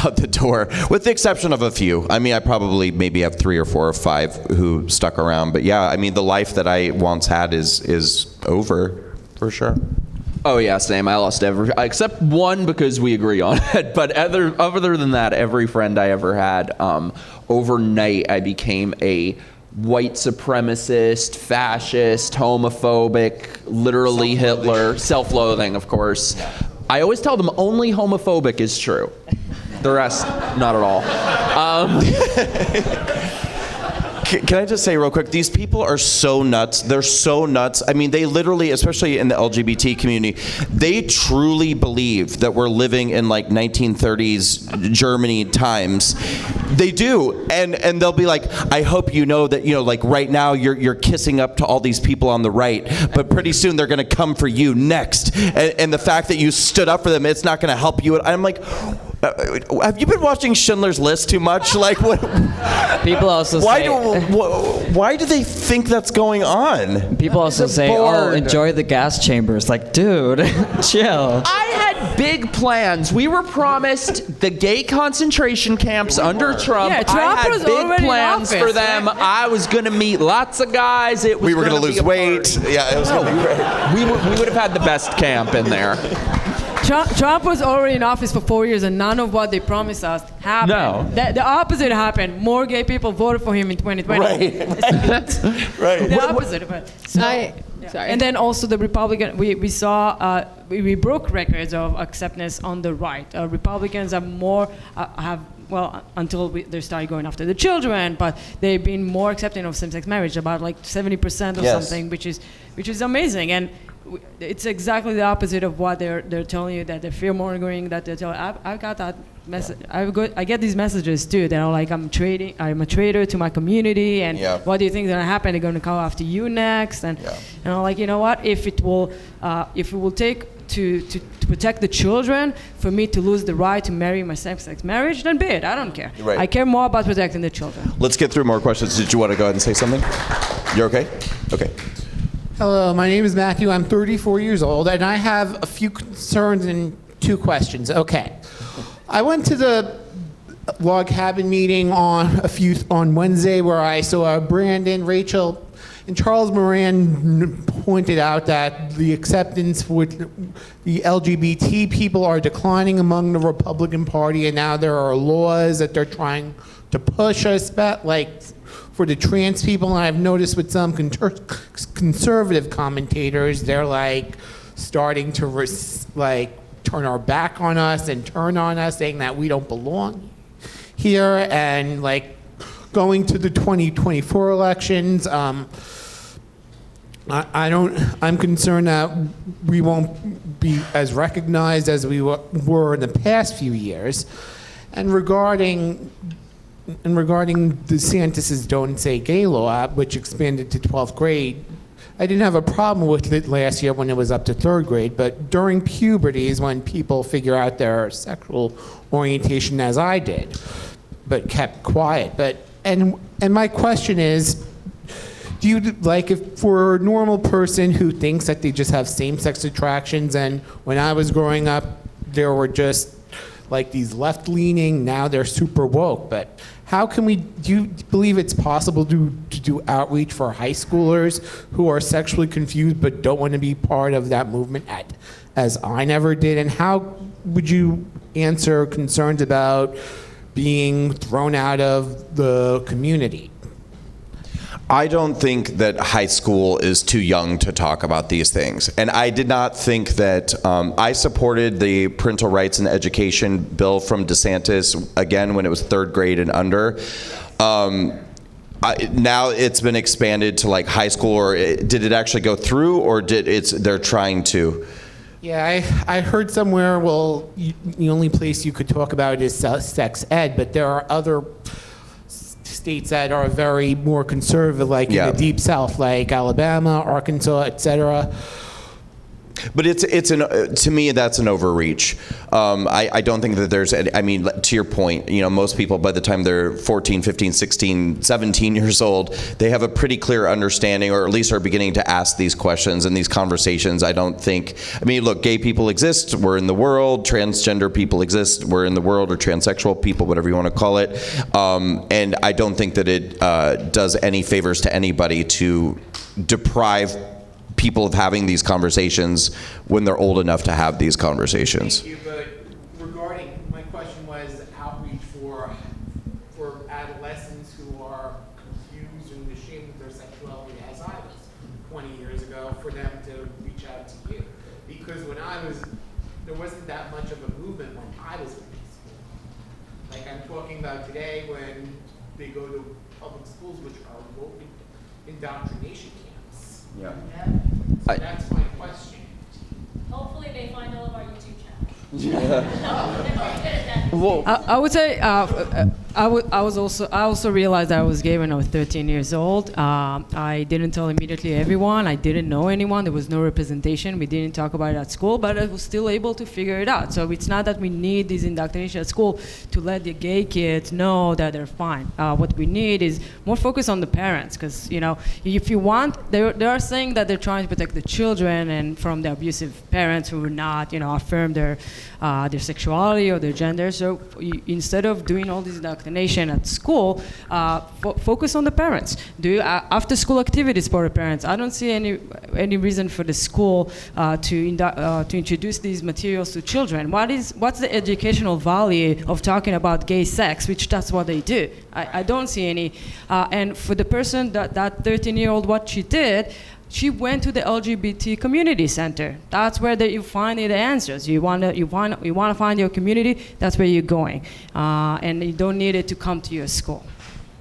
out the door, with the exception of a few. I mean, I probably maybe have 3 or 4 or 5 who stuck around. But yeah, I mean, the life that I once had is over, for sure. Oh yeah, same. I lost except one, because we agree on it. But other than that, every friend I ever had, overnight I became a white supremacist, fascist, homophobic, literally Hitler, self-loathing, of course. I always tell them only homophobic is true. The rest, not at all. Can I just say real quick, these people are so nuts. They're so nuts. I mean, they literally, especially in the LGBT community, they truly believe that we're living in like 1930s Germany times. They do. And they'll be like, I hope you know that, like right now you're kissing up to all these people on the right, but pretty soon they're going to come for you next. And the fact that you stood up for them, it's not going to help you. I'm like, have you been watching Schindler's List too much? Like, what? People also say. Why do they think that's going on? People also say, "Oh, enjoy the gas chambers." Like, dude, chill. I had big plans. We were promised the gay concentration camps under Trump. Yeah, Trump I was had big already in plans office, for them. I was going to meet lots of guys. We were going to lose weight. Yeah, it was going to be great. We would have had the best camp in there. Trump was already in office for 4 years, and none of what they promised us happened. No. The opposite happened. More gay people voted for him in 2020. Right. That's right. The opposite. But Sorry. And then also the Republican, we saw, we broke records of acceptance on the right. Republicans are more, until they started going after the children, but they've been more accepting of same-sex marriage, about like 70% or something, which is amazing. And it's exactly the opposite of what they're telling you, that they're fear mongering, that they're telling. I got that message. I get these messages too. They're like, I'm a traitor to my community, and what do you think is gonna happen? They're gonna come after you next, and I'm like, you know what? If it will take to protect the children for me to lose the right to marry my same-sex marriage, then be it. I don't care. Right. I care more about protecting the children. Let's get through more questions. Did you want to go ahead and say something? You're okay? Okay. Hello, my name is Matthew. I'm 34 years old, and I have a few concerns and 2 questions. Okay. I went to the log cabin meeting on Wednesday where I saw Brandon, Rachel, and Charles Moran pointed out that the acceptance with the LGBT people are declining among the Republican Party, and now there are laws that they're trying to push us back, like for the trans people. And I've noticed with some conservative commentators, they're like starting to turn our back on us and turn on us, saying that we don't belong here. And like going to the 2024 elections, I'm concerned that we won't be as recognized as we were in the past few years. And regarding DeSantis's Don't Say Gay law, which expanded to 12th grade, I didn't have a problem with it last year when it was up to 3rd grade, but during puberty is when people figure out their sexual orientation, as I did, but kept quiet. And my question is, do you, like, if for a normal person who thinks that they just have same-sex attractions, and when I was growing up, there were just like these left-leaning, now they're super woke, but how can do you believe it's possible to do outreach for high schoolers who are sexually confused but don't want to be part of that movement as I never did? And how would you answer concerns about being thrown out of the community? I don't think that high school is too young to talk about these things. And I did not think that, I supported the parental rights and education bill from DeSantis, again, when it was 3rd grade and under. Now it's been expanded to like high school, or did it actually go through, or they're trying to? Yeah, I heard somewhere, well, the only place you could talk about it is sex ed, but there are other states that are very more conservative, like in the deep south, like Alabama, Arkansas, etc. But to me, that's an overreach. I don't think that there's any, I mean, to your point, most people by the time they're 14, 15, 16, 17 years old, they have a pretty clear understanding, or at least are beginning to ask these questions and these conversations. I don't think, look, gay people exist, we're in the world, transgender people exist, we're in the world, or transsexual people, whatever you want to call it. And I don't think that it does any favors to anybody to deprive people of having these conversations when they're old enough to have these conversations. Thank you, but regarding, my question was outreach for adolescents who are confused and ashamed of their sexuality, as I was 20 years ago, for them to reach out to you. Because there wasn't that much of a movement when I was in high school. Like I'm talking about today, when they go to public schools, which are woke indoctrination camps. Yeah. So that's my question. Hopefully they find all of our YouTube channels. Well, I would say I also realized I was gay when I was 13 years old. I didn't tell immediately everyone. I didn't know anyone. There was no representation. We didn't talk about it at school, but I was still able to figure it out. So it's not that we need this indoctrination at school to let the gay kids know that they're fine. What we need is more focus on the parents, because if you want, they are saying that they're trying to protect the children and from the abusive parents who will not affirm their sexuality or their gender. So instead of doing all this indoctrination at school, focus on the parents. Do after-school activities for the parents. I don't see any reason for the school to introduce these materials to children. What's the educational value of talking about gay sex, which that's what they do? I don't see any. And for the person that 13-year-old, what she did, she went to the LGBT Community Center. That's where you find the answers. You want to find your community. That's where you're going, and you don't need it to come to your school,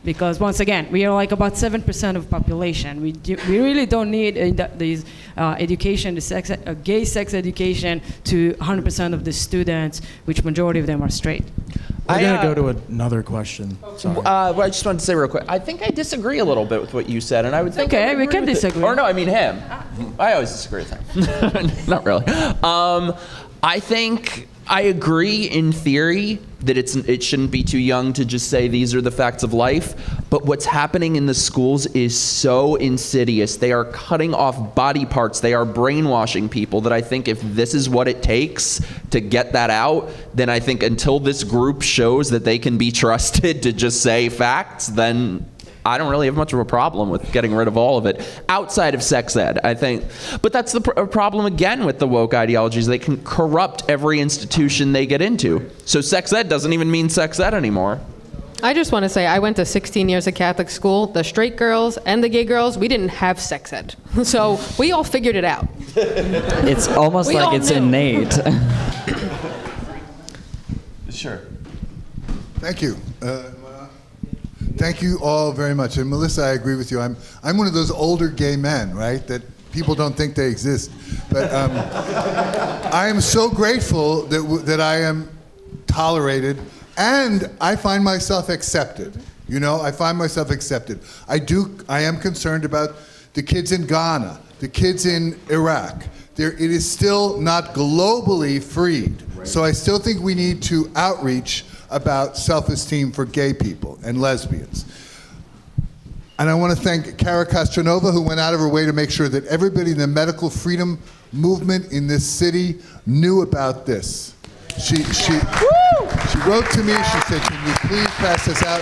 because once again, we are like about 7% of population. We really don't need these education, the gay sex education to 100% of the students, which majority of them are straight. We're going to go to another question. Sorry. I just wanted to say real quick, I think I disagree a little bit with what you said, and I would think Okay, we can disagree. Or no, I mean him. I always disagree with him. Not really. I think I agree in theory that it shouldn't be too young to just say these are the facts of life, but what's happening in the schools is so insidious. They are cutting off body parts. They are brainwashing people that I think if this is what it takes to get that out, then I think until this group shows that they can be trusted to just say facts, then I don't really have much of a problem with getting rid of all of it outside of sex ed, I think. But that's the problem again with the woke ideologies. They can corrupt every institution they get into. So sex ed doesn't even mean sex ed anymore. I just want to say I went to 16 years of Catholic school. The straight girls and the gay girls, we didn't have sex ed. So we all figured it out. It's almost like it's innate. Sure. Thank you. Thank you all very much. And Melissa, I agree with you. I'm one of those older gay men, right, that people don't think they exist. But I am so grateful that I am tolerated, and I find myself accepted. I find myself accepted. I am concerned about the kids in Ghana, the kids in Iraq. It is still not globally freed. Right. So I still think we need to outreach about self-esteem for gay people and lesbians. And I want to thank Cara Castronova, who went out of her way to make sure that everybody in the medical freedom movement in this city knew about this. She wrote to me, she said, can you please pass this out?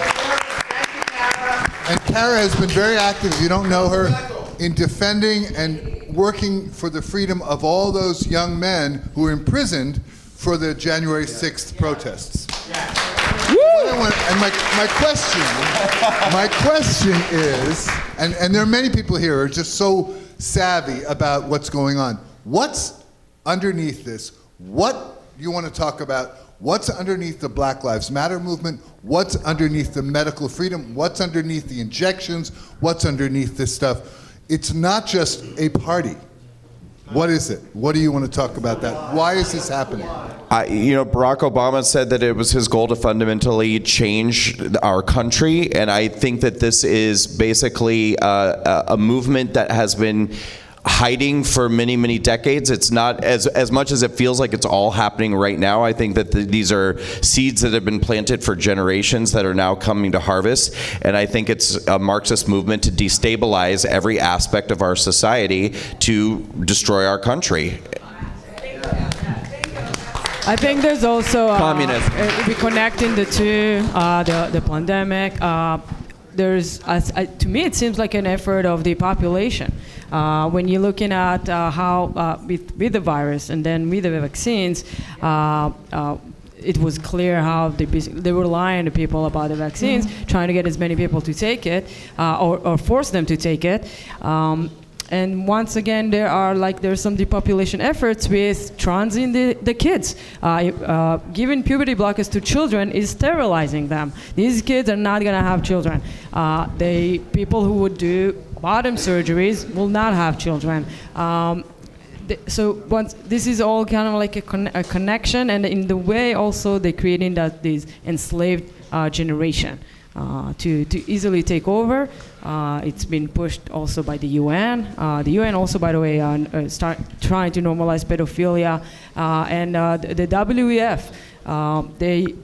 And Cara has been very active, if you don't know her, in defending and working for the freedom of all those young men who were imprisoned for the January 6th protests. And my question is, and there are many people here who are just so savvy about what's going on. What's underneath this? What you want to talk about? What's underneath the Black Lives Matter movement? What's underneath the medical freedom? What's underneath the injections? What's underneath this stuff? It's not just a party. What is it? What do you want to talk about that? Why is this happening? Barack Obama said that it was his goal to fundamentally change our country, and I think that this is basically a movement that has been hiding for many, many decades. It's not as much as it feels like it's all happening right now. I think that these are seeds that have been planted for generations that are now coming to harvest. And I think it's a Marxist movement to destabilize every aspect of our society to destroy our country. I think there's also communism. Reconnecting the two, the pandemic. To me, it seems like an effort of the population. When you're looking at how with the virus and then with the vaccines, it was clear how they were lying to people about the vaccines, trying to get as many people to take it or force them to take it. And once again, there's some depopulation efforts with transing the kids. Giving puberty blockers to children is sterilizing them. These kids are not going to have children. People who would do bottom surgeries will not have children. So this is all kind of like a connection, and in the way also they're creating this enslaved generation to easily take over. It's been pushed also by the UN. The UN also, by the way, start trying to normalize pedophilia, and the WEF. They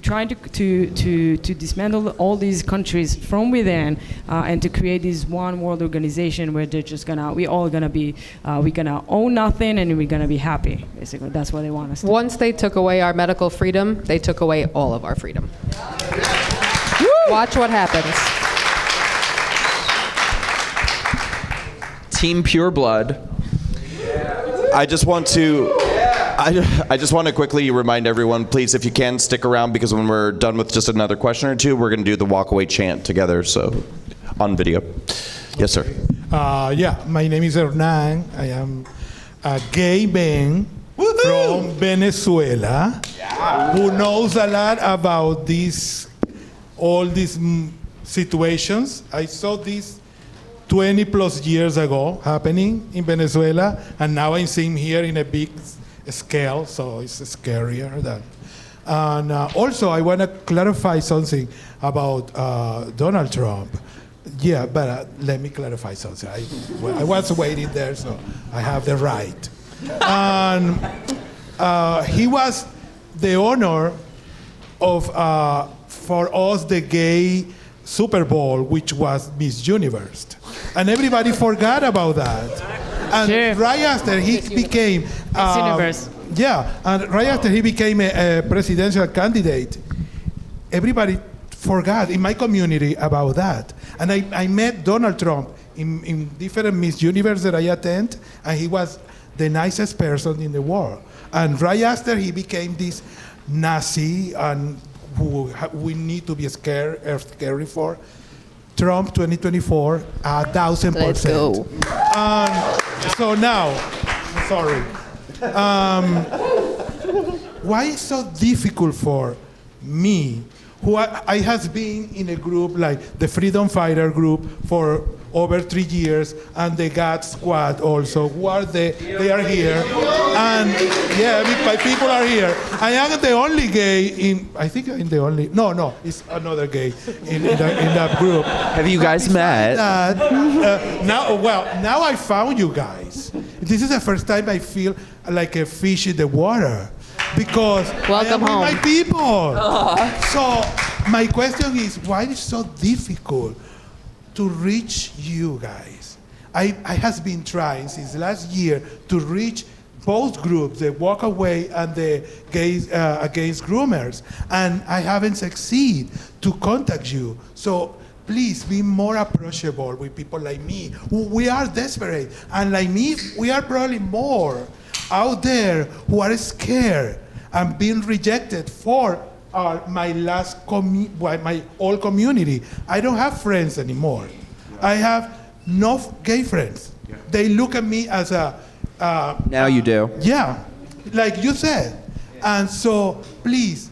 trying to dismantle all these countries from within and to create this one world organization where they're just we're gonna own nothing and we're gonna be happy. Basically, that's what they want us to. Once they took away our medical freedom, they took away all of our freedom. Watch what happens. Team Pure Blood. I just want to quickly remind everyone, please, if you can, stick around, because when we're done with just another question or two, we're going to do the walkaway chant together, so on video. Yes, sir. Yeah, my name is Hernan. I am a gay man from Venezuela who knows a lot about all these situations. I saw this 20 plus years ago happening in Venezuela, and now I'm seeing here in a big scale, so it's scarier. And also, I want to clarify something about Donald Trump. Yeah, but let me clarify something. I was waiting there, so I have the right. And he was the honor of, for us, the gay Super Bowl, which was Miss Universe. And everybody forgot about that. And right after he became Miss Universe. Yeah, and right after he became a presidential candidate, everybody forgot in my community about that. And I met Donald Trump in different Miss Universe that I attend, and he was the nicest person in the world. And right after he became this Nazi, and who we need to be scary for, Trump 2024, 1,000%. Let's go. So now, sorry. Why is so difficult for me, who I has been in a group like the Freedom Fighter group for over 3 years, and the God Squad also, who are they are here, and yeah, my people are here. I am the only gay no, it's another gay in that group. Have you guys met? Now I found you guys. This is the first time I feel like a fish in the water, because welcome home, my people. So my question is, why is it so difficult to reach you guys? I has been trying since last year to reach both groups, the walkaway and the gays against groomers, and I haven't succeeded to contact you. So please be more approachable with people like me. We are desperate, and like me, we are probably more out there who are scared and being rejected for my old community. I don't have friends anymore. I have no gay friends. They look at me as a... now you do. Yeah, like you said. And so, please,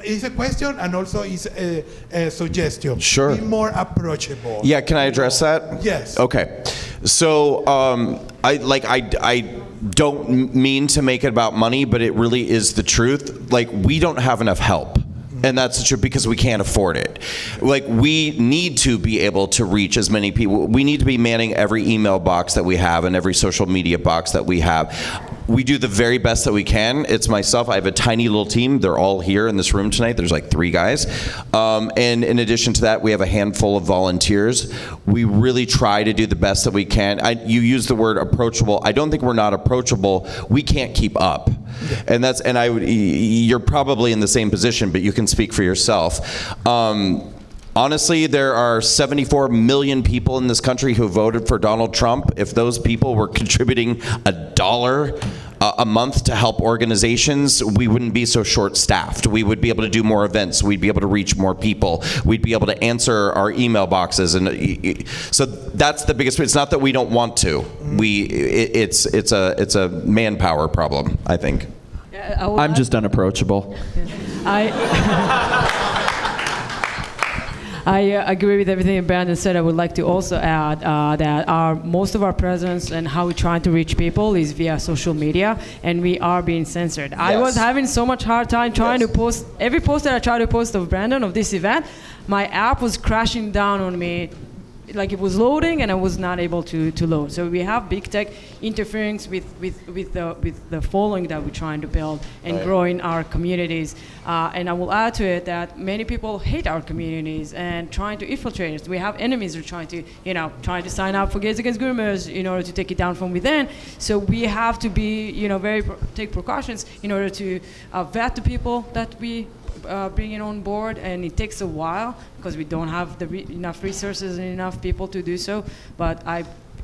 it's a question and also it's a suggestion. Sure. Be more approachable. Yeah, can I address that? Yes. Okay. So I don't mean to make it about money, but it really is the truth. Like, we don't have enough help. And that's the truth, because we can't afford it. Like, we need to be able to reach as many people. We need to be manning every email box that we have and every social media box that we have. We do the very best that we can. It's myself. I have a tiny little team. They're all here in this room tonight. There's like 3 guys. And in addition to that, we have a handful of volunteers. We really try to do the best that we can. You use the word approachable. I don't think we're not approachable. We can't keep up. And you're probably in the same position, but you can speak for yourself. Honestly, there are 74 million people in this country who voted for Donald Trump. If those people were contributing $1 a month to help organizations, we wouldn't be so short-staffed. We would be able to do more events. We'd be able to reach more people. We'd be able to answer our email boxes, and so that's the biggest. It's not that we don't want to. It's a manpower problem, I think. I'm just unapproachable. I agree with everything Brandon said. I would like to also add that most of our presence and how we're trying to reach people is via social media, and we are being censored. Yes. I was having so much hard time trying to post. Every post that I tried to post of Brandon of this event, my app was crashing down on me. Like it was loading and I was not able to load. So we have big tech interfering with the following that we're trying to build and growing our communities. And I will add to it that many people hate our communities and trying to infiltrate us. We have enemies who are trying to sign up for Gays Against Groomers in order to take it down from within. So we have to be, take precautions in order to vet the people that we bringing on board, and it takes a while because we don't have enough resources and enough people to do so. But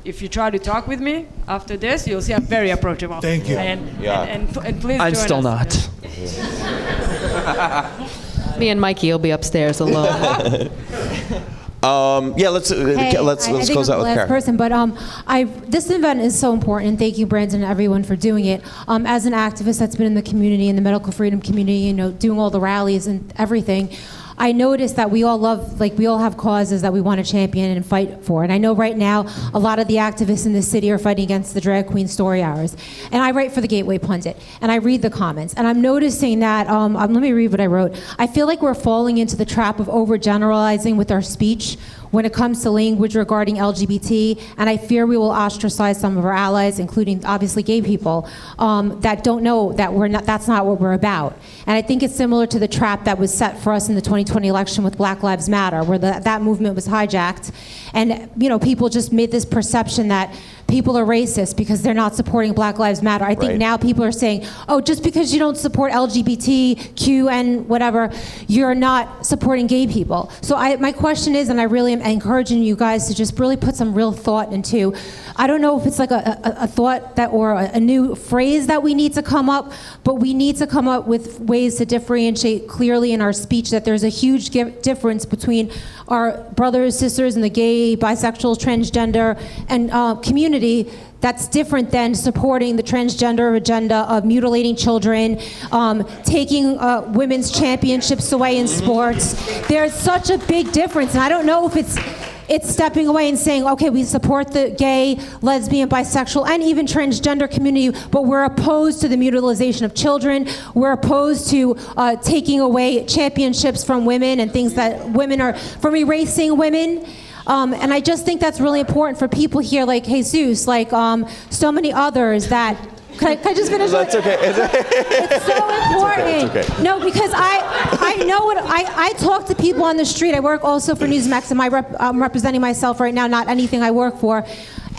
if you try to talk with me after this, you'll see I'm very approachable. Thank you. And please I'm join still us. not. Me and Mikey will be upstairs alone. Let's close out with Kara. Person, but this event is so important, and thank you, Brandon, and everyone for doing it. As an activist that's been in the community, in the medical freedom community, doing all the rallies and everything, I noticed that we all have causes that we want to champion and fight for. And I know right now a lot of the activists in the city are fighting against the drag queen story hours. And I write for the Gateway Pundit, and I read the comments. And I'm noticing that, let me read what I wrote. I feel like we're falling into the trap of overgeneralizing with our speech when it comes to language regarding LGBT, and I fear we will ostracize some of our allies, including obviously gay people, that don't know that that's not what we're about. And I think it's similar to the trap that was set for us in the 2020 election with Black Lives Matter, where that movement was hijacked, and people just made this perception that people are racist because they're not supporting Black Lives Matter. I think now people are saying, oh, just because you don't support LGBTQ and whatever, you're not supporting gay people. So my question is, and I really am encouraging you guys to just really put some real thought into, I don't know if it's like a thought that or a new phrase that we need to come up, but we need to come up with ways to differentiate clearly in our speech that there's a huge difference between our brothers, sisters in the gay, bisexual, transgender, and community that's different than supporting the transgender agenda of mutilating children, taking women's championships away in sports. There's such a big difference, and I don't know if it's stepping away and saying, okay, we support the gay, lesbian, bisexual, and even transgender community, but we're opposed to the mutilation of children. We're opposed to taking away championships from women and things that women are, from erasing women. And I just think that's really important for people here like Jesus, like so many others that, can I just finish? That's okay. It's so important. It's okay. No, because I know what, I talk to people on the street. I work also for Newsmax, and I'm representing myself right now, not anything I work for.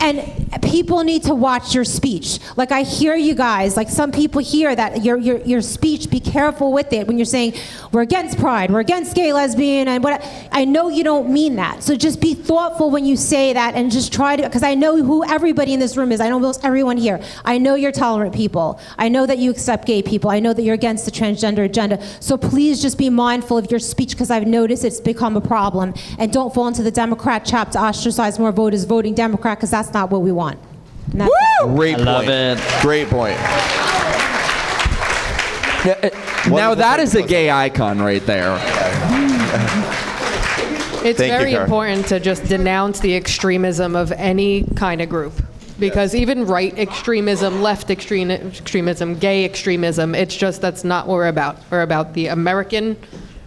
And people need to watch your speech. Like I hear you guys, like some people hear that your speech, be careful with it when you're saying, we're against pride, we're against gay, lesbian, and what. I know you don't mean that. So just be thoughtful when you say that and just try to, because I know who everybody in this room is. I know almost everyone here. I know you're tolerant people. I know that you accept gay people. I know that you're against the transgender agenda. So please just be mindful of your speech, because I've noticed it's become a problem. And don't fall into the Democrat trap to ostracize more voters voting Democrat, because that's not what we want. Great point. Love it. Great point. Now that is a gay icon right there. It's Thank you, very Kara. important to just denounce the extremism of any kind of group. Because even right extremism, left extremism, gay extremism, it's just that's not what we're about. We're about the American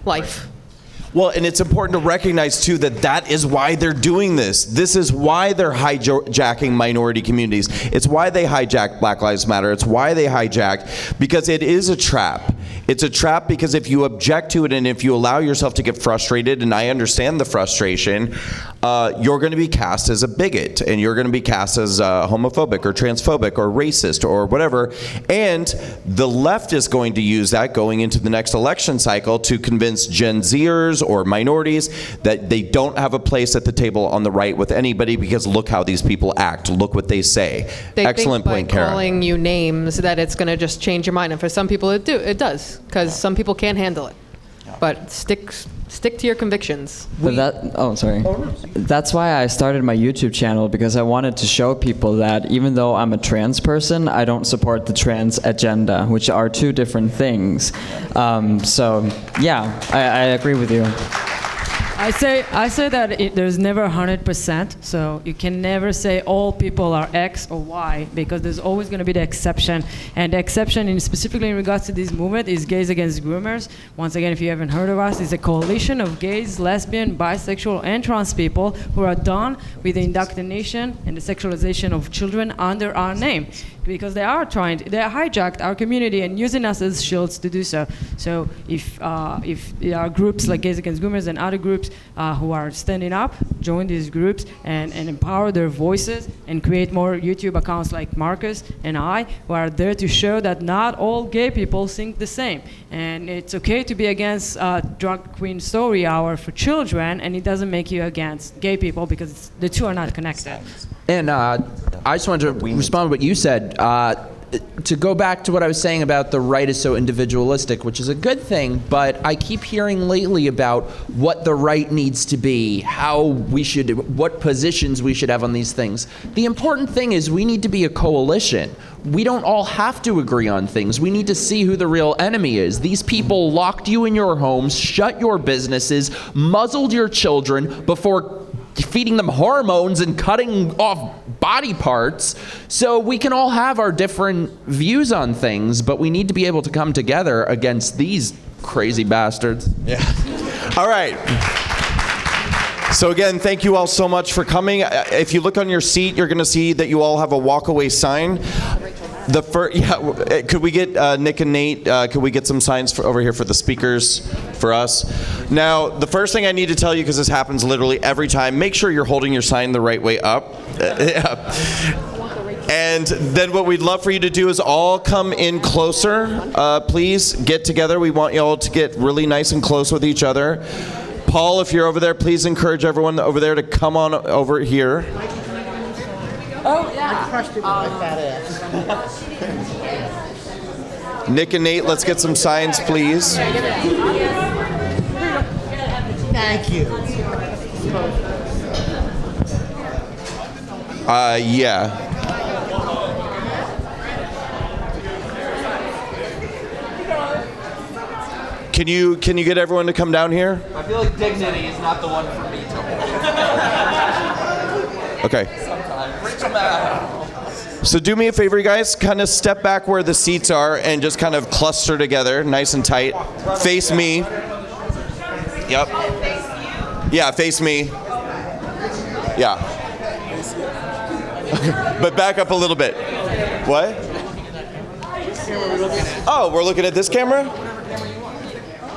life. Well, and it's important to recognize, too, that is why they're doing this. This is why they're hijacking minority communities. It's why they hijacked Black Lives Matter. It's why they hijacked, because it is a trap. It's a trap because if you object to it and if you allow yourself to get frustrated, and I understand the frustration, you're going to be cast as a bigot, and you're going to be cast as homophobic or transphobic or racist or whatever. And the left is going to use that going into the next election cycle to convince Gen Zers or minorities that they don't have a place at the table on the right with anybody because look how these people act. Look what they say. They Excellent think point, by Karen. calling you names that it's going to just change your mind, and for some people it does, because some people can't handle it. But stick to your convictions. That's why I started my YouTube channel, because I wanted to show people that even though I'm a trans person, I don't support the trans agenda, which are two different things. So yeah, I agree with you. I say that there's never 100%, so you can never say all people are X or Y, because there's always going to be the exception. And the exception, specifically in regards to this movement, is Gays Against Groomers. Once again, if you haven't heard of us, it's a coalition of gays, lesbian, bisexual, and trans people who are done with the indoctrination and the sexualization of children under our name. Because they hijacked our community and using us as shields to do so. So if there are groups like Gays Against Groomers and other groups who are standing up, join these groups and empower their voices and create more YouTube accounts like Marcus and I, who are there to show that not all gay people think the same. And it's okay to be against drag queen story hour for children, and it doesn't make you against gay people, because the two are not connected. And I just wanted to respond to what you said. To go back to what I was saying about the right is so individualistic, which is a good thing, but I keep hearing lately about what the right needs to be, what positions we should have on these things. The important thing is we need to be a coalition. We don't all have to agree on things. We need to see who the real enemy is. These people locked you in your homes, shut your businesses, muzzled your children before feeding them hormones and cutting off body parts. So we can all have our different views on things, but we need to be able to come together against these crazy bastards. Yeah. All right. So again, thank you all so much for coming. If you look on your seat, you're going to see that you all have a walk-away sign. Could we get Nick and Nate? Could we get some signs over here for the speakers for us? Now, the first thing I need to tell you, because this happens literally every time, make sure you're holding your sign the right way up. And then what we'd love for you to do is all come in closer. Please get together. We want you all to get really nice and close with each other. Paul, if you're over there, please encourage everyone over there to come on over here. Oh, yeah. I crushed it with my fat ass. Nick and Nate, let's get some signs, please. Thank you. Yeah. Can you get everyone to come down here? I feel like dignity is not the one for me to hold. Okay. So do me a favor, you guys. Kind of step back where the seats are and just kind of cluster together, nice and tight. Face me. Yep. Yeah, face me. Yeah. But back up a little bit. What? Oh, we're looking at this camera?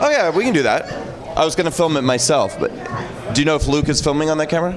Oh yeah, we can do that. I was gonna film it myself, but do you know if Luke is filming on that camera?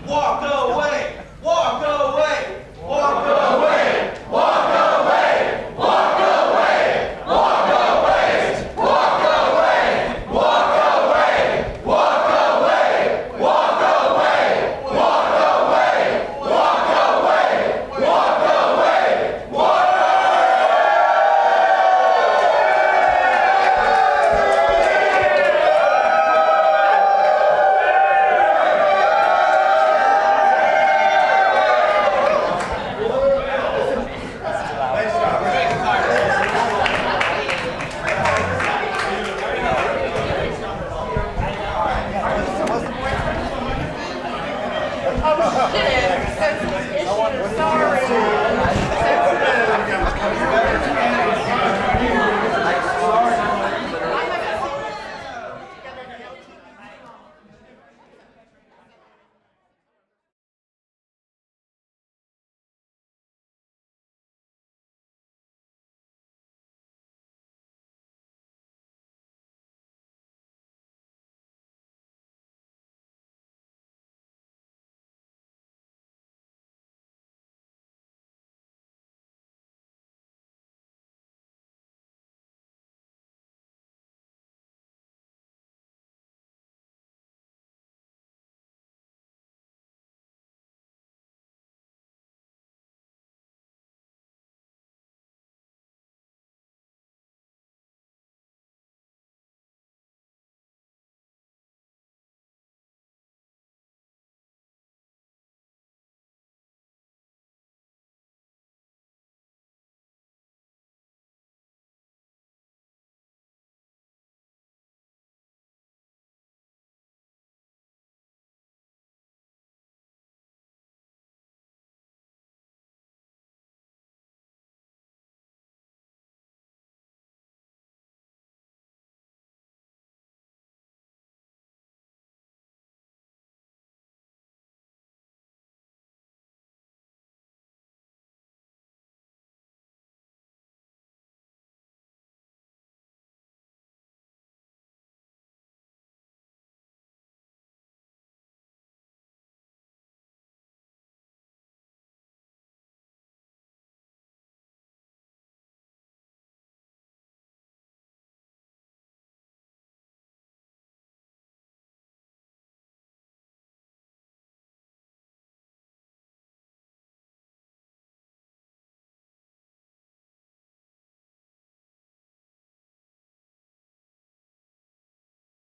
Walk away! Walk away! Walk away!